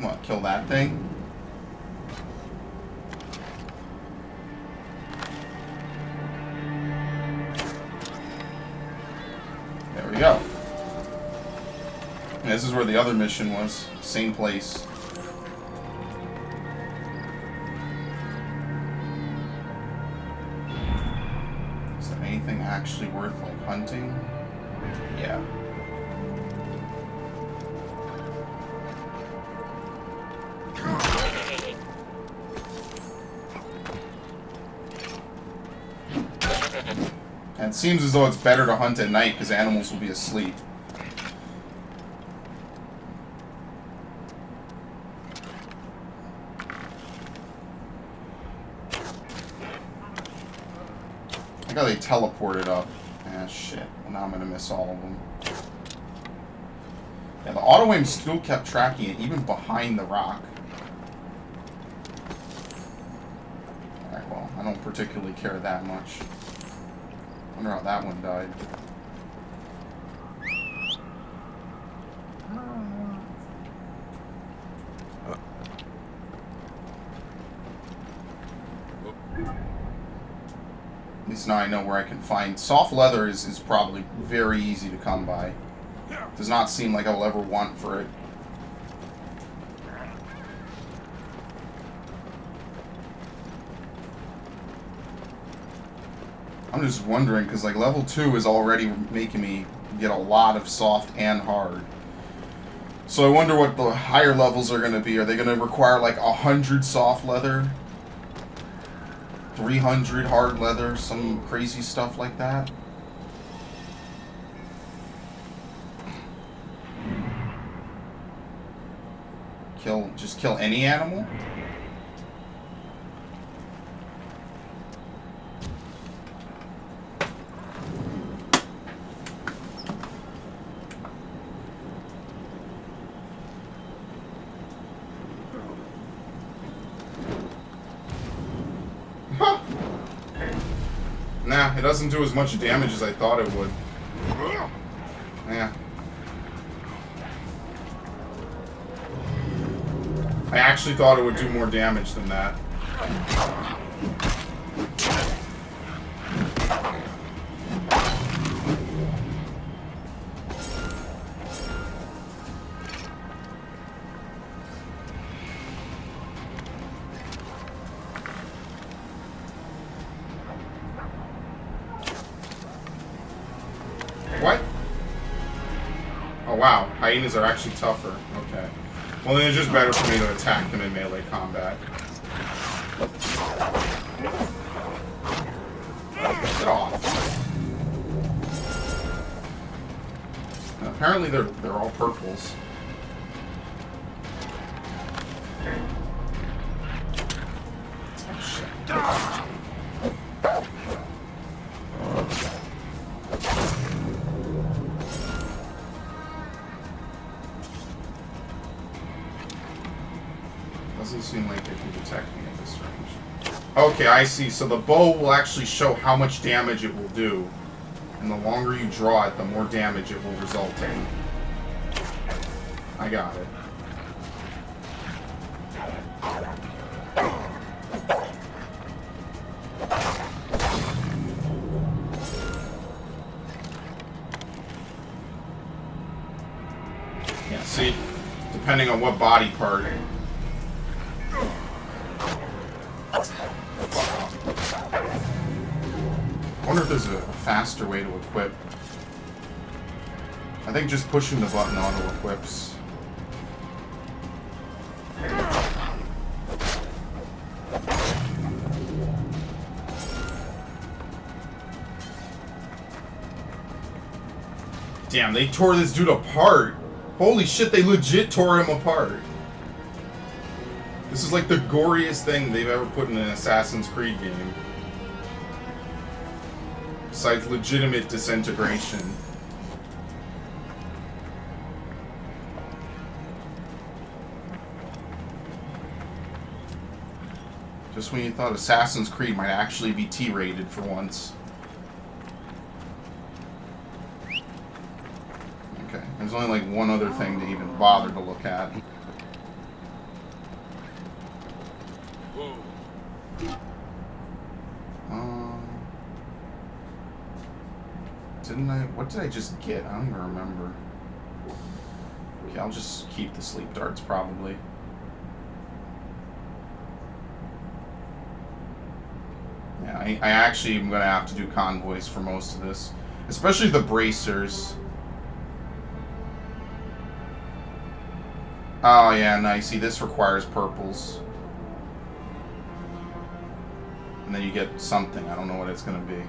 What, kill that thing? There we go. And this is where the other mission was. Same place. Is there anything actually worth, like, hunting? Yeah. And it seems as though it's better to hunt at night because animals will be asleep. I got they teleported up. Ah, shit. Well, now I'm gonna miss all of them. Yeah, the auto-aim still kept tracking it, even behind the rock. Alright, well, I don't particularly care that much. Wonder how that one died. At least now I know where I can find. Soft leather is probably very easy to come by. Does not seem like I'll ever want for it. I'm just wondering, because like level 2 is already making me get a lot of soft and hard. So I wonder what the higher levels are going to be. Are they going to require like 100 soft leather? 300 hard leather? Some crazy stuff like that? Just kill any animal? Nah, it doesn't do as much damage as I thought it would. Yeah. I actually thought it would do more damage than that. What? Oh wow, hyenas are actually tougher. Okay. Well then it's just better for me to attack them in melee combat. Get off. Now, apparently they're all purples. Oh shit. Doesn't seem like they can detect me at this range. Okay, I see. So the bow will actually show how much damage it will do. And the longer you draw it, the more damage it will result in. I got it. Yeah, see? Depending on what body part. I wonder if there's a faster way to equip. I think just pushing the button auto-equips. Damn, they tore this dude apart. Holy shit, they legit tore him apart. This is like the goriest thing they've ever put in an Assassin's Creed game. Besides legitimate disintegration. Just when you thought Assassin's Creed might actually be T-rated for once. Okay, there's only like one other thing to even bother to look at. Didn't I? What did I just get? I don't even remember. Yeah, I'll just keep the sleep darts probably. Yeah, I actually am going to have to do convoys for most of this. Especially the bracers. Oh yeah, nice. See, this requires purples. And then you get something. I don't know what it's going to be.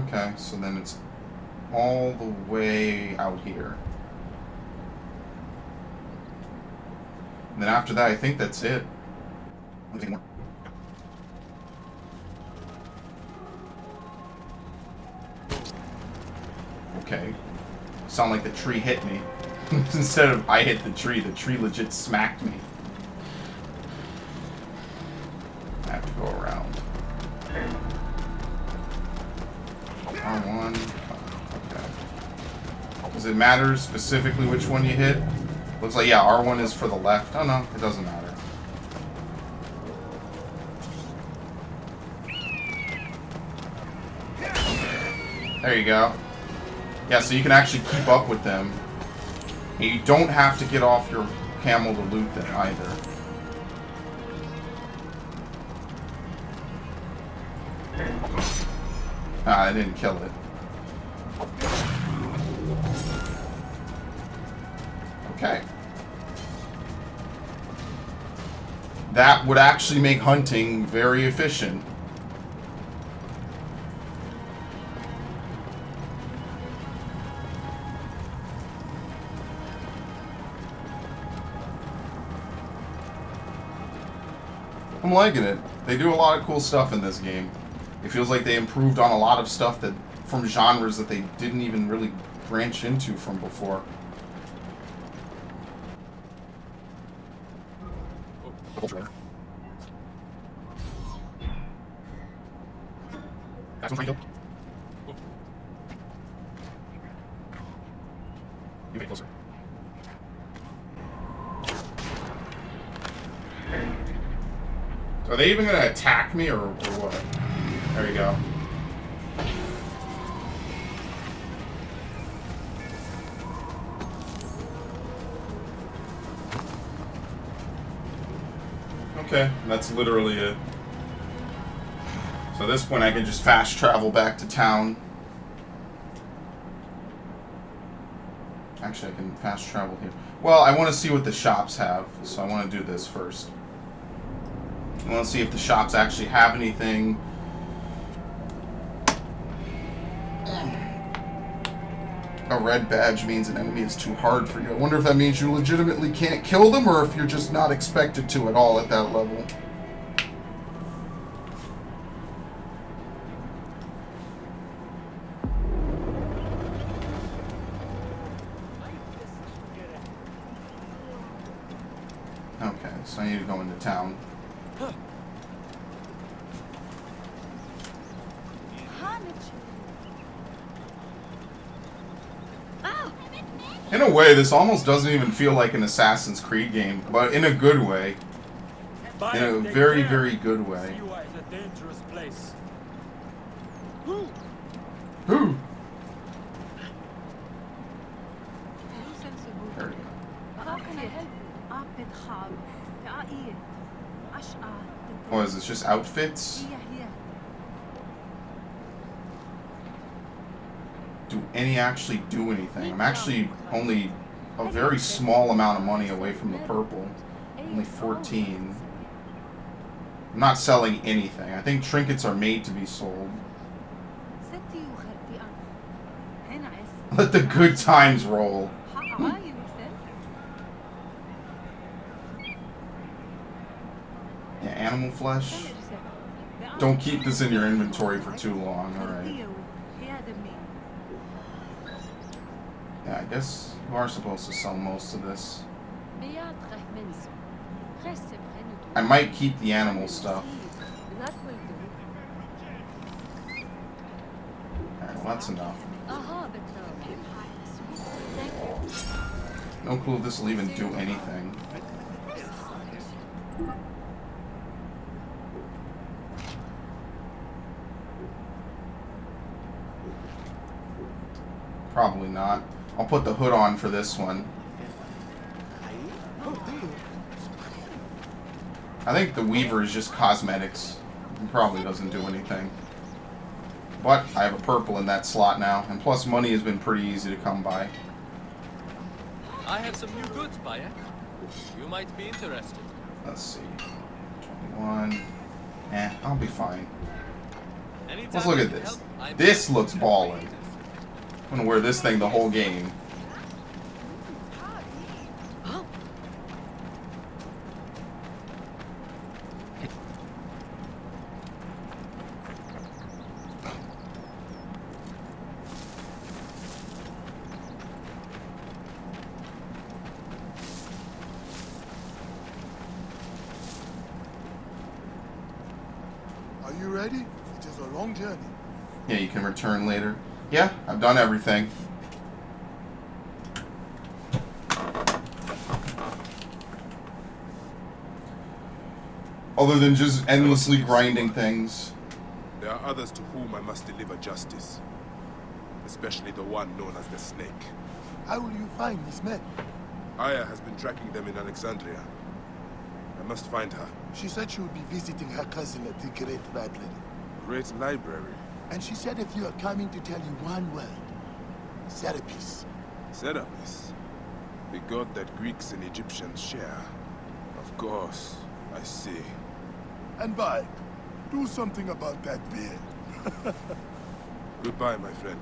Okay, so then it's all the way out here. And then after that, I think that's it. Anything more? Okay. Sound like the tree hit me. Instead of I hit the tree legit smacked me. I have to go around. R1. Okay. Does it matter specifically which one you hit? Looks like, yeah, R1 is for the left. Oh no, it doesn't matter. There you go. Yeah, so you can actually keep up with them. And you don't have to get off your camel to loot them either. Ah, I didn't kill it. Okay. That would actually make hunting very efficient. I'm liking it. They do a lot of cool stuff in this game. It feels like they improved on a lot of stuff that from genres that they didn't even really branch into from before. That's one trying to kill. You get closer. Are they even going to attack me or what? There you go. Okay, that's literally it. So at this point I can just fast travel back to town. Actually, I can fast travel here. Well, I want to see what the shops have, so I want to do this first. I want to see if the shops actually have anything. A red badge means an enemy is too hard for you. I wonder if that means you legitimately can't kill them or if you're just not expected to at all at that level. Okay, so I need to go into town. In a way, this almost doesn't even feel like an Assassin's Creed game, but in a good way. In a very, very good way. Siwa is a dangerous place. Who? There we go. Oh, is this just outfits? Do any actually do anything? I'm actually only a very small amount of money away from the purple. Only 14. I'm not selling anything. I think trinkets are made to be sold. Let the good times roll. Yeah, animal flesh. Don't keep this in your inventory for too long, alright. Yeah, I guess you are supposed to sell most of this. I might keep the animal stuff. Alright, well that's enough. No clue if this will even do anything. Probably not. I'll put the hood on for this one. I think the Weaver is just cosmetics. It probably doesn't do anything. But I have a purple in that slot now, and plus money has been pretty easy to come by. I have some new goods, Bayek. You might be interested. Let's see. 21. I'll be fine. Let's look at this. This looks ballin'. I'm gonna wear this thing the whole game. Are you ready? It is a long journey. Yeah, you can return later. Yeah, I've done everything. Other than just endlessly grinding things. There are others to whom I must deliver justice. Especially the one known as the Snake. How will you find these men? Aya has been tracking them in Alexandria. I must find her. She said she would be visiting her cousin at the Great Library. Great Library? And she said if you are coming to tell you one word, Serapis. Serapis? The god that Greeks and Egyptians share. Of course, I see. And bye. Do something about that beard. Goodbye, my friend.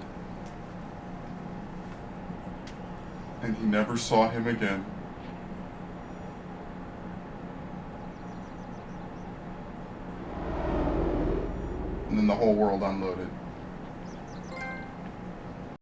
And he never saw him again. And then the whole world unloaded.